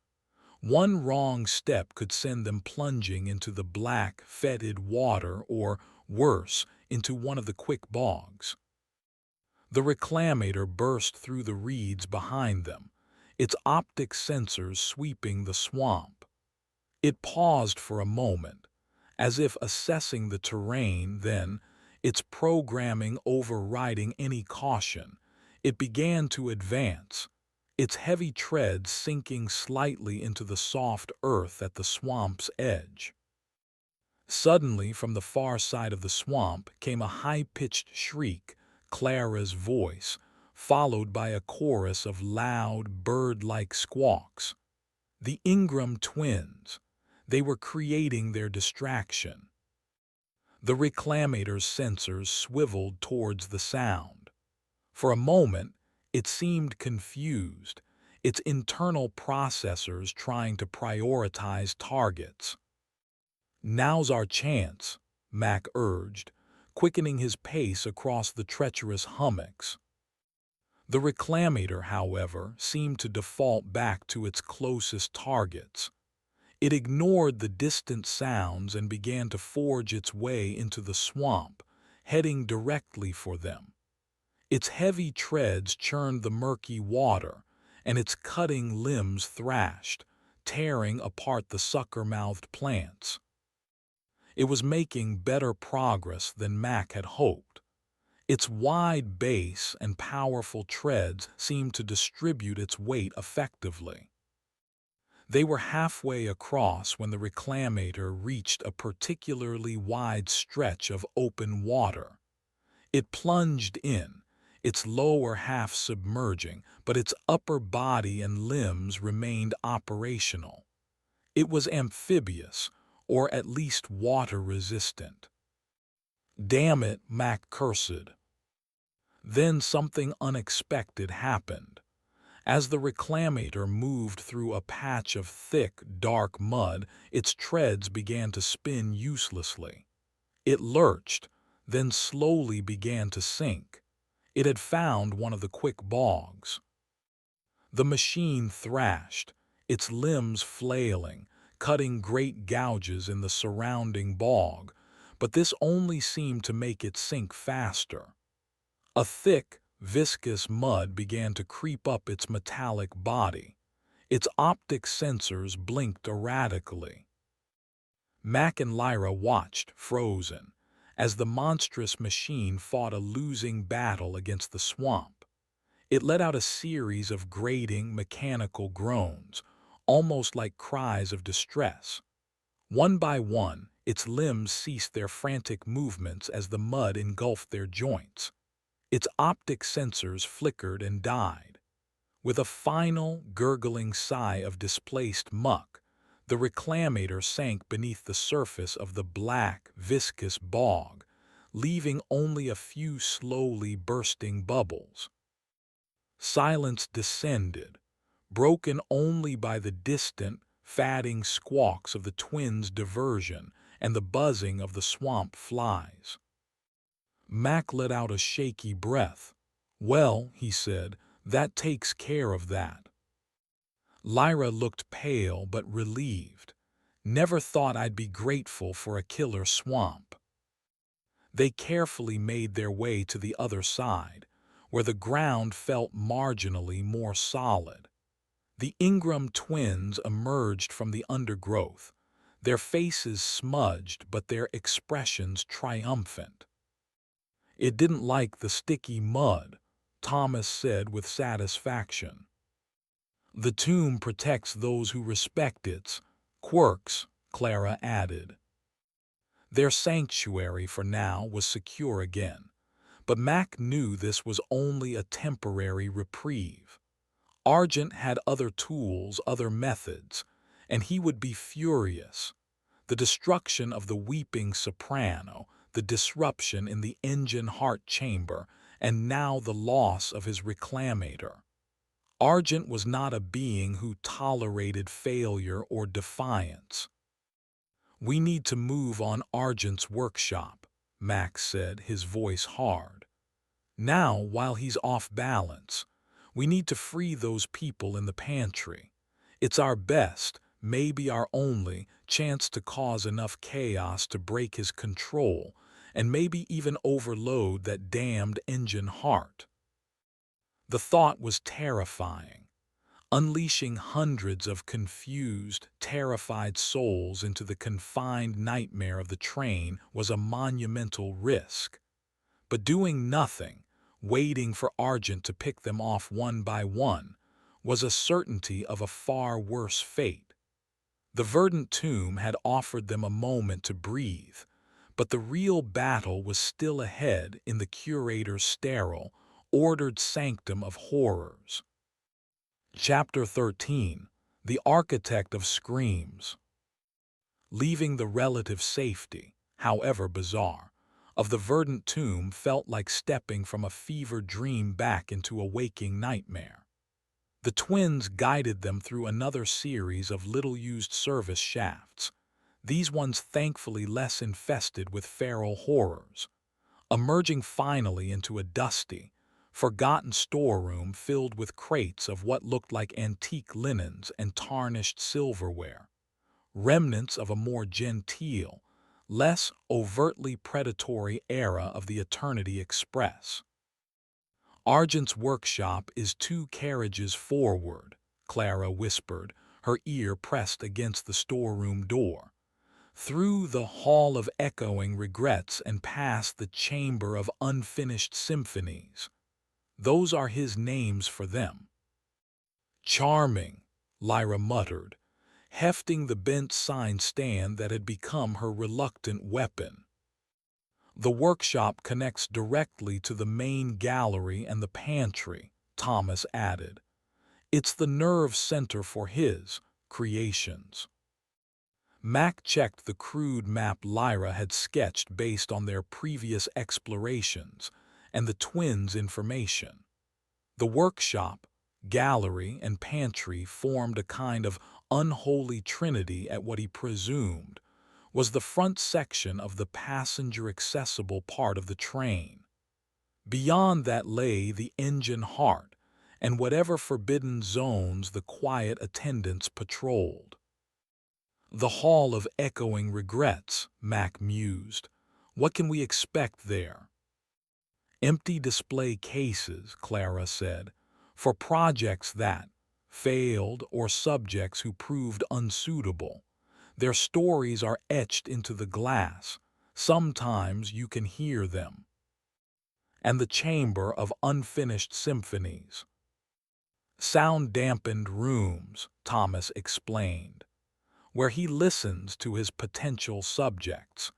One wrong step could send them plunging into the black, fetid water or, worse, into one of the quick bogs. The reclamator burst through the reeds behind them, its optic sensors sweeping the swamp. It paused for a moment, as if assessing the terrain, then, its programming overriding any caution, it began to advance, its heavy tread sinking slightly into the soft earth at the swamp's edge. Suddenly, from the far side of the swamp came a high-pitched shriek, Clara's voice, followed by a chorus of loud, bird-like squawks. The Ingram twins. They were creating their distraction. The reclamator's sensors swiveled towards the sound. For a moment, it seemed confused, its internal processors trying to prioritize targets. "Now's our chance," Mack urged, quickening his pace across the treacherous hummocks. The reclamator, however, seemed to default back to its closest targets. It ignored the distant sounds and began to forge its way into the swamp, heading directly for them. Its heavy treads churned the murky water, and its cutting limbs thrashed, tearing apart the sucker-mouthed plants. It was making better progress than Mack had hoped. Its wide base and powerful treads seemed to distribute its weight effectively. They were halfway across when the reclamator reached a particularly wide stretch of open water. It plunged in, its lower half submerging, but its upper body and limbs remained operational. It was amphibious, or at least water-resistant. "Damn it," Mack cursed. Then something unexpected happened. As the reclamator moved through a patch of thick, dark mud, its treads began to spin uselessly. It lurched, then slowly began to sink. It had found one of the quick bogs. The machine thrashed, its limbs flailing, cutting great gouges in the surrounding bog, but this only seemed to make it sink faster. A thick, viscous mud began to creep up its metallic body. Its optic sensors blinked erratically. Mack and Lyra watched, frozen, as the monstrous machine fought a losing battle against the swamp. It let out a series of grating, mechanical groans, almost like cries of distress. One by one, its limbs ceased their frantic movements as the mud engulfed their joints. Its optic sensors flickered and died. With a final, gurgling sigh of displaced muck, the reclamator sank beneath the surface of the black, viscous bog, leaving only a few slowly bursting bubbles. Silence descended, broken only by the distant, fatting squawks of the twins' diversion and the buzzing of the swamp flies. Mack let out a shaky breath. "Well," he said, "that takes care of that." Lyra looked pale but relieved. "Never thought I'd be grateful for a killer swamp." They carefully made their way to the other side, where the ground felt marginally more solid. The Ingram twins emerged from the undergrowth, their faces smudged but their expressions triumphant. "It didn't like the sticky mud," Thomas said with satisfaction. "The tomb protects those who respect its quirks," Clara added. Their sanctuary for now was secure again, but Mack knew this was only a temporary reprieve. Argent had other tools, other methods, and he would be furious. The destruction of the weeping soprano, the disruption in the engine heart chamber, and now the loss of his reclamator. Argent was not a being who tolerated failure or defiance. "We need to move on Argent's workshop," Max said, his voice hard. "Now, while he's off balance, we need to free those people in the pantry. It's our best, maybe our only, chance to cause enough chaos to break his control and maybe even overload that damned engine heart." The thought was terrifying. Unleashing hundreds of confused, terrified souls into the confined nightmare of the train was a monumental risk. But doing nothing, waiting for Argent to pick them off one by one, was a certainty of a far worse fate. The verdant tomb had offered them a moment to breathe, but the real battle was still ahead in the curator's sterile, ordered sanctum of horrors. Chapter 13. The Architect of Screams. Leaving the relative safety, however bizarre, of the verdant tomb felt like stepping from a fevered dream back into a waking nightmare. The twins guided them through another series of little-used service shafts, these ones thankfully less infested with feral horrors, emerging finally into a dusty, forgotten storeroom filled with crates of what looked like antique linens and tarnished silverware, remnants of a more genteel, less overtly predatory era of the Eternity Express. Argent's workshop is 2 carriages forward, Clara whispered, her ear pressed against the storeroom door. Through the hall of echoing regrets and past the chamber of unfinished symphonies. Those are his names for them. Charming, Lyra muttered, hefting the bent sign stand that had become her reluctant weapon. The workshop connects directly to the main gallery and the pantry, Thomas added. It's the nerve center for his creations. Mack checked the crude map Lyra had sketched based on their previous explorations and the twins' information. The workshop, gallery, and pantry formed a kind of unholy trinity at what he presumed was the front section of the passenger-accessible part of the train. Beyond that lay the engine heart and whatever forbidden zones the quiet attendants patrolled. The Hall of Echoing Regrets, Mack mused. What can we expect there? Empty display cases, Clara said, for projects that failed or subjects who proved unsuitable. Their stories are etched into the glass. Sometimes you can hear them. And the chamber of unfinished symphonies. Sound-dampened rooms, Thomas explained, where he listens to his potential subjects.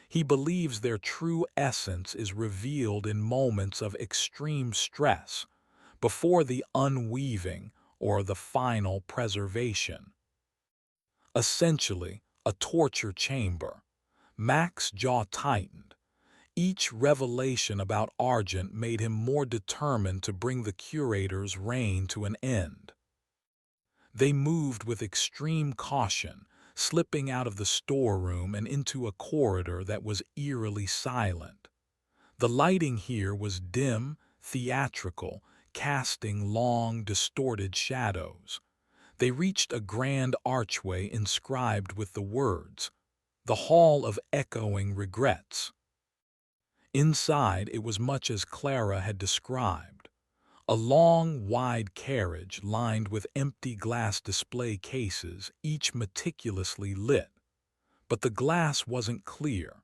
He believes their true essence is revealed in moments of extreme stress, before the unweaving or the final preservation. Essentially, a torture chamber. Mack's jaw tightened. Each revelation about Argent made him more determined to bring the curator's reign to an end. They moved with extreme caution, slipping out of the storeroom and into a corridor that was eerily silent. The lighting here was dim, theatrical, casting long, distorted shadows. They reached a grand archway inscribed with the words, "The Hall of Echoing Regrets." Inside, it was much as Clara had described. A long, wide carriage lined with empty glass display cases, each meticulously lit. But the glass wasn't clear.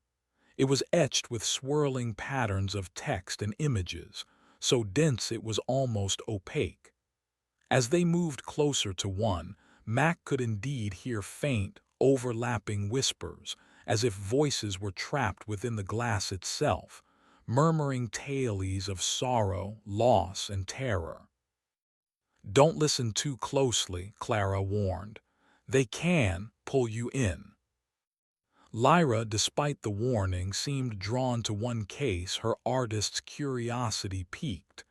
It was etched with swirling patterns of text and images, so dense it was almost opaque. As they moved closer to one, Mack could indeed hear faint, overlapping whispers, as if voices were trapped within the glass itself, murmuring tales of sorrow, loss, and terror. "Don't listen too closely," Clara warned. "They can pull you in." Lyra, despite the warning, seemed drawn to one case, her artist's curiosity piqued.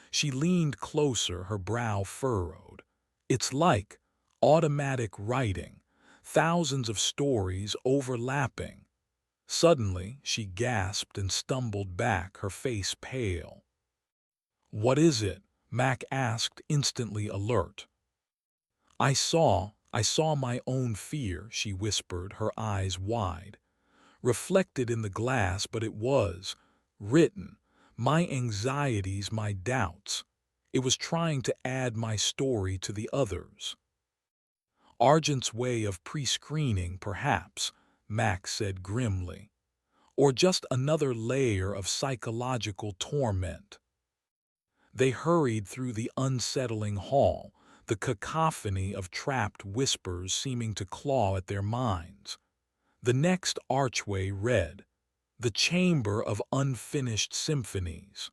She leaned closer, her brow furrowed. "It's like automatic writing, thousands of stories overlapping." Suddenly, she gasped and stumbled back, her face pale. "What is it?" Mack asked, instantly alert. I saw my own fear," she whispered, her eyes wide. "Reflected in the glass, but it was written. My anxieties, my doubts. It was trying to add my story to the others." "Argent's way of pre-screening, perhaps," Mack said grimly. "Or just another layer of psychological torment." They hurried through the unsettling hall, the cacophony of trapped whispers seeming to claw at their minds. The next archway read, "The Chamber of Unfinished Symphonies."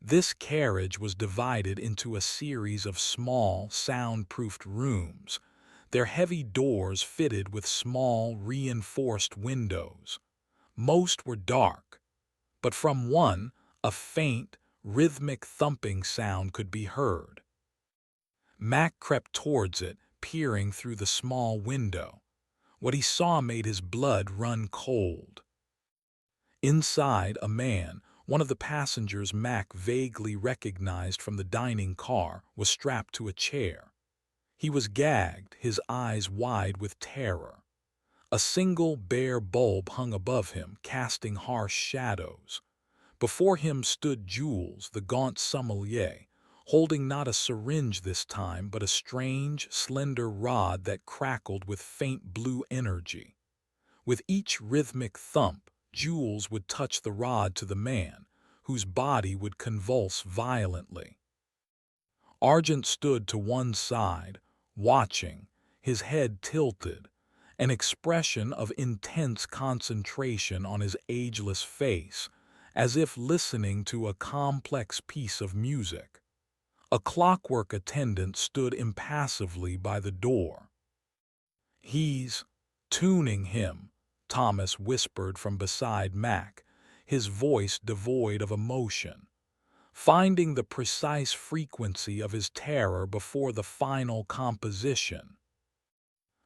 This carriage was divided into a series of small, soundproofed rooms, their heavy doors fitted with small, reinforced windows. Most were dark, but from one, a faint, rhythmic thumping sound could be heard. Mack crept towards it, peering through the small window. What he saw made his blood run cold. Inside, a man, one of the passengers Mack vaguely recognized from the dining car, was strapped to a chair. He was gagged, his eyes wide with terror. A single bare bulb hung above him, casting harsh shadows. Before him stood Jules, the gaunt sommelier, holding not a syringe this time, but a strange, slender rod that crackled with faint blue energy. With each rhythmic thump, Jules would touch the rod to the man, whose body would convulse violently. Argent stood to one side, watching, his head tilted, an expression of intense concentration on his ageless face, as if listening to a complex piece of music. A clockwork attendant stood impassively by the door. "He's tuning him," Thomas whispered from beside Mack, his voice devoid of emotion. "Finding the precise frequency of his terror before the final composition."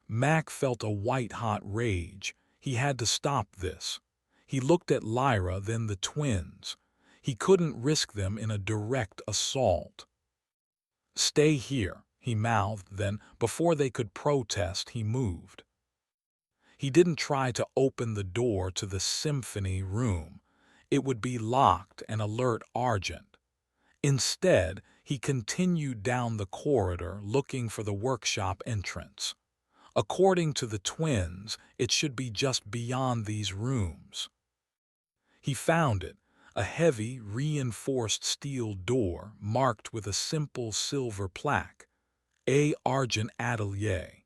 Mack felt a white-hot rage. He had to stop this. He looked at Lyra, then the twins. He couldn't risk them in a direct assault. "Stay here," he mouthed, then, before they could protest, he moved. He didn't try to open the door to the symphony room. It would be locked and alert Argent. Instead, he continued down the corridor looking for the workshop entrance. According to the twins, it should be just beyond these rooms. He found it, a heavy, reinforced steel door marked with a simple silver plaque, A. Argent Atelier.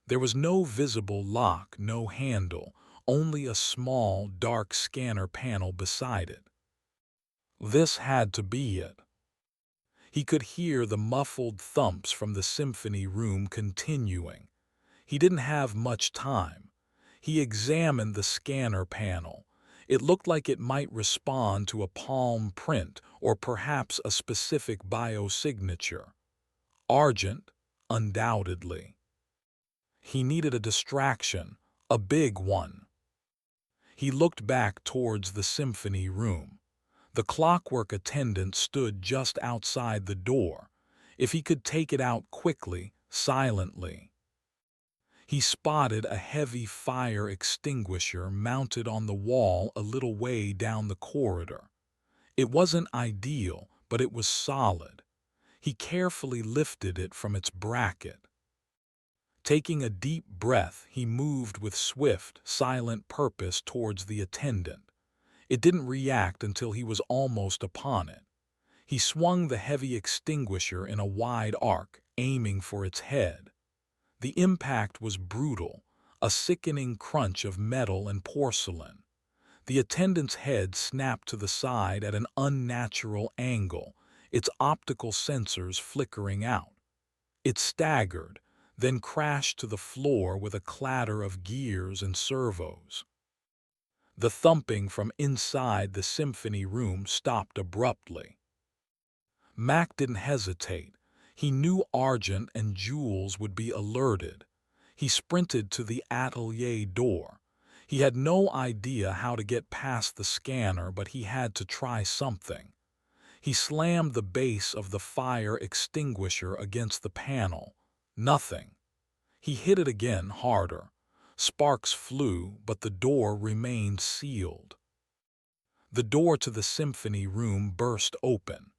There was no visible lock, no handle, only a small, dark scanner panel beside it. This had to be it. He could hear the muffled thumps from the symphony room continuing. He didn't have much time. He examined the scanner panel. It looked like it might respond to a palm print or perhaps a specific biosignature. Argent, undoubtedly. He needed a distraction, a big one. He looked back towards the symphony room. The clockwork attendant stood just outside the door. If he could take it out quickly, silently. He spotted a heavy fire extinguisher mounted on the wall a little way down the corridor. It wasn't ideal, but it was solid. He carefully lifted it from its bracket. Taking a deep breath, he moved with swift, silent purpose towards the attendant. It didn't react until he was almost upon it. He swung the heavy extinguisher in a wide arc, aiming for its head. The impact was brutal, a sickening crunch of metal and porcelain. The attendant's head snapped to the side at an unnatural angle, its optical sensors flickering out. It staggered, then crashed to the floor with a clatter of gears and servos. The thumping from inside the symphony room stopped abruptly. Mack didn't hesitate. He knew Argent and Jules would be alerted. He sprinted to the atelier door. He had no idea how to get past the scanner, but he had to try something. He slammed the base of the fire extinguisher against the panel. Nothing. He hit it again, harder. Sparks flew, but the door remained sealed. The door to the symphony room burst open.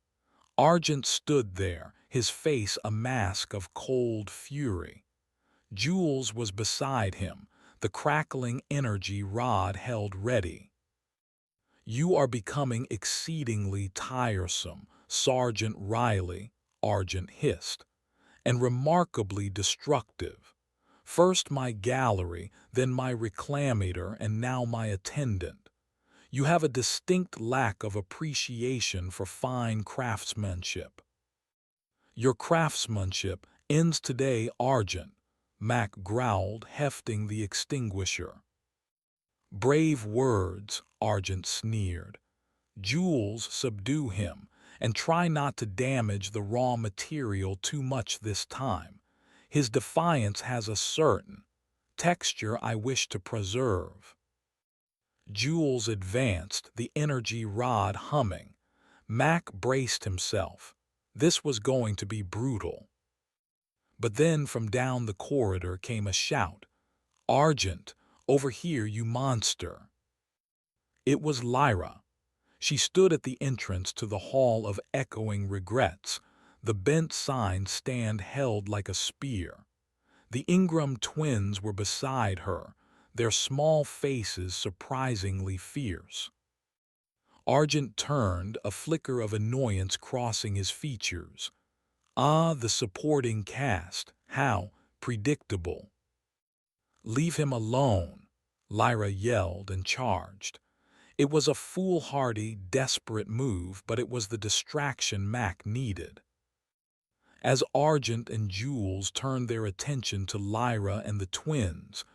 Argent stood there, his face a mask of cold fury. Jules was beside him, the crackling energy rod held ready. "You are becoming exceedingly tiresome, Sergeant Riley," Argent hissed. and remarkably destructive. First my gallery, then my reclamator, and now my attendant. You have a distinct lack of appreciation for fine craftsmanship. Your craftsmanship ends today, Argent, Mack growled, hefting the extinguisher. Brave words, Argent sneered. Jules, subdue him, and try not to damage the raw material too much this time. His defiance has a certain texture I wish to preserve. Jules advanced, the energy rod humming. Mack braced himself. This was going to be brutal. But then from down the corridor came a shout. Argent, over here, you monster! It was Lyra. She stood at the entrance to the Hall of Echoing Regrets, the bent sign stand held like a spear. The Ingram twins were beside her, their small faces surprisingly fierce. Argent turned, a flicker of annoyance crossing his features. Ah, the supporting cast, how predictable. Leave him alone, Lyra yelled and charged. It was a foolhardy, desperate move, but it was the distraction Mack needed. As Argent and Jules turned their attention to Lyra and the twins,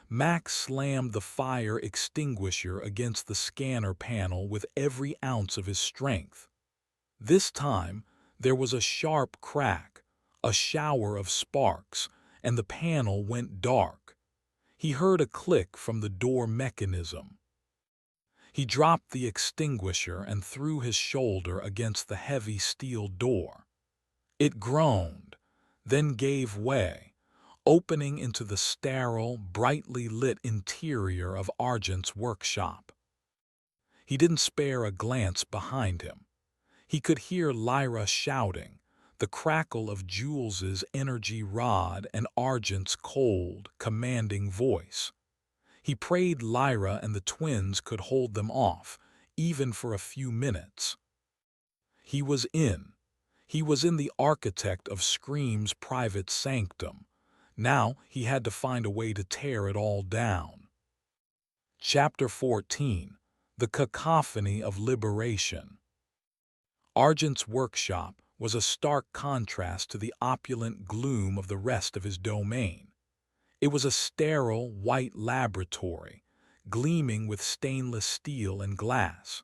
Mack slammed the fire extinguisher against the scanner panel with every ounce of his strength. This time, there was a sharp crack, a shower of sparks, and the panel went dark. He heard a click from the door mechanism. He dropped the extinguisher and threw his shoulder against the heavy steel door. It groaned, then gave way, opening into the sterile, brightly lit interior of Argent's workshop. He didn't spare a glance behind him. He could hear Lyra shouting, the crackle of Jules's energy rod and Argent's cold, commanding voice. He prayed Lyra and the twins could hold them off, even for a few minutes. He was in. He was in the architect of Scream's private sanctum. Now he had to find a way to tear it all down. Chapter 14. The Cacophony of Liberation. Argent's workshop was a stark contrast to the opulent gloom of the rest of his domain. It was a sterile, white laboratory, gleaming with stainless steel and glass.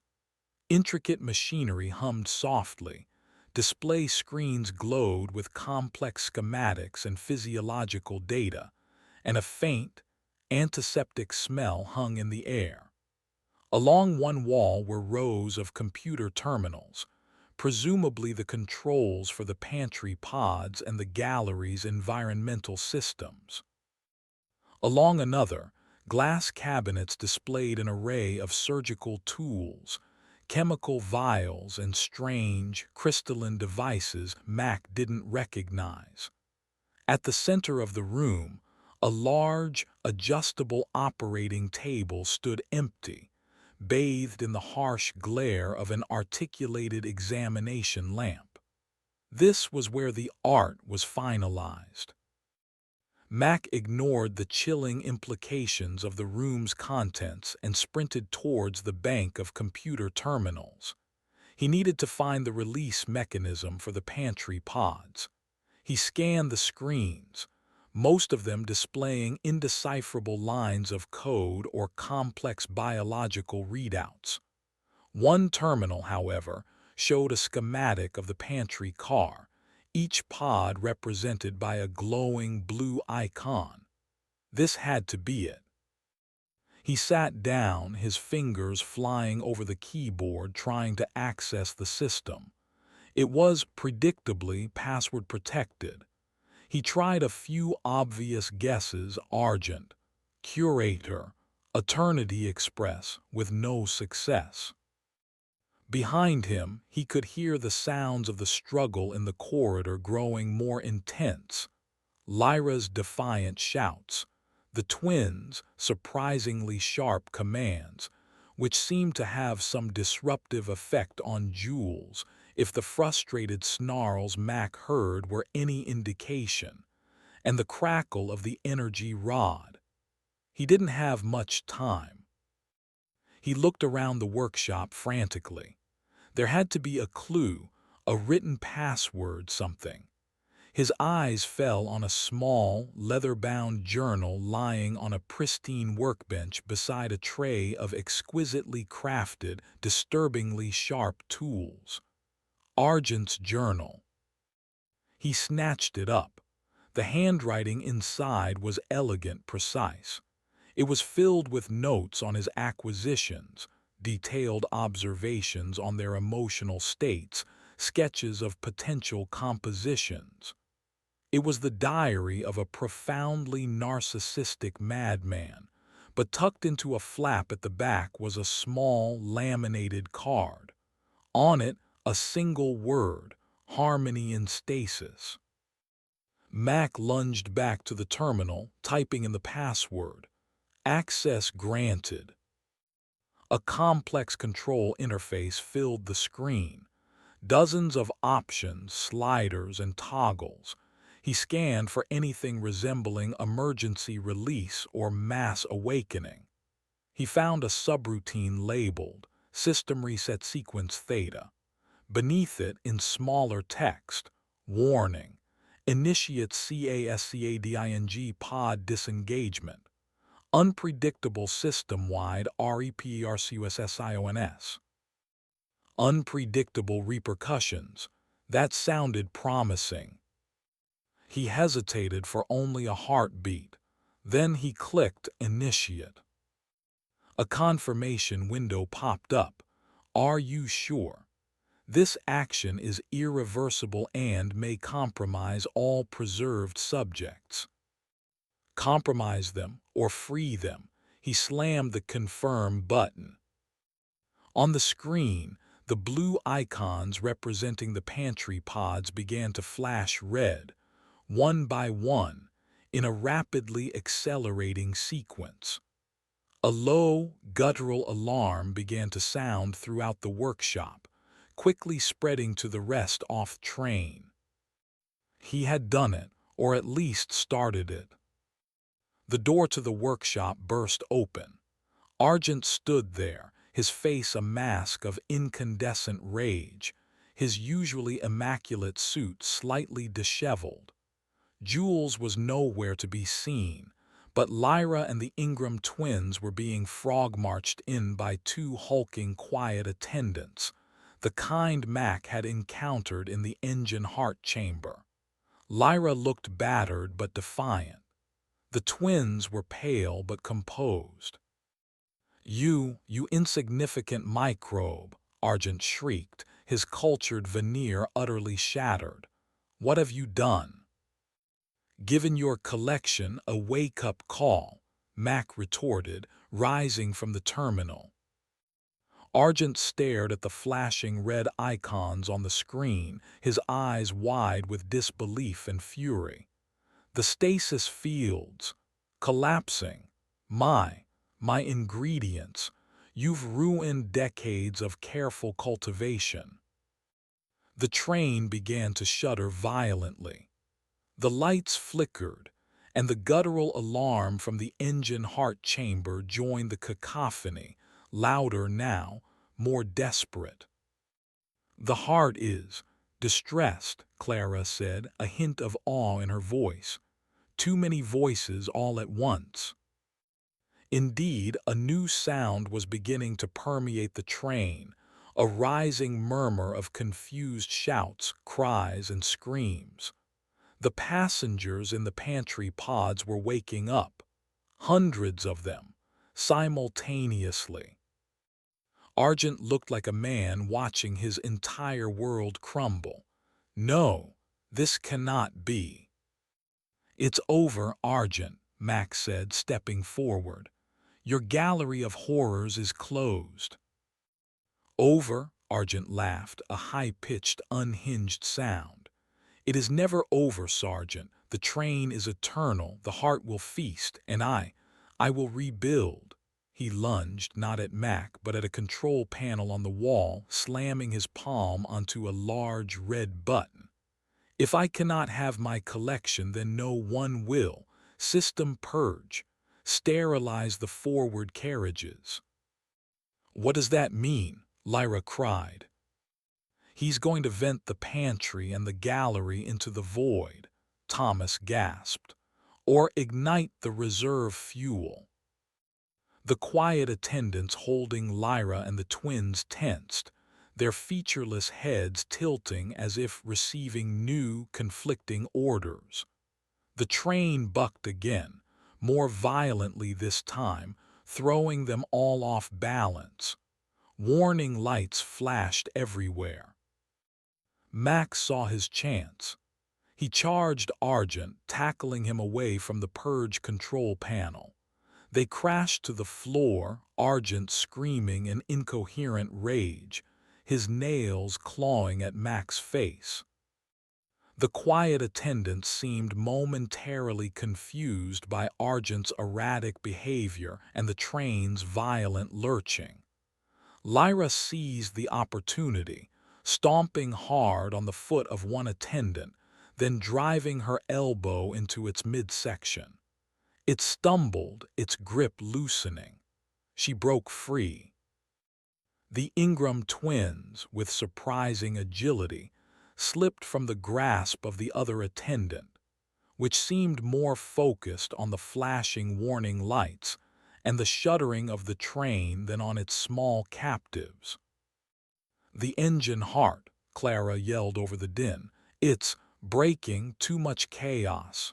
Intricate machinery hummed softly. Display screens glowed with complex schematics and physiological data, and a faint, antiseptic smell hung in the air. Along one wall were rows of computer terminals, presumably the controls for the pantry pods and the gallery's environmental systems. Along another, glass cabinets displayed an array of surgical tools, chemical vials, and strange, crystalline devices Mack didn't recognize. At the center of the room, a large, adjustable operating table stood empty, bathed in the harsh glare of an articulated examination lamp. This was where the art was finalized. Mack ignored the chilling implications of the room's contents and sprinted towards the bank of computer terminals. He needed to find the release mechanism for the pantry pods. He scanned the screens, most of them displaying indecipherable lines of code or complex biological readouts. One terminal, however, showed a schematic of the pantry car, each pod represented by a glowing blue icon. This had to be it. He sat down, his fingers flying over the keyboard trying to access the system. It was, predictably, password protected. He tried a few obvious guesses: Argent, Curator, Eternity Express, with no success. Behind him, he could hear the sounds of the struggle in the corridor growing more intense. Lyra's defiant shouts, the twins' surprisingly sharp commands, which seemed to have some disruptive effect on Jules, if the frustrated snarls Mack heard were any indication, and the crackle of the energy rod. He didn't have much time. He looked around the workshop frantically. There had to be a clue, a written password, something. His eyes fell on a small, leather-bound journal lying on a pristine workbench beside a tray of exquisitely crafted, disturbingly sharp tools. Argent's journal. He snatched it up. The handwriting inside was elegant, precise. It was filled with notes on his acquisitions, detailed observations on their emotional states, sketches of potential compositions. It was the diary of a profoundly narcissistic madman, but tucked into a flap at the back was a small, laminated card. On it, a single word, harmony in stasis. Mack lunged back to the terminal, typing in the password. Access granted. A complex control interface filled the screen. Dozens of options, sliders, and toggles. He scanned for anything resembling emergency release or mass awakening. He found a subroutine labeled System Reset Sequence Theta. Beneath it, in smaller text, warning, initiate CASCADING pod disengagement. Unpredictable system-wide REPERCUSSIONS. Unpredictable repercussions. That sounded promising. He hesitated for only a heartbeat. Then he clicked Initiate. A confirmation window popped up. Are you sure? This action is irreversible and may compromise all preserved subjects. Compromise them or free them. He slammed the confirm button. On the screen, the blue icons representing the pantry pods began to flash red, one by one, in a rapidly accelerating sequence. A low, guttural alarm began to sound throughout the workshop, quickly spreading to the rest off train. He had done it, or at least started it. The door to the workshop burst open. Argent stood there, his face a mask of incandescent rage, his usually immaculate suit slightly disheveled. Jules was nowhere to be seen, but Lyra and the Ingram twins were being frog-marched in by two hulking, quiet attendants, the kind Mack had encountered in the engine heart chamber. Lyra looked battered but defiant. The twins were pale but composed. You insignificant microbe," Argent shrieked, his cultured veneer utterly shattered. "What have you done?" "Given your collection a wake-up call," Mack retorted, rising from the terminal. Argent stared at the flashing red icons on the screen, his eyes wide with disbelief and fury. The stasis fields, collapsing. My ingredients. You've ruined decades of careful cultivation. The train began to shudder violently. The lights flickered, and the guttural alarm from the engine heart chamber joined the cacophony, louder now, more desperate. "The heart is distressed," Clara said, a hint of awe in her voice. "Too many voices all at once." Indeed, a new sound was beginning to permeate the train, a rising murmur of confused shouts, cries, and screams. The passengers in the pantry pods were waking up, hundreds of them, simultaneously. Argent looked like a man watching his entire world crumble. "No, this cannot be." "It's over, Argent," Mack said, stepping forward. "Your gallery of horrors is closed." "Over?" Argent laughed, a high-pitched, unhinged sound. "It is never over, Sergeant. The train is eternal, the heart will feast, and I will rebuild." He lunged, not at Mack, but at a control panel on the wall, slamming his palm onto a large red button. If I cannot have my collection, then no one will. System purge. Sterilize the forward carriages. What does that mean? Lyra cried. He's going to vent the pantry and the gallery into the void, Thomas gasped, or ignite the reserve fuel. The quiet attendants holding Lyra and the twins tensed, their featureless heads tilting as if receiving new, conflicting orders. The train bucked again, more violently this time, throwing them all off balance. Warning lights flashed everywhere. Max saw his chance. He charged Argent, tackling him away from the purge control panel. They crashed to the floor, Argent screaming in incoherent rage, his nails clawing at Mac's face. The quiet attendants seemed momentarily confused by Argent's erratic behavior and the train's violent lurching. Lyra seized the opportunity, stomping hard on the foot of one attendant, then driving her elbow into its midsection. It stumbled, its grip loosening. She broke free. The Ingram twins, with surprising agility, slipped from the grasp of the other attendant, which seemed more focused on the flashing warning lights and the shuddering of the train than on its small captives. "The engine heart," Clara yelled over the din. "It's breaking, too much chaos."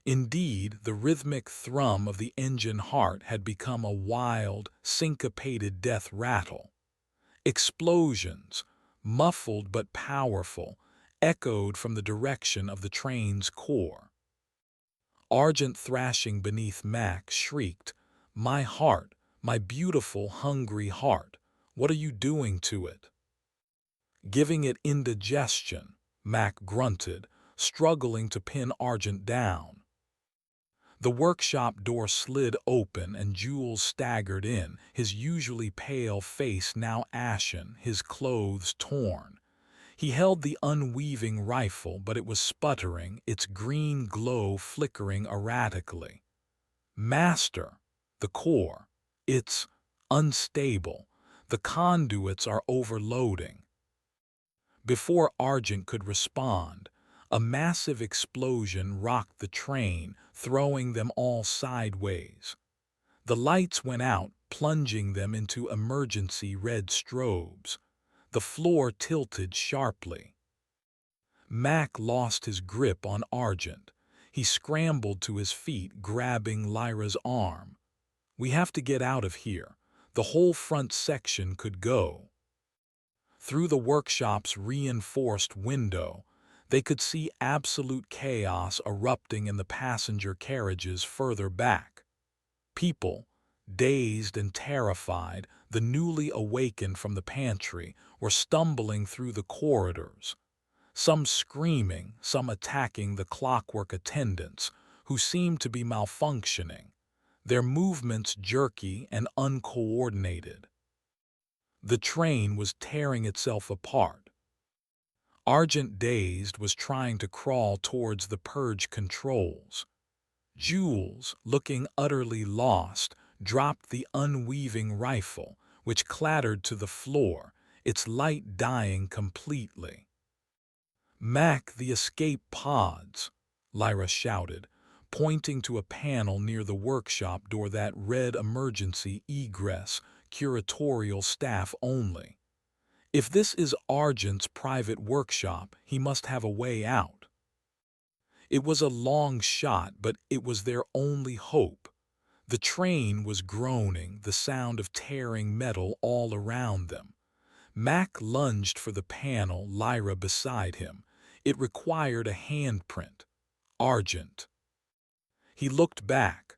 Indeed, the rhythmic thrum of the engine heart had become a wild, syncopated death rattle. Explosions, muffled but powerful, echoed from the direction of the train's core. Argent, thrashing beneath Mack, shrieked, "My heart, my beautiful, hungry heart, what are you doing to it?" "Giving it indigestion," Mack grunted, struggling to pin Argent down. The workshop door slid open and Jules staggered in, his usually pale face now ashen, his clothes torn. He held the unweaving rifle, but it was sputtering, its green glow flickering erratically. "Master, the core. It's unstable. The conduits are overloading." Before Argent could respond, a massive explosion rocked the train, throwing them all sideways. The lights went out, plunging them into emergency red strobes. The floor tilted sharply. Mack lost his grip on Argent. He scrambled to his feet, grabbing Lyra's arm. "We have to get out of here. The whole front section could go." Through the workshop's reinforced window, they could see absolute chaos erupting in the passenger carriages further back. People, dazed and terrified, the newly awakened from the pantry, were stumbling through the corridors, some screaming, some attacking the clockwork attendants, who seemed to be malfunctioning, their movements jerky and uncoordinated. The train was tearing itself apart. Argent, dazed, was trying to crawl towards the purge controls. Jules, looking utterly lost, dropped the unweaving rifle, which clattered to the floor, its light dying completely. "Mack, the escape pods," Lyra shouted, pointing to a panel near the workshop door that read emergency egress, curatorial staff only. If this is Argent's private workshop, he must have a way out. It was a long shot, but it was their only hope. The train was groaning, the sound of tearing metal all around them. Mack lunged for the panel, Lyra beside him. It required a handprint. Argent. He looked back.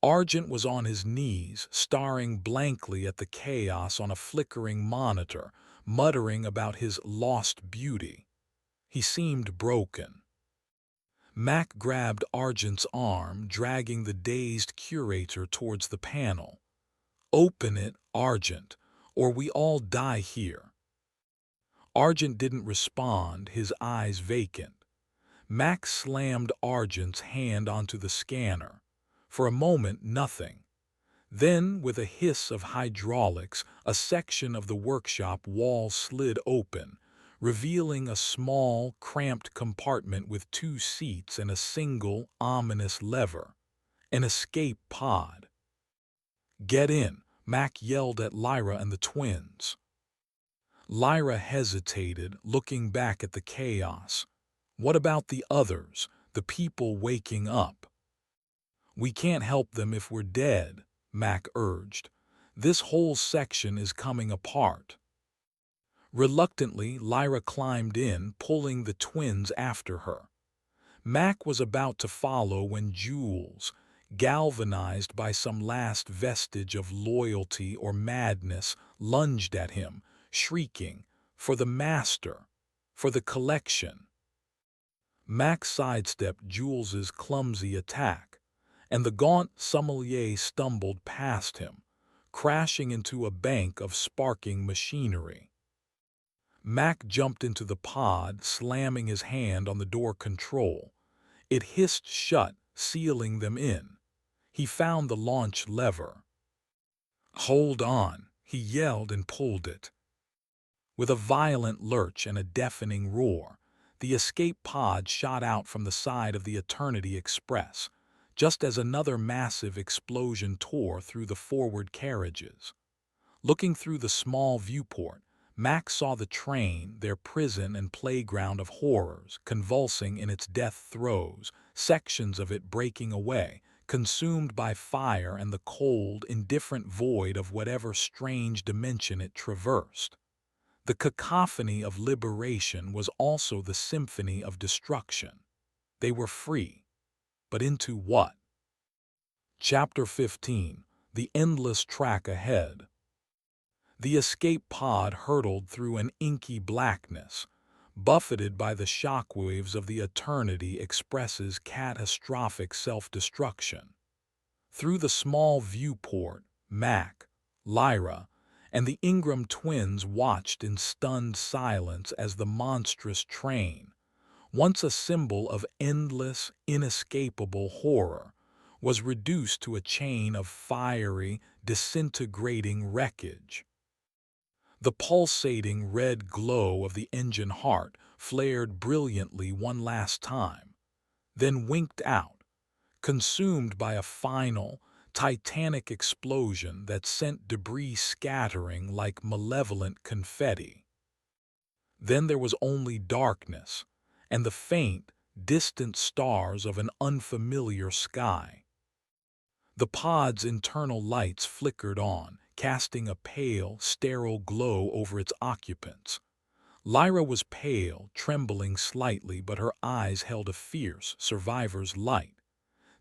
Argent was on his knees, staring blankly at the chaos on a flickering monitor, muttering about his lost beauty. He seemed broken. Mack grabbed Argent's arm, dragging the dazed curator towards the panel. "Open it, Argent, or we all die here." Argent didn't respond, his eyes vacant. Mack slammed Argent's hand onto the scanner. For a moment, nothing. Then, with a hiss of hydraulics, a section of the workshop wall slid open, revealing a small, cramped compartment with 2 seats and a single, ominous lever. An escape pod. "Get in," Mack yelled at Lyra and the twins. Lyra hesitated, looking back at the chaos. What about the others, the people waking up? "We can't help them if we're dead," Mack urged. "This whole section is coming apart." Reluctantly, Lyra climbed in, pulling the twins after her. Mack was about to follow when Jules, galvanized by some last vestige of loyalty or madness, lunged at him, shrieking, "For the master! For the collection!" Mack sidestepped Jules's clumsy attack, and the gaunt sommelier stumbled past him, crashing into a bank of sparking machinery. Mack jumped into the pod, slamming his hand on the door control. It hissed shut, sealing them in. He found the launch lever. "Hold on," he yelled and pulled it. With a violent lurch and a deafening roar, the escape pod shot out from the side of the Eternity Express, just as another massive explosion tore through the forward carriages. Looking through the small viewport, Mack saw the train, their prison and playground of horrors, convulsing in its death throes, sections of it breaking away, consumed by fire and the cold, indifferent void of whatever strange dimension it traversed. The cacophony of liberation was also the symphony of destruction. They were free. But into what? Chapter 15. The Endless Track Ahead. The escape pod hurtled through an inky blackness, buffeted by the shockwaves of the Eternity Express's catastrophic self-destruction. Through the small viewport, Mack, Lyra, and the Ingram twins watched in stunned silence as the monstrous train, once a symbol of endless, inescapable horror, was reduced to a chain of fiery, disintegrating wreckage. The pulsating red glow of the engine heart flared brilliantly one last time, then winked out, consumed by a final, titanic explosion that sent debris scattering like malevolent confetti. Then there was only darkness and the faint, distant stars of an unfamiliar sky. The pod's internal lights flickered on, casting a pale, sterile glow over its occupants. Lyra was pale, trembling slightly, but her eyes held a fierce, survivor's light.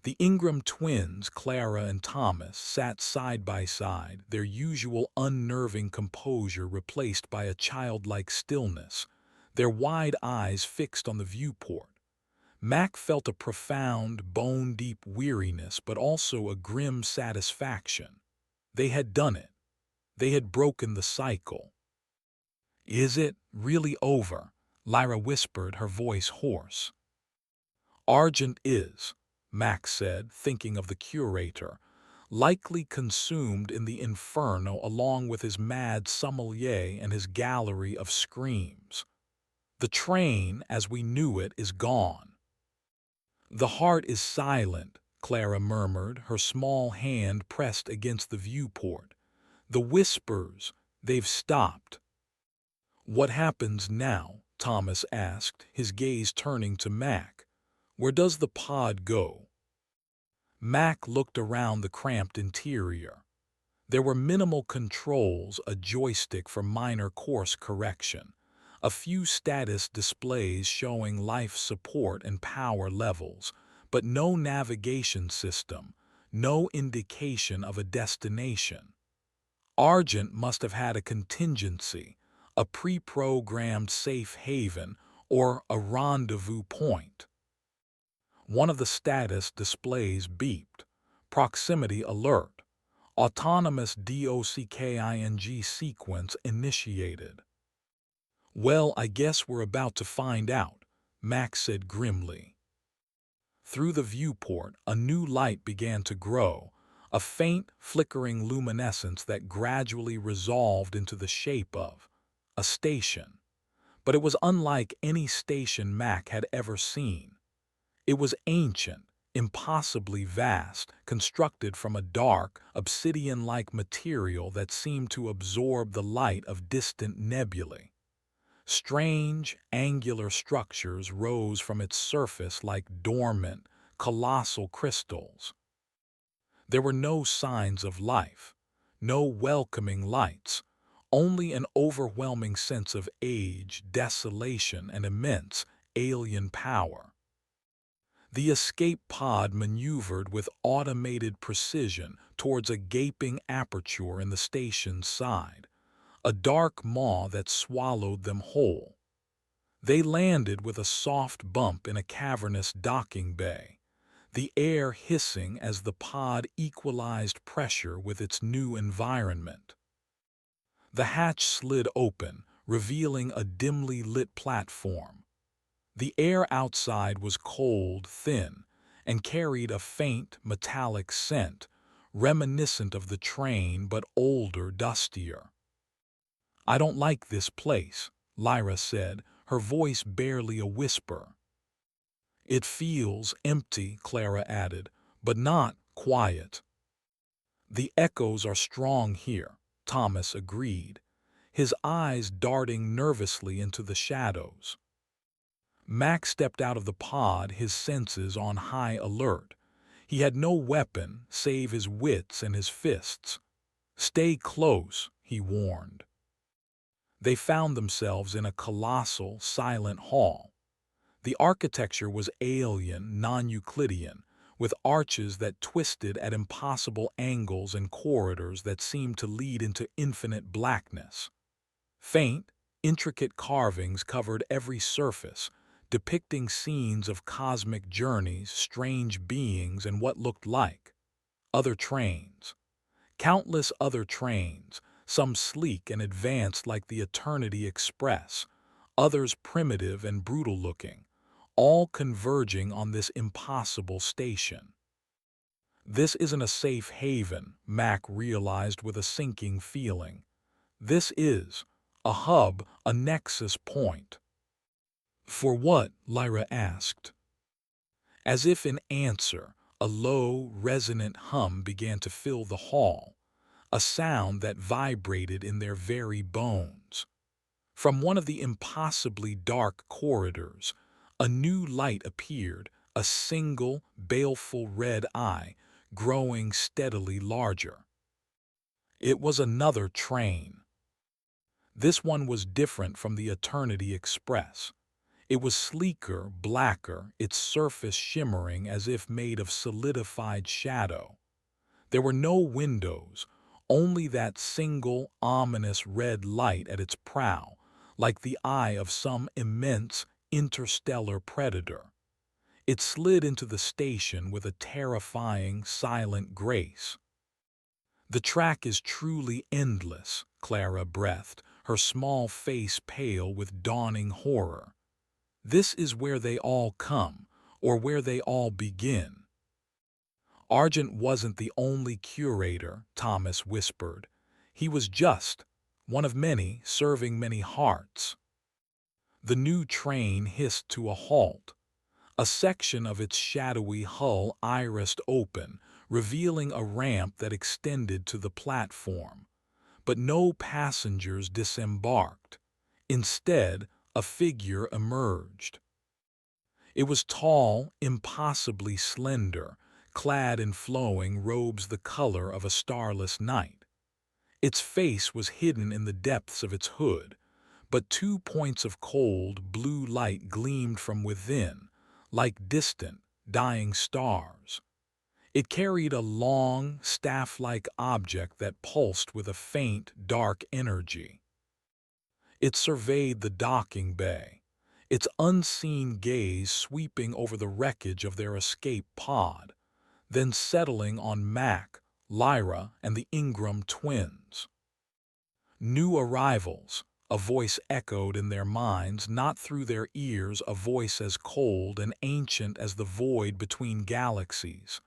The Ingram twins, Clara and Thomas, sat side by side, their usual unnerving composure replaced by a childlike stillness, their wide eyes fixed on the viewport. Mack felt a profound, bone-deep weariness, but also a grim satisfaction. They had done it. They had broken the cycle. "Is it really over?" Lyra whispered, her voice hoarse. "Argent is," Mack said, thinking of the Curator, likely consumed in the inferno along with his mad sommelier and his gallery of screams. "The train, as we knew it, is gone." "The heart is silent," Clara murmured, her small hand pressed against the viewport. "The whispers, they've stopped." "What happens now?" Thomas asked, his gaze turning to Mack. "Where does the pod go?" Mack looked around the cramped interior. There were minimal controls, a joystick for minor course correction, a few status displays showing life support and power levels, but no navigation system, no indication of a destination. Argent must have had a contingency, a pre-programmed safe haven, or a rendezvous point. One of the status displays beeped. Proximity alert. Autonomous DOCKING sequence initiated. Well, I guess we're about to find out, Max said grimly. Through the viewport, a new light began to grow, a faint, flickering luminescence that gradually resolved into the shape of a station. But it was unlike any station Mac had ever seen. It was ancient, impossibly vast, constructed from a dark, obsidian-like material that seemed to absorb the light of distant nebulae. Strange, angular structures rose from its surface like dormant, colossal crystals. There were no signs of life, no welcoming lights, only an overwhelming sense of age, desolation, and immense, alien power. The escape pod maneuvered with automated precision towards a gaping aperture in the station's side, a dark maw that swallowed them whole. They landed with a soft bump in a cavernous docking bay, the air hissing as the pod equalized pressure with its new environment. The hatch slid open, revealing a dimly lit platform. The air outside was cold, thin, and carried a faint, metallic scent, reminiscent of the train but older, dustier. "I don't like this place," Lyra said, her voice barely a whisper. "It feels empty," Clara added, "but not quiet." "The echoes are strong here," Thomas agreed, his eyes darting nervously into the shadows. Max stepped out of the pod, his senses on high alert. He had no weapon save his wits and his fists. "Stay close," he warned. They found themselves in a colossal, silent hall. The architecture was alien, non-Euclidean, with arches that twisted at impossible angles and corridors that seemed to lead into infinite blackness. Faint, intricate carvings covered every surface, depicting scenes of cosmic journeys, strange beings, and what looked like other trains. Countless other trains, some sleek and advanced like the Eternity Express, others primitive and brutal-looking, all converging on this impossible station. This isn't a safe haven, Mac realized with a sinking feeling. This is a hub, a nexus point. "For what?" Lyra asked. As if in answer, a low, resonant hum began to fill the hall, a sound that vibrated in their very bones. From one of the impossibly dark corridors, a new light appeared, a single, baleful red eye, growing steadily larger. It was another train. This one was different from the Eternity Express. It was sleeker, blacker, its surface shimmering as if made of solidified shadow. There were no windows, only that single, ominous red light at its prow, like the eye of some immense, interstellar predator. It slid into the station with a terrifying, silent grace. "The track is truly endless," Clara breathed, her small face pale with dawning horror. "This is where they all come, or where they all begin." Argent wasn't the only curator, Thomas whispered. He was just one of many, serving many hearts. The new train hissed to a halt. A section of its shadowy hull irised open, revealing a ramp that extended to the platform. But no passengers disembarked. Instead, a figure emerged. It was tall, impossibly slender, clad in flowing robes the color of a starless night. Its face was hidden in the depths of its hood, but 2 points of cold, blue light gleamed from within, like distant, dying stars. It carried a long, staff-like object that pulsed with a faint, dark energy. It surveyed the docking bay, its unseen gaze sweeping over the wreckage of their escape pod, then settling on Mac, Lyra and the Ingram twins. New arrivals, a voice echoed in their minds, not through their ears, a voice as cold and ancient as the void between galaxies.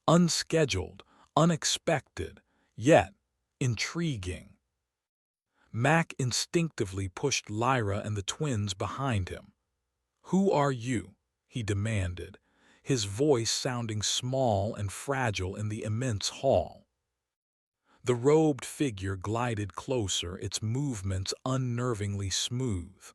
Unscheduled, unexpected, yet intriguing. Mack instinctively pushed Lyra and the twins behind him. "Who are you?" he demanded, his voice sounding small and fragile in the immense hall. The robed figure glided closer, its movements unnervingly smooth.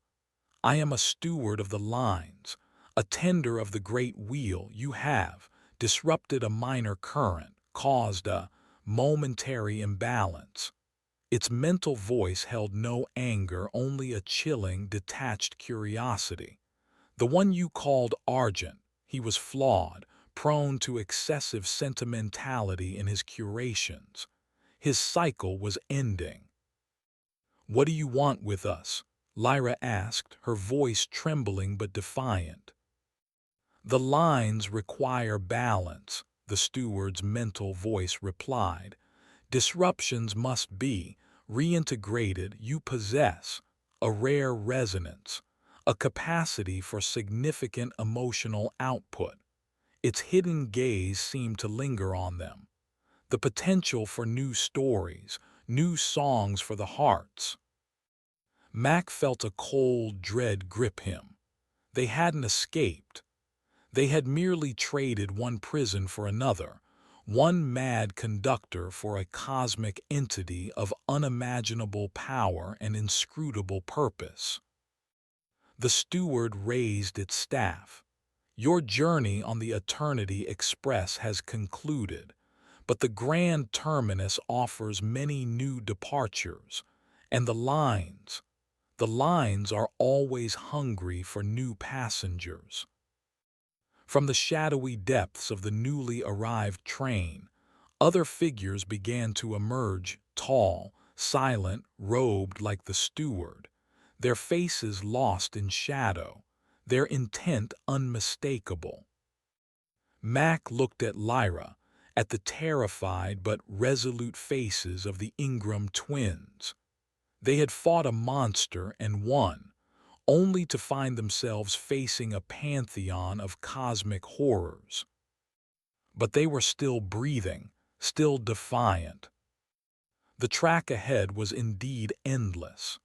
"I am a steward of the lines, a tender of the great wheel. You have disrupted a minor current, caused a momentary imbalance." Its mental voice held no anger, only a chilling, detached curiosity. "The one you called Argent, he was flawed, prone to excessive sentimentality in his curations. His cycle was ending." "What do you want with us?" Lyra asked, her voice trembling but defiant. "The lines require balance," the steward's mental voice replied. "Disruptions must be reintegrated. You possess a rare resonance, a capacity for significant emotional output." Its hidden gaze seemed to linger on them. "The potential for new stories, new songs for the hearts." Mack felt a cold dread grip him. They hadn't escaped. They had merely traded one prison for another, one mad conductor for a cosmic entity of unimaginable power and inscrutable purpose. The steward raised its staff. "Your journey on the Eternity Express has concluded, but the Grand Terminus offers many new departures, and the lines are always hungry for new passengers." From the shadowy depths of the newly arrived train, other figures began to emerge, tall, silent, robed like the steward, their faces lost in shadow, their intent unmistakable. Mack looked at Lyra, at the terrified but resolute faces of the Ingram twins. They had fought a monster and won, only to find themselves facing a pantheon of cosmic horrors. But they were still breathing, still defiant. The track ahead was indeed endless,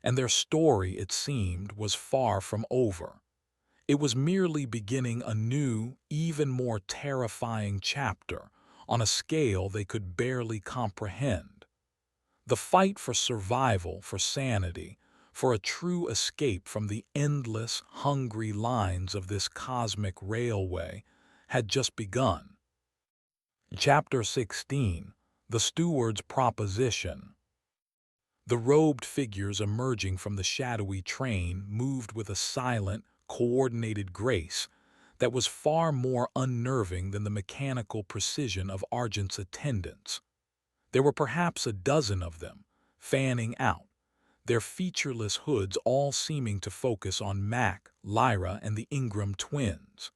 and their story, it seemed, was far from over. It was merely beginning a new, even more terrifying chapter on a scale they could barely comprehend. The fight for survival, for sanity, for a true escape from the endless, hungry lines of this cosmic railway had just begun. Chapter 16: The Steward's Proposition. The robed figures emerging from the shadowy train moved with a silent, coordinated grace that was far more unnerving than the mechanical precision of Argent's attendants. There were perhaps a dozen of them, fanning out, their featureless hoods all seeming to focus on Mack, Lyra, and the Ingram twins.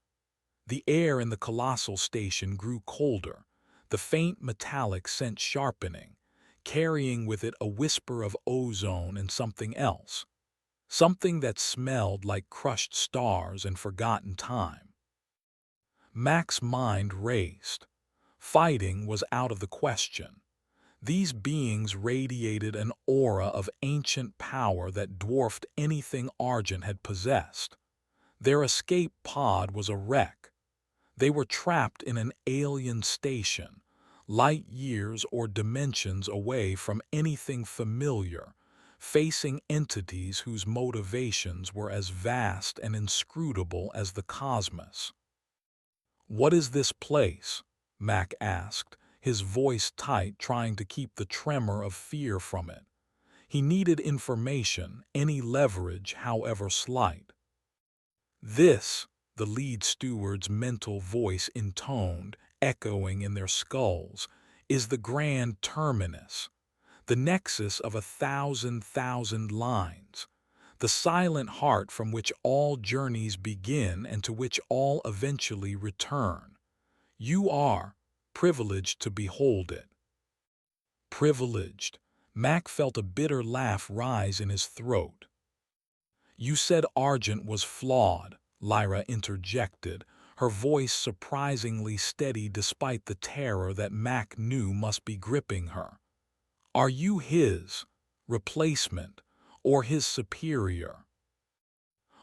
The air in the colossal station grew colder, the faint metallic scent sharpening, carrying with it a whisper of ozone and something else, something that smelled like crushed stars and forgotten time. Mack's mind raced. Fighting was out of the question. These beings radiated an aura of ancient power that dwarfed anything Argent had possessed. Their escape pod was a wreck. They were trapped in an alien station, light years or dimensions away from anything familiar, facing entities whose motivations were as vast and inscrutable as the cosmos. "What is this place?" Mack asked, his voice tight, trying to keep the tremor of fear from it. He needed information, any leverage, however slight. "This," the lead steward's mental voice intoned, echoing in their skulls, "is the Grand Terminus, the nexus of 1,000 lines, the silent heart from which all journeys begin and to which all eventually return. You are privileged to behold it. Privileged. Mack felt a bitter laugh rise in his throat. You said Argent was flawed, Lyra interjected, her voice surprisingly steady despite the terror that Mack knew must be gripping her. Are you his replacement or his superior?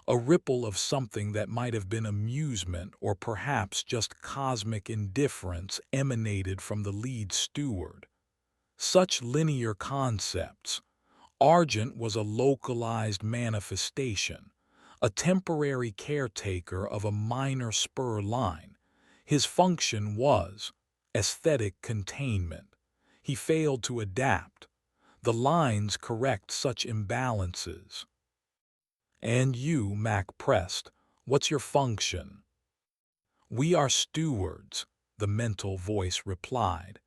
A ripple of something that might have been amusement or perhaps just cosmic indifference emanated from the lead steward. Such linear concepts. Argent was a localized manifestation, a temporary caretaker of a minor spur line. His function was aesthetic containment. He failed to adapt. The lines correct such imbalances. And you, Mack pressed, what's your function? We are stewards, the mental voice replied.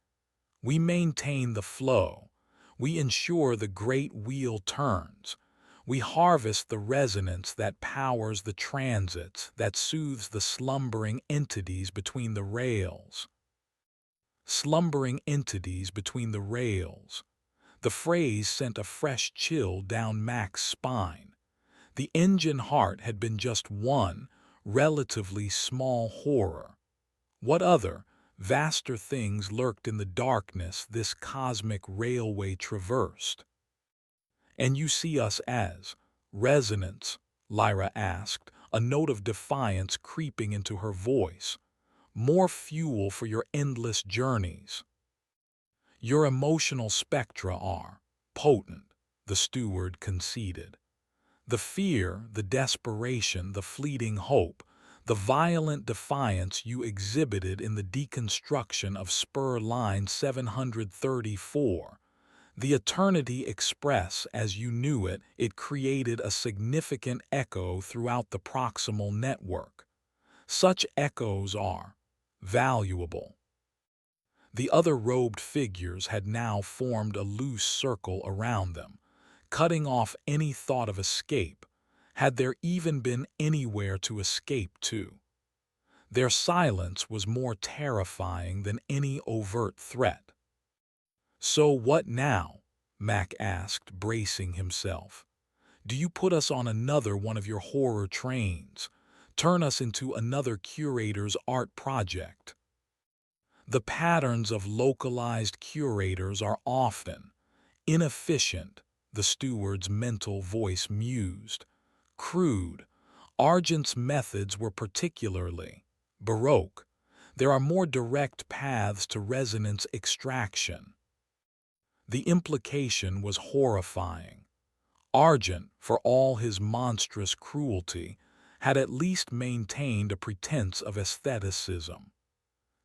We maintain the flow. We ensure the great wheel turns. We harvest the resonance that powers the transits, that soothes the slumbering entities between the rails. Slumbering entities between the rails. The phrase sent a fresh chill down Mack's spine. The engine heart had been just one, relatively small horror. What other, vaster things lurked in the darkness this cosmic railway traversed? And you see us as resonance, Lyra asked, a note of defiance creeping into her voice. More fuel for your endless journeys. Your emotional spectra are potent, the steward conceded. The fear, the desperation, the fleeting hope, the violent defiance you exhibited in the deconstruction of Spur Line 734, the Eternity Express as you knew it, it created a significant echo throughout the proximal network. Such echoes are valuable. The other robed figures had now formed a loose circle around them, cutting off any thought of escape, had there even been anywhere to escape to. Their silence was more terrifying than any overt threat. So what now? Mack asked, bracing himself. Do you put us on another one of your horror trains? Turn us into another curator's art project? The patterns of localized curators are often inefficient, the steward's mental voice mused. Crude. Argent's methods were particularly baroque. There are more direct paths to resonance extraction. The implication was horrifying. Argent, for all his monstrous cruelty, had at least maintained a pretense of aestheticism.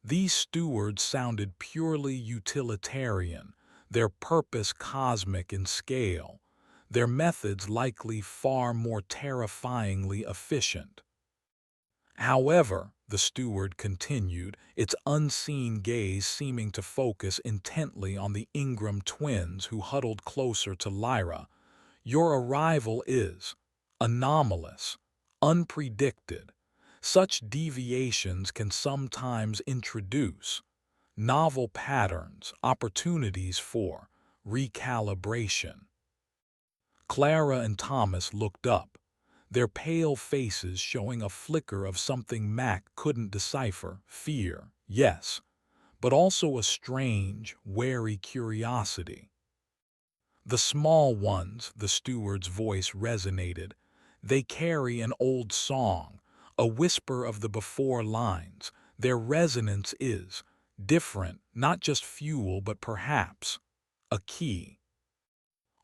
These stewards sounded purely utilitarian, their purpose cosmic in scale, their methods likely far more terrifyingly efficient. However, the steward continued, its unseen gaze seeming to focus intently on the Ingram twins who huddled closer to Lyra, your arrival is anomalous, unpredicted. Such deviations can sometimes introduce novel patterns, opportunities for recalibration. Clara and Thomas looked up, their pale faces showing a flicker of something Mack couldn't decipher. Fear, yes, but also a strange, wary curiosity. The small ones, the steward's voice resonated, they carry an old song, a whisper of the before lines. Their resonance is different, not just fuel but perhaps a key.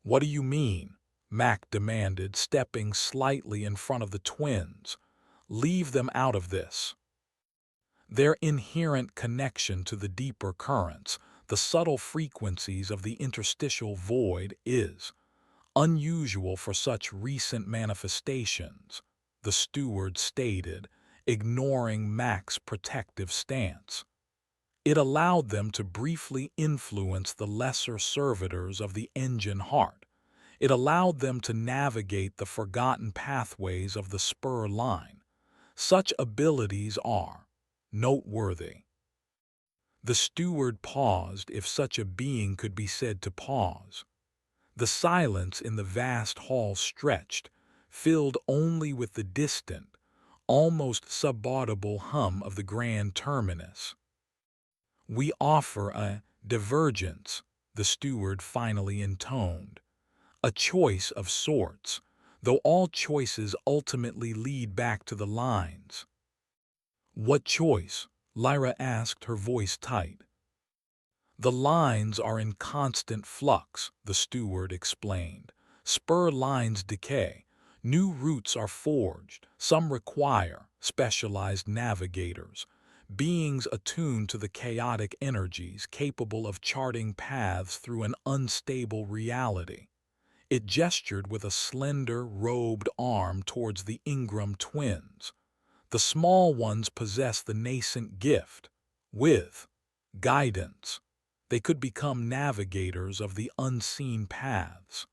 What do you mean? Mack demanded, stepping slightly in front of the twins. Leave them out of this. Their inherent connection to the deeper currents, the subtle frequencies of the interstitial void is unusual for such recent manifestations, the steward stated, ignoring Mack's protective stance. It allowed them to briefly influence the lesser servitors of the engine heart. It allowed them to navigate the forgotten pathways of the spur line. Such abilities are noteworthy. The steward paused, if such a being could be said to pause. The silence in the vast hall stretched, filled only with the distant, almost subaudible hum of the Grand Terminus. "We offer a divergence," the steward finally intoned. "A choice of sorts, though all choices ultimately lead back to the lines." "What choice?" Lyra asked, her voice tight. "The lines are in constant flux," the steward explained. "Spur lines decay. New routes are forged. Some require specialized navigators, beings attuned to the chaotic energies capable of charting paths through an unstable reality." It gestured with a slender, robed arm towards the Ingram twins. "The small ones possess the nascent gift. With guidance, they could become navigators of the unseen paths."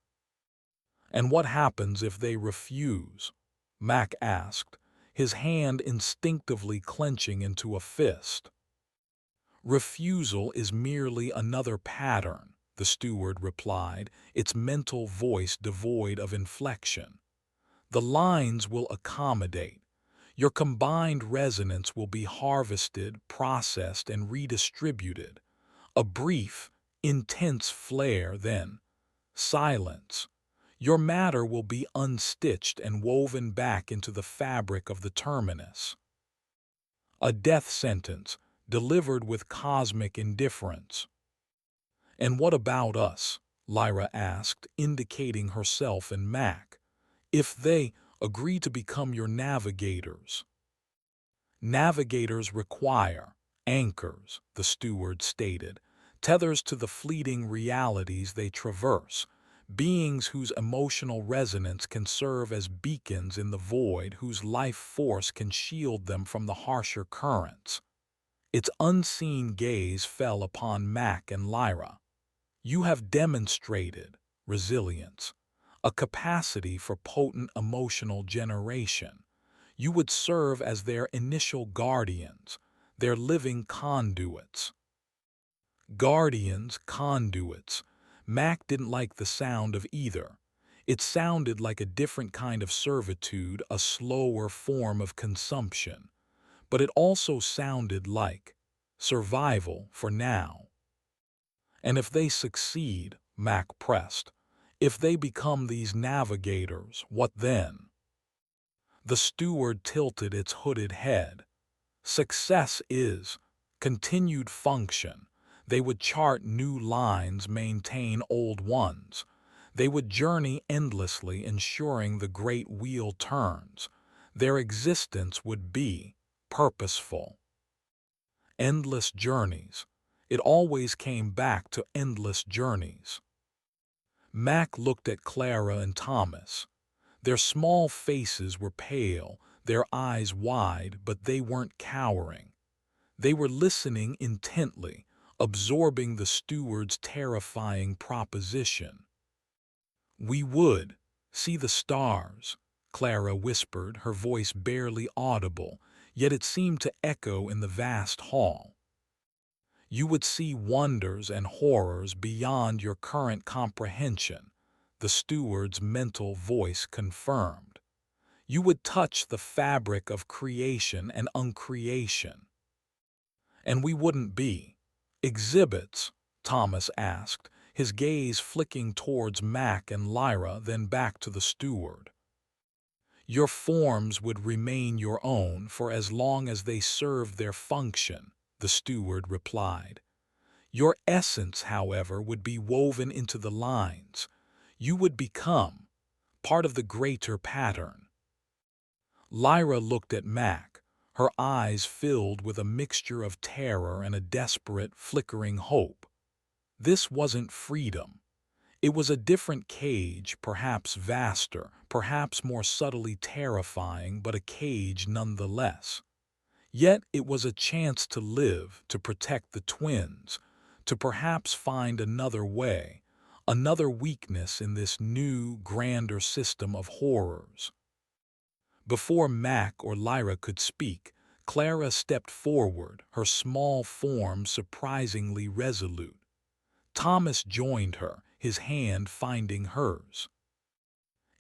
"And what happens if they refuse?" Mack asked, his hand instinctively clenching into a fist. "Refusal is merely another pattern," the steward replied, its mental voice devoid of inflection. "The lines will accommodate. Your combined resonance will be harvested, processed, and redistributed. A brief, intense flare, then silence. Your matter will be unstitched and woven back into the fabric of the terminus. A death sentence, delivered with cosmic indifference." "And what about us?" Lyra asked, indicating herself and Mack. "If they agree to become your navigators?" "Navigators require anchors," the steward stated, "tethers to the fleeting realities they traverse, beings whose emotional resonance can serve as beacons in the void, whose life force can shield them from the harsher currents." Its unseen gaze fell upon Mack and Lyra. "You have demonstrated resilience, a capacity for potent emotional generation. You would serve as their initial guardians, their living conduits." Guardians, conduits. Mack didn't like the sound of either. It sounded like a different kind of servitude, a slower form of consumption. But it also sounded like survival for now. "And if they succeed," Mack pressed, "if they become these navigators, what then?" The steward tilted its hooded head. "Success is continued function. They would chart new lines, maintain old ones. They would journey endlessly, ensuring the great wheel turns. Their existence would be purposeful. Endless journeys. It always came back to endless journeys." Mack looked at Clara and Thomas. Their small faces were pale, their eyes wide, but they weren't cowering. They were listening intently, absorbing the steward's terrifying proposition. "We would see the stars," Clara whispered, her voice barely audible, yet it seemed to echo in the vast hall. "You would see wonders and horrors beyond your current comprehension," the steward's mental voice confirmed. "You would touch the fabric of creation and uncreation." "And we wouldn't be exhibits?" Thomas asked, his gaze flicking towards Mack and Lyra, then back to the steward. "Your forms would remain your own for as long as they served their function," the steward replied. "Your essence, however, would be woven into the lines. You would become part of the greater pattern." Lyra looked at Mack, her eyes filled with a mixture of terror and a desperate, flickering hope. This wasn't freedom. It was a different cage, perhaps vaster, perhaps more subtly terrifying, but a cage nonetheless. Yet it was a chance to live, to protect the twins, to perhaps find another way, another weakness in this new, grander system of horrors. Before Mack or Lyra could speak, Clara stepped forward, her small form surprisingly resolute. Thomas joined her, his hand finding hers.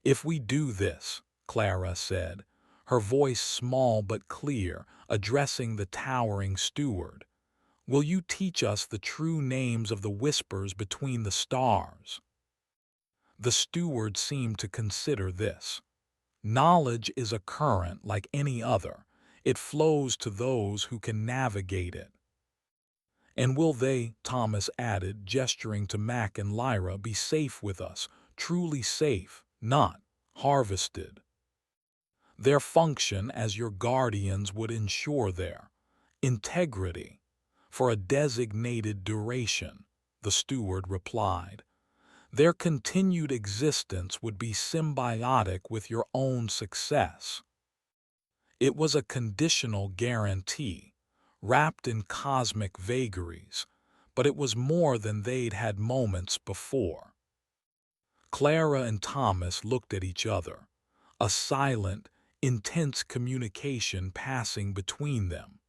"If we do this," Clara said, her voice small but clear, addressing the towering steward, "will you teach us the true names of the whispers between the stars?" The steward seemed to consider this. Knowledge is a current like any other. It flows to those who can navigate it. "And will they," Thomas added, gesturing to Mack and Lyra, "be safe with us, truly safe, not harvested?" "Their function as your guardians would ensure their integrity for a designated duration," the steward replied. "Their continued existence would be symbiotic with your own success." It was a conditional guarantee, wrapped in cosmic vagaries, but it was more than they'd had moments before. Clara and Thomas looked at each other, a silent, intense communication passing between them.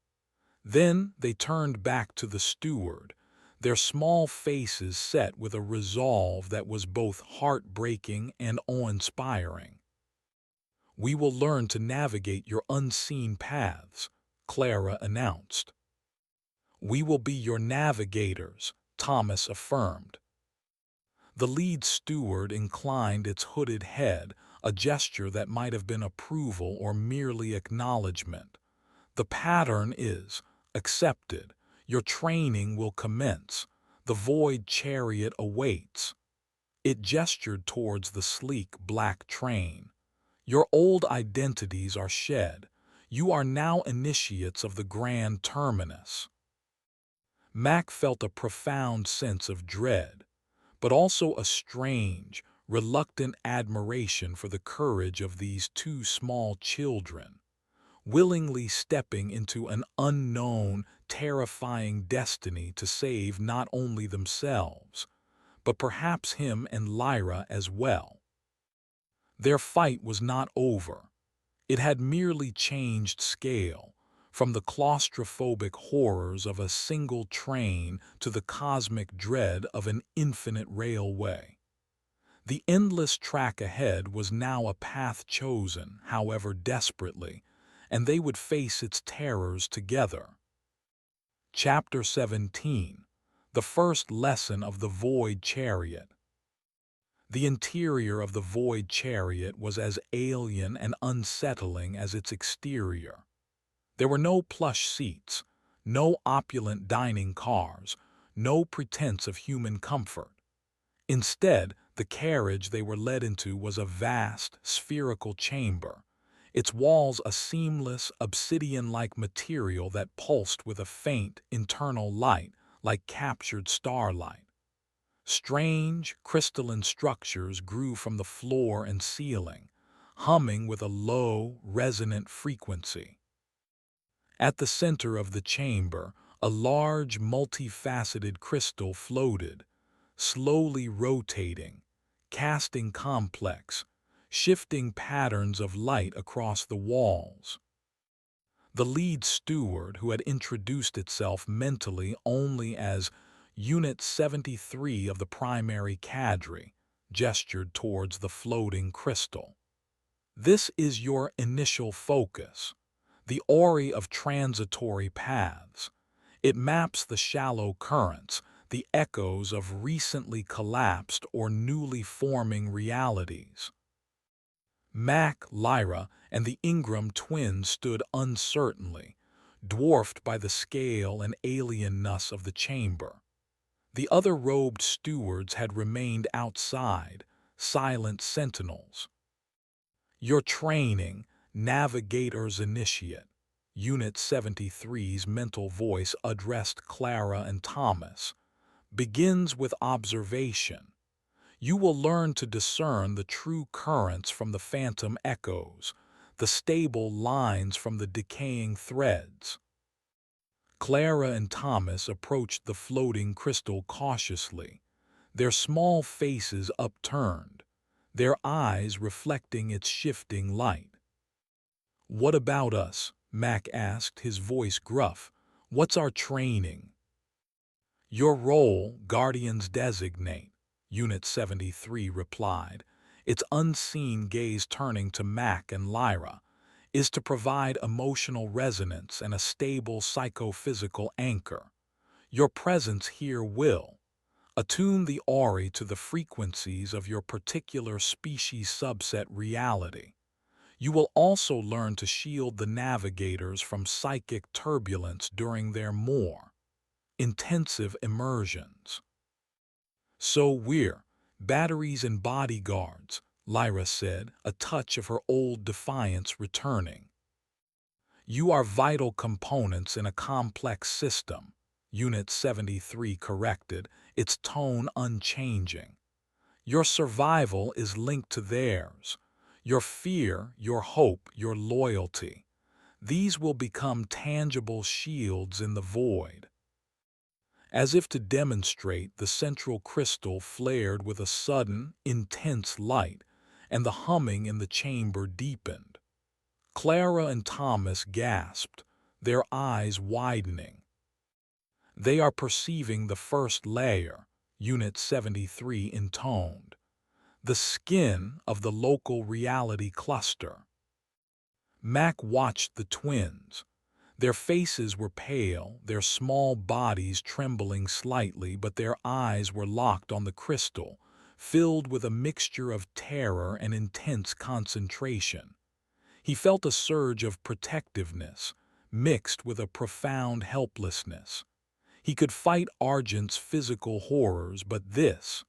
Then they turned back to the steward, their small faces set with a resolve that was both heartbreaking and awe-inspiring. "We will learn to navigate your unseen paths," Clara announced. "We will be your navigators," Thomas affirmed. The lead steward inclined its hooded head, a gesture that might have been approval or merely acknowledgement. "The pattern is accepted. Your training will commence. The void chariot awaits." It gestured towards the sleek black train. "Your old identities are shed. You are now initiates of the Grand Terminus." Mack felt a profound sense of dread, but also a strange, reluctant admiration for the courage of these two small children, willingly stepping into an unknown, terrifying destiny to save not only themselves, but perhaps him and Lyra as well. Their fight was not over. It had merely changed scale, from the claustrophobic horrors of a single train to the cosmic dread of an infinite railway. The endless track ahead was now a path chosen, however desperately, and they would face its terrors together. Chapter 17. The First Lesson of the Void Chariot. The interior of the Void Chariot was as alien and unsettling as its exterior. There were no plush seats, no opulent dining cars, no pretense of human comfort. Instead, the carriage they were led into was a vast, spherical chamber, its walls a seamless, obsidian-like material that pulsed with a faint, internal light, like captured starlight. Strange, crystalline structures grew from the floor and ceiling, humming with a low, resonant frequency. At the center of the chamber, a large, multifaceted crystal floated, slowly rotating, casting complex, shifting patterns of light across the walls. The lead steward, who had introduced itself mentally only as Unit 73 of the primary cadre, gestured towards the floating crystal. "This is your initial focus, the ori of transitory paths. It maps the shallow currents, the echoes of recently collapsed or newly forming realities." Mack, Lyra, and the Ingram twins stood uncertainly, dwarfed by the scale and alienness of the chamber. The other robed stewards had remained outside, silent sentinels. "Your training, Navigator's Initiate," Unit 73's mental voice addressed Clara and Thomas, "begins with observation. You will learn to discern the true currents from the phantom echoes, the stable lines from the decaying threads." Clara and Thomas approached the floating crystal cautiously, their small faces upturned, their eyes reflecting its shifting light. "What about us?" Mack asked, his voice gruff. "What's our training?" "Your role, Guardians Designate," Unit 73 replied, its unseen gaze turning to Mack and Lyra, "is to provide emotional resonance and a stable psychophysical anchor. Your presence here will attune the Ori to the frequencies of your particular species subset reality. You will also learn to shield the navigators from psychic turbulence during their more intensive immersions." "So we're batteries and bodyguards," Lyra said, a touch of her old defiance returning. "You are vital components in a complex system," Unit 73 corrected, its tone unchanging. "Your survival is linked to theirs. Your fear, your hope, your loyalty. These will become tangible shields in the void." As if to demonstrate, the central crystal flared with a sudden, intense light, and the humming in the chamber deepened. Clara and Thomas gasped, their eyes widening. "They are perceiving the first layer," Unit 73 intoned. "The skin of the local reality cluster." Mack watched the twins. Their faces were pale, their small bodies trembling slightly, but their eyes were locked on the crystal, filled with a mixture of terror and intense concentration. He felt a surge of protectiveness, mixed with a profound helplessness. He could fight Argent's physical horrors, but this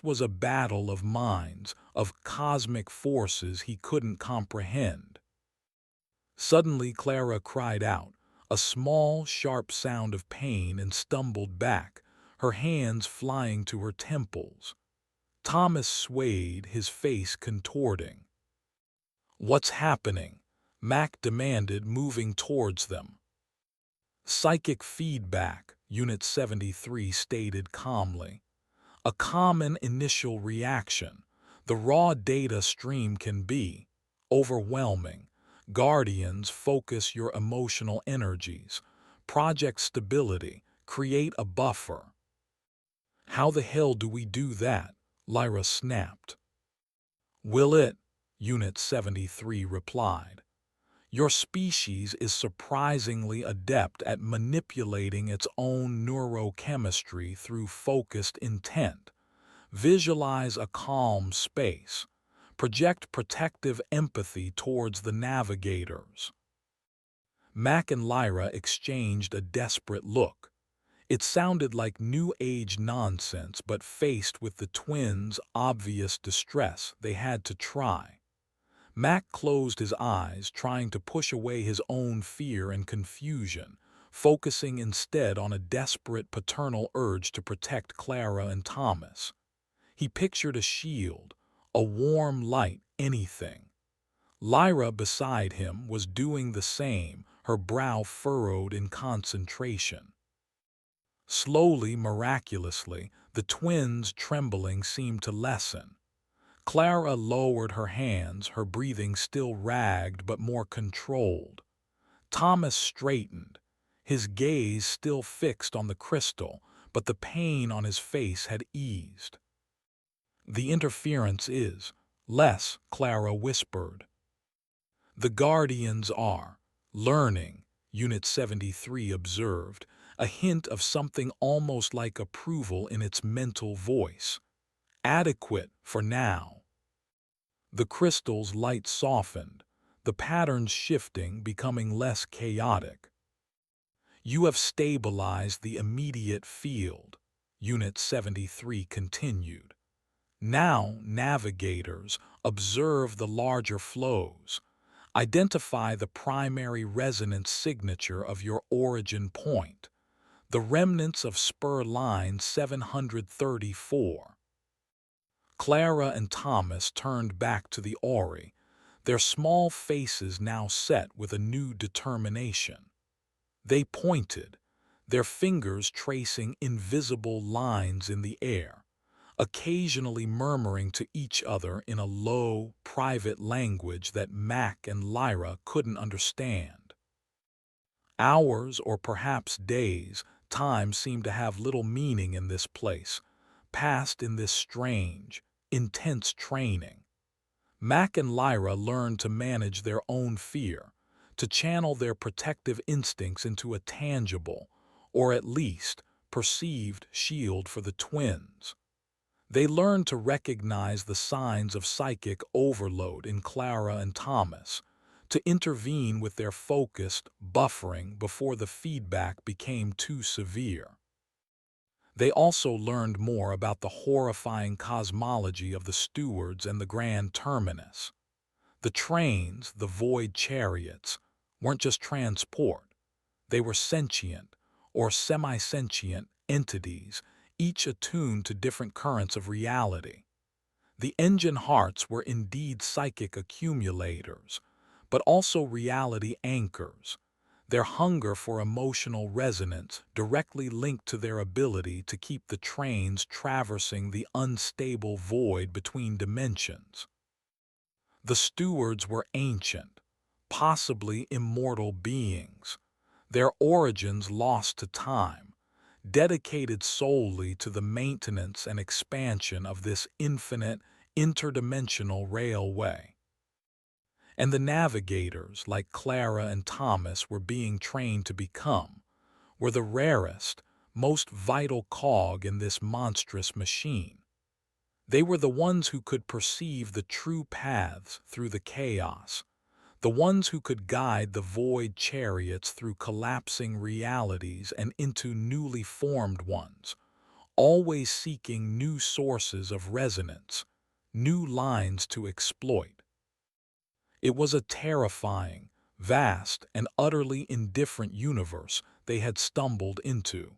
was a battle of minds, of cosmic forces he couldn't comprehend. Suddenly Clara cried out, a small, sharp sound of pain, and stumbled back, her hands flying to her temples. Thomas swayed, his face contorting. "What's happening?" Mack demanded, moving towards them. "Psychic feedback," Unit 73 stated calmly. "A common initial reaction. The raw data stream can be overwhelming. Guardians, focus your emotional energies. Project stability. Create a buffer." "How the hell do we do that?" Lyra snapped. "Will it?" Unit 73 replied. "Your species is surprisingly adept at manipulating its own neurochemistry through focused intent. Visualize a calm space. Project protective empathy towards the navigators." Mack and Lyra exchanged a desperate look. It sounded like New Age nonsense, but faced with the twins' obvious distress, they had to try. Mack closed his eyes, trying to push away his own fear and confusion, focusing instead on a desperate paternal urge to protect Clara and Thomas. He pictured a shield, a warm light, anything. Lyra beside him was doing the same, her brow furrowed in concentration. Slowly, miraculously, the twins' trembling seemed to lessen. Clara lowered her hands, her breathing still ragged but more controlled. Thomas straightened, his gaze still fixed on the crystal, but the pain on his face had eased. "The interference is less," Clara whispered. "The Guardians are learning," Unit 73 observed, a hint of something almost like approval in its mental voice. "Adequate for now." The crystal's light softened, the patterns shifting, becoming less chaotic. "You have stabilized the immediate field," Unit 73 continued. "Now, navigators, observe the larger flows. Identify the primary resonance signature of your origin point, the remnants of spur line 734. Clara and Thomas turned back to the Ori, their small faces now set with a new determination. They pointed, their fingers tracing invisible lines in the air, occasionally murmuring to each other in a low, private language that Mack and Lyra couldn't understand. Hours or perhaps days, time seemed to have little meaning in this place, passed in this strange, intense training. Mack and Lyra learned to manage their own fear, to channel their protective instincts into a tangible, or at least perceived shield for the twins. They learned to recognize the signs of psychic overload in Clara and Thomas, to intervene with their focused buffering before the feedback became too severe. They also learned more about the horrifying cosmology of the Stewards and the Grand Terminus. The trains, the void chariots, weren't just transport. They were sentient or semi-sentient entities, each attuned to different currents of reality. The engine hearts were indeed psychic accumulators, but also reality anchors, their hunger for emotional resonance directly linked to their ability to keep the trains traversing the unstable void between dimensions. The stewards were ancient, possibly immortal beings, their origins lost to time, dedicated solely to the maintenance and expansion of this infinite, interdimensional railway. And the navigators, like Clara and Thomas, were being trained to become, were the rarest, most vital cog in this monstrous machine. They were the ones who could perceive the true paths through the chaos, the ones who could guide the void chariots through collapsing realities and into newly formed ones, always seeking new sources of resonance, new lines to exploit. It was a terrifying, vast, and utterly indifferent universe they had stumbled into.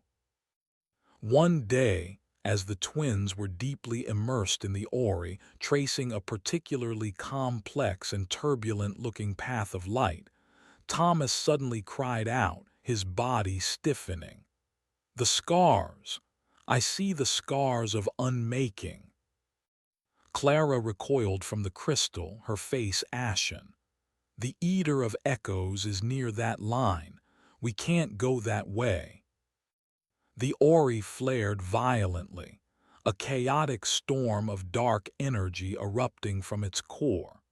One day, as the twins were deeply immersed in the Ori, tracing a particularly complex and turbulent-looking path of light, Thomas suddenly cried out, his body stiffening. "The scars! I see the scars of unmaking." Clara recoiled from the crystal, her face ashen. "The Eater of Echoes is near that line. We can't go that way." The Ori flared violently, a chaotic storm of dark energy erupting from its core.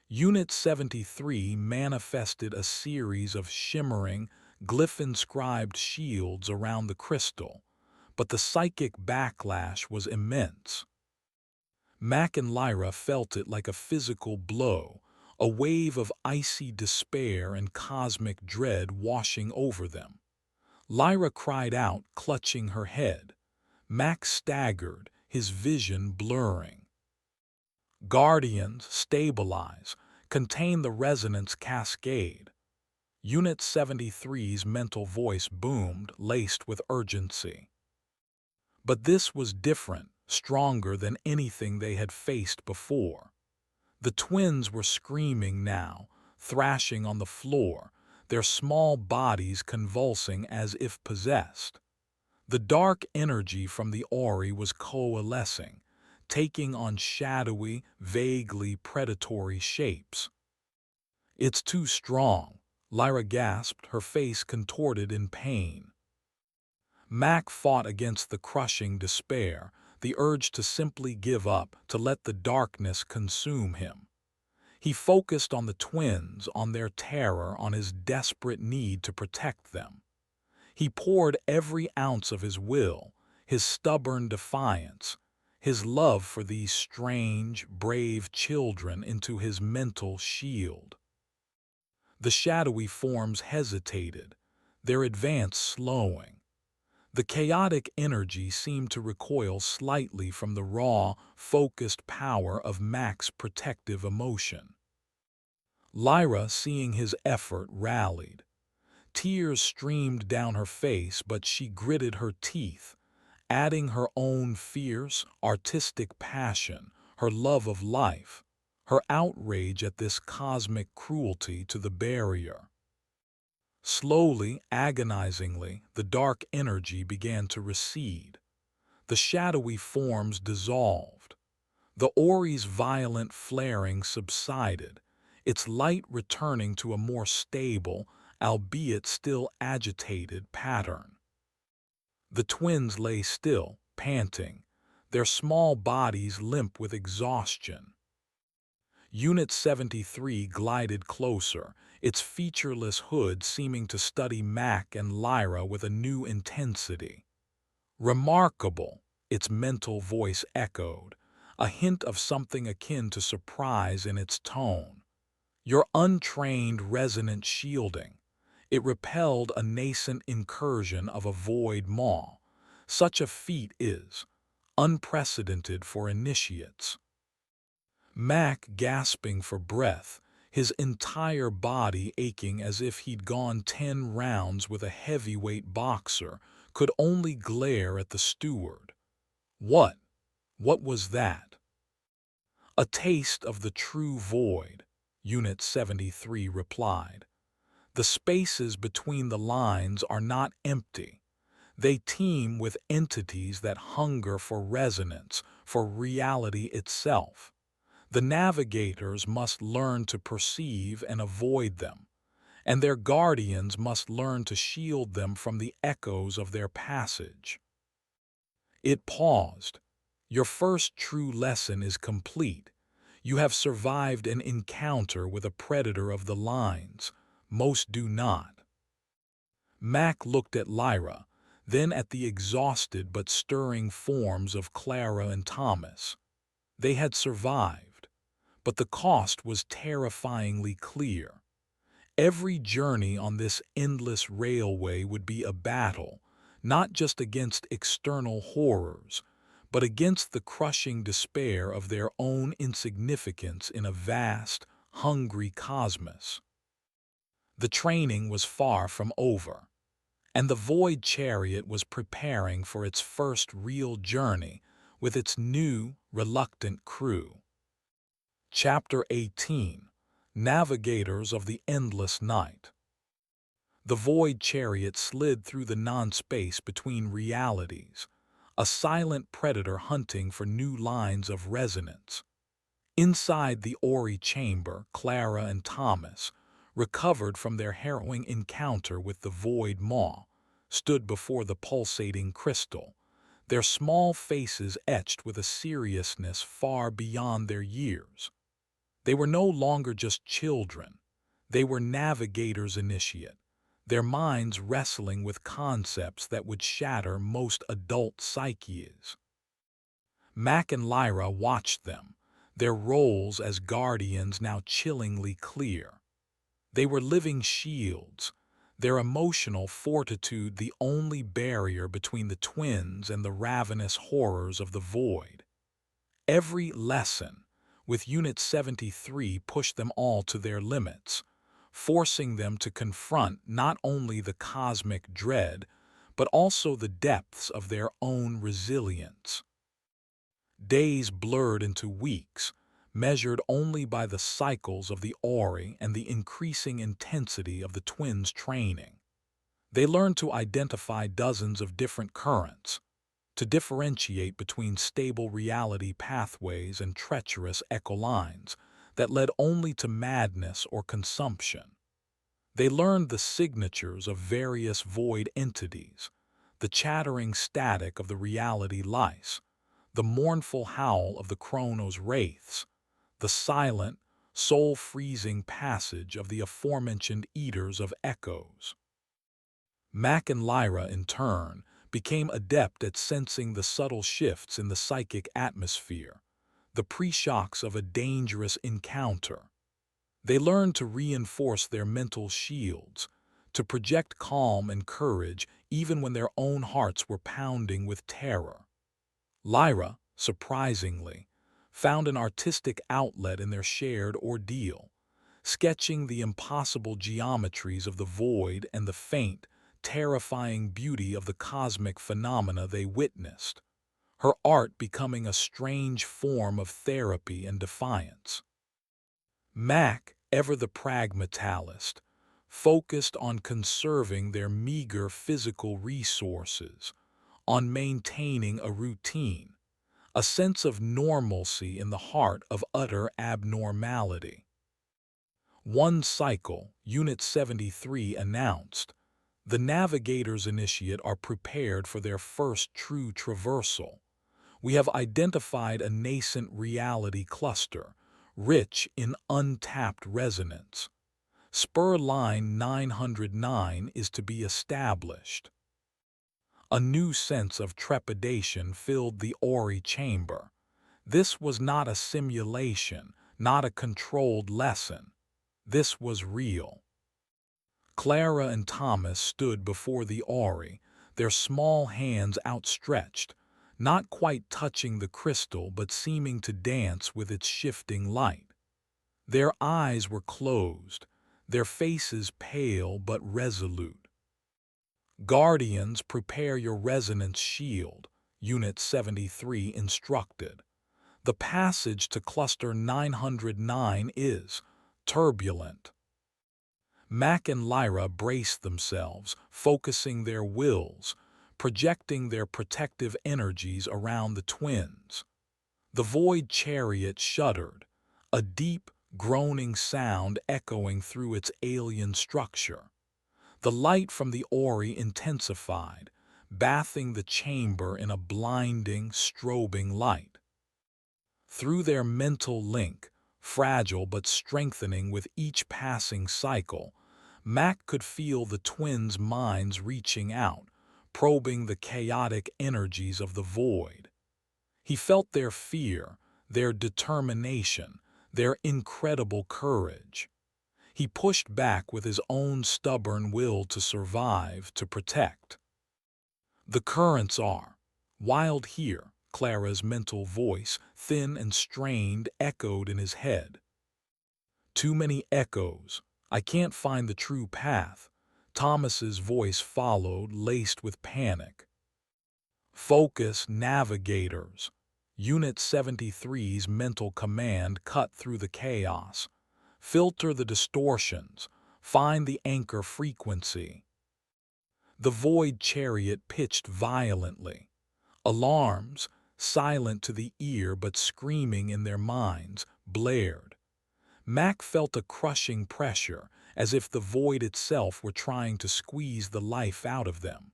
Unit 73 manifested a series of shimmering, glyph-inscribed shields around the crystal, but the psychic backlash was immense. Mack and Lyra felt it like a physical blow, a wave of icy despair and cosmic dread washing over them. Lyra cried out, clutching her head. Mack staggered, his vision blurring. "Guardians, stabilize. Contain the resonance cascade." Unit 73's mental voice boomed, laced with urgency. But this was different, stronger than anything they had faced before. The twins were screaming now, thrashing on the floor, their small bodies convulsing as if possessed. The dark energy from the Ori was coalescing, taking on shadowy, vaguely predatory shapes. "It's too strong," Lyra gasped, her face contorted in pain. Mack fought against the crushing despair, the urge to simply give up, to let the darkness consume him. He focused on the twins, on their terror, on his desperate need to protect them. He poured every ounce of his will, his stubborn defiance, his love for these strange, brave children into his mental shield. The shadowy forms hesitated, their advance slowing. The chaotic energy seemed to recoil slightly from the raw, focused power of Mack's protective emotion. Lyra, seeing his effort, rallied. Tears streamed down her face, but she gritted her teeth, adding her own fierce, artistic passion, her love of life, her outrage at this cosmic cruelty to the barrier. Slowly, agonizingly, the dark energy began to recede. The shadowy forms dissolved. The Ori's violent flaring subsided, its light returning to a more stable, albeit still agitated, pattern. The twins lay still, panting, their small bodies limp with exhaustion. Unit 73 glided closer, its featureless hood seeming to study Mack and Lyra with a new intensity. "Remarkable," its mental voice echoed, a hint of something akin to surprise in its tone. "Your untrained resonant shielding." It repelled a nascent incursion of a void maw. Such a feat is unprecedented for initiates. Mack, gasping for breath, his entire body aching as if he'd gone 10 rounds with a heavyweight boxer, could only glare at the steward. What was that? "A taste of the true void," Unit 73 replied. "The spaces between the lines are not empty. They teem with entities that hunger for resonance, for reality itself. The navigators must learn to perceive and avoid them, and their guardians must learn to shield them from the echoes of their passage." It paused. "Your first true lesson is complete. You have survived an encounter with a predator of the lines. Most do not." Mack looked at Lyra, then at the exhausted but stirring forms of Clara and Thomas. They had survived, but the cost was terrifyingly clear. Every journey on this endless railway would be a battle, not just against external horrors, but against the crushing despair of their own insignificance in a vast, hungry cosmos. The training was far from over, and the Void Chariot was preparing for its first real journey with its new, reluctant crew. Chapter 18: Navigators of the Endless Night. The Void Chariot slid through the non-space between realities, a silent predator hunting for new lines of resonance. Inside the Ori chamber, Clara and Thomas, recovered from their harrowing encounter with the Void Maw, stood before the pulsating crystal, their small faces etched with a seriousness far beyond their years. They were no longer just children. They were navigators initiate, their minds wrestling with concepts that would shatter most adult psyches. Mack and Lyra watched them, their roles as guardians now chillingly clear. They were living shields, their emotional fortitude the only barrier between the twins and the ravenous horrors of the void. Every lesson, with Unit 73, pushed them all to their limits, forcing them to confront not only the cosmic dread, but also the depths of their own resilience. Days blurred into weeks, measured only by the cycles of the Ori and the increasing intensity of the twins' training. They learned to identify dozens of different currents, to differentiate between stable reality pathways and treacherous echolines that led only to madness or consumption. They learned the signatures of various void entities, the chattering static of the reality lice, the mournful howl of the Chronos wraiths, the silent, soul-freezing passage of the aforementioned eaters of echoes. Mack and Lyra, in turn, became adept at sensing the subtle shifts in the psychic atmosphere, the pre-shocks of a dangerous encounter. They learned to reinforce their mental shields, to project calm and courage even when their own hearts were pounding with terror. Lyra, surprisingly, found an artistic outlet in their shared ordeal, sketching the impossible geometries of the void and the faint, terrifying beauty of the cosmic phenomena they witnessed, her art becoming a strange form of therapy and defiance. Mack, ever the pragmatalist, focused on conserving their meager physical resources, on maintaining a routine, a sense of normalcy in the heart of utter abnormality. One cycle, Unit 73 announced, the navigators initiate are prepared for their first true traversal. We have identified a nascent reality cluster, rich in untapped resonance. Spur line 909 is to be established. A new sense of trepidation filled the Ori chamber. This was not a simulation, not a controlled lesson. This was real. Clara and Thomas stood before the Ori, their small hands outstretched, not quite touching the crystal but seeming to dance with its shifting light. Their eyes were closed, their faces pale but resolute. Guardians, prepare your resonance shield, Unit 73 instructed. The passage to Cluster 909 is turbulent. Mack and Lyra braced themselves, focusing their wills, projecting their protective energies around the twins. The void chariot shuddered, a deep, groaning sound echoing through its alien structure. The light from the Ori intensified, bathing the chamber in a blinding, strobing light. Through their mental link, fragile but strengthening with each passing cycle, Mack could feel the twins' minds reaching out, probing the chaotic energies of the void. He felt their fear, their determination, their incredible courage. He pushed back with his own stubborn will to survive, to protect. The currents are wild here, Clara's mental voice, thin and strained, echoed in his head. Too many echoes. I can't find the true path. Thomas's voice followed, laced with panic. Focus, navigators. Unit 73's mental command cut through the chaos. Filter the distortions. Find the anchor frequency. The void chariot pitched violently. Alarms, silent to the ear but screaming in their minds, blared. Mack felt a crushing pressure, as if the void itself were trying to squeeze the life out of them.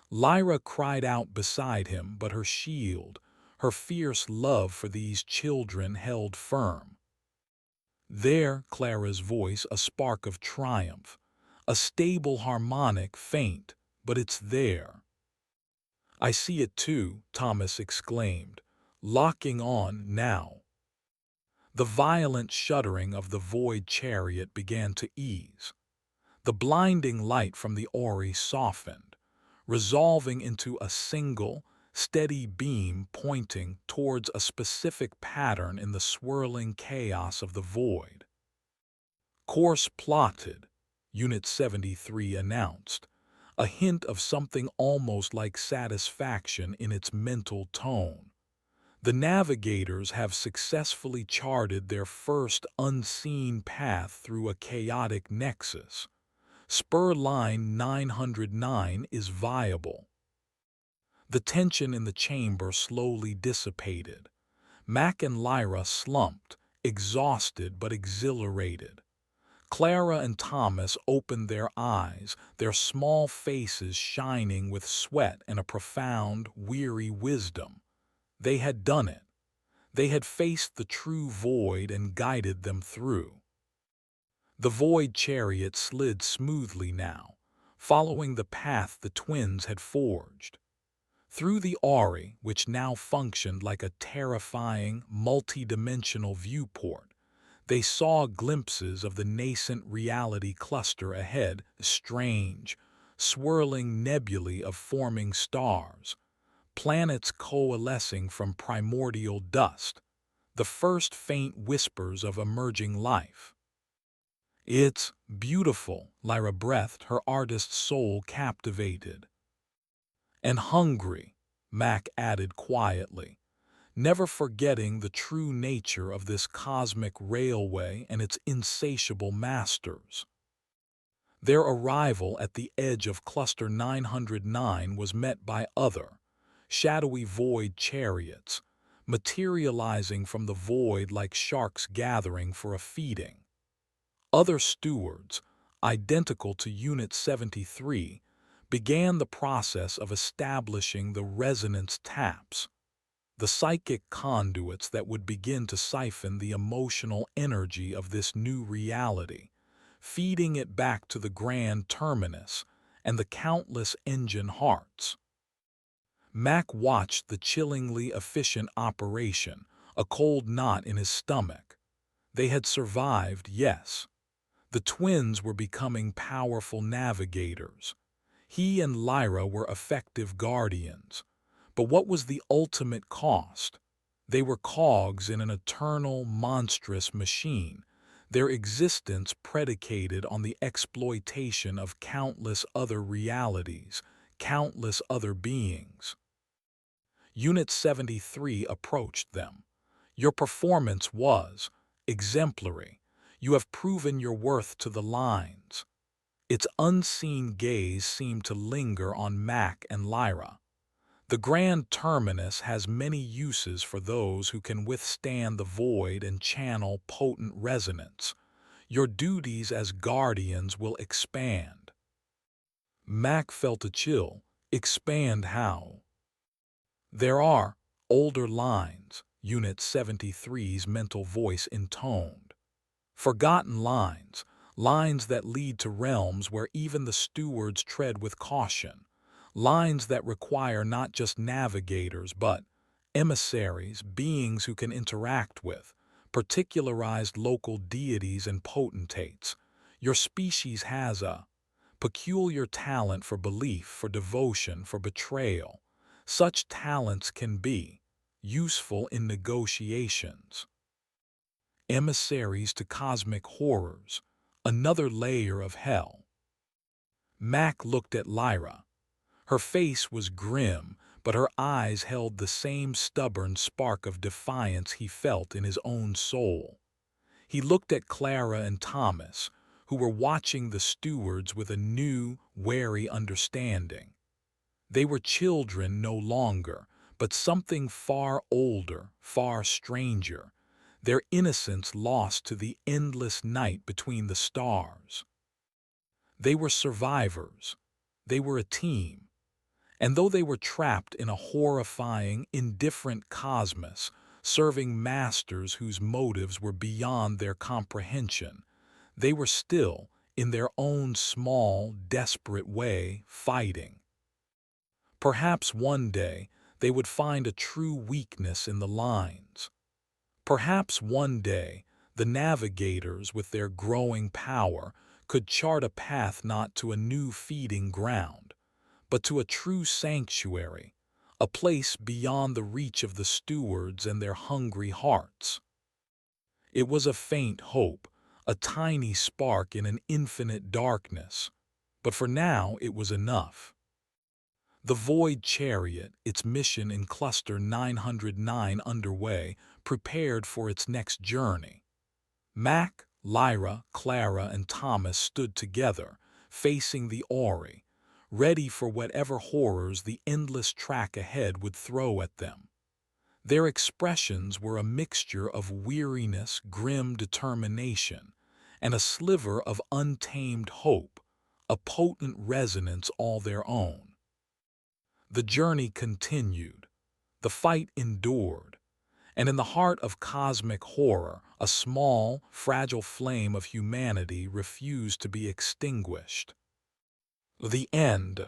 Lyra cried out beside him, but her shield, her fierce love for these children, held firm. There, Clara's voice, a spark of triumph, a stable harmonic, faint, but it's there. I see it too, Thomas exclaimed, locking on now. The violent shuddering of the void chariot began to ease. The blinding light from the Ori softened, resolving into a single, steady beam pointing towards a specific pattern in the swirling chaos of the void. Course plotted, Unit 73 announced, a hint of something almost like satisfaction in its mental tone. The navigators have successfully charted their first unseen path through a chaotic nexus. Spur line 909 is viable. The tension in the chamber slowly dissipated. Mack and Lyra slumped, exhausted but exhilarated. Clara and Thomas opened their eyes, their small faces shining with sweat and a profound, weary wisdom. They had done it. They had faced the true void and guided them through. The void chariot slid smoothly now, following the path the twins had forged. Through the Ori, which now functioned like a terrifying, multi-dimensional viewport, they saw glimpses of the nascent reality cluster ahead, strange, swirling nebulae of forming stars, planets coalescing from primordial dust, the first faint whispers of emerging life. It's beautiful, Lyra breathed, her artist soul captivated. And hungry, Mack added quietly, never forgetting the true nature of this cosmic railway and its insatiable masters. Their arrival at the edge of Cluster 909 was met by other, shadowy void chariots, materializing from the void like sharks gathering for a feeding. Other stewards, identical to Unit 73, began the process of establishing the resonance taps, the psychic conduits that would begin to siphon the emotional energy of this new reality, feeding it back to the Grand Terminus and the countless engine hearts. Mack watched the chillingly efficient operation, a cold knot in his stomach. They had survived, yes. The twins were becoming powerful navigators. He and Lyra were effective guardians. But what was the ultimate cost? They were cogs in an eternal, monstrous machine, their existence predicated on the exploitation of countless other realities, countless other beings. Unit 73 approached them. Your performance was exemplary. You have proven your worth to the lines. Its unseen gaze seemed to linger on Mack and Lyra. The Grand Terminus has many uses for those who can withstand the void and channel potent resonance. Your duties as guardians will expand. Mack felt a chill. Expand how? There are older lines, Unit 73's mental voice intoned. Forgotten lines, lines that lead to realms where even the stewards tread with caution, lines that require not just navigators but emissaries, beings who can interact with, particularized local deities and potentates. Your species has a peculiar talent for belief, for devotion, for betrayal. Such talents can be useful in negotiations. Emissaries to cosmic horrors, another layer of hell. Mack looked at Lyra. Her face was grim, but her eyes held the same stubborn spark of defiance he felt in his own soul. He looked at Clara and Thomas, who were watching the stewards with a new, wary understanding. They were children no longer, but something far older, far stranger, their innocence lost to the endless night between the stars. They were survivors. They were a team. And though they were trapped in a horrifying, indifferent cosmos, serving masters whose motives were beyond their comprehension, they were still, in their own small, desperate way, fighting. Perhaps one day they would find a true weakness in the lines. Perhaps one day the navigators, with their growing power, could chart a path not to a new feeding ground, but to a true sanctuary, a place beyond the reach of the stewards and their hungry hearts. It was a faint hope, a tiny spark in an infinite darkness, but for now it was enough. The Void Chariot, its mission in Cluster 909 underway, prepared for its next journey. Mack, Lyra, Clara, and Thomas stood together, facing the Ori, ready for whatever horrors the endless track ahead would throw at them. Their expressions were a mixture of weariness, grim determination, and a sliver of untamed hope, a potent resonance all their own. The journey continued. The fight endured. And in the heart of cosmic horror, a small, fragile flame of humanity refused to be extinguished. The end.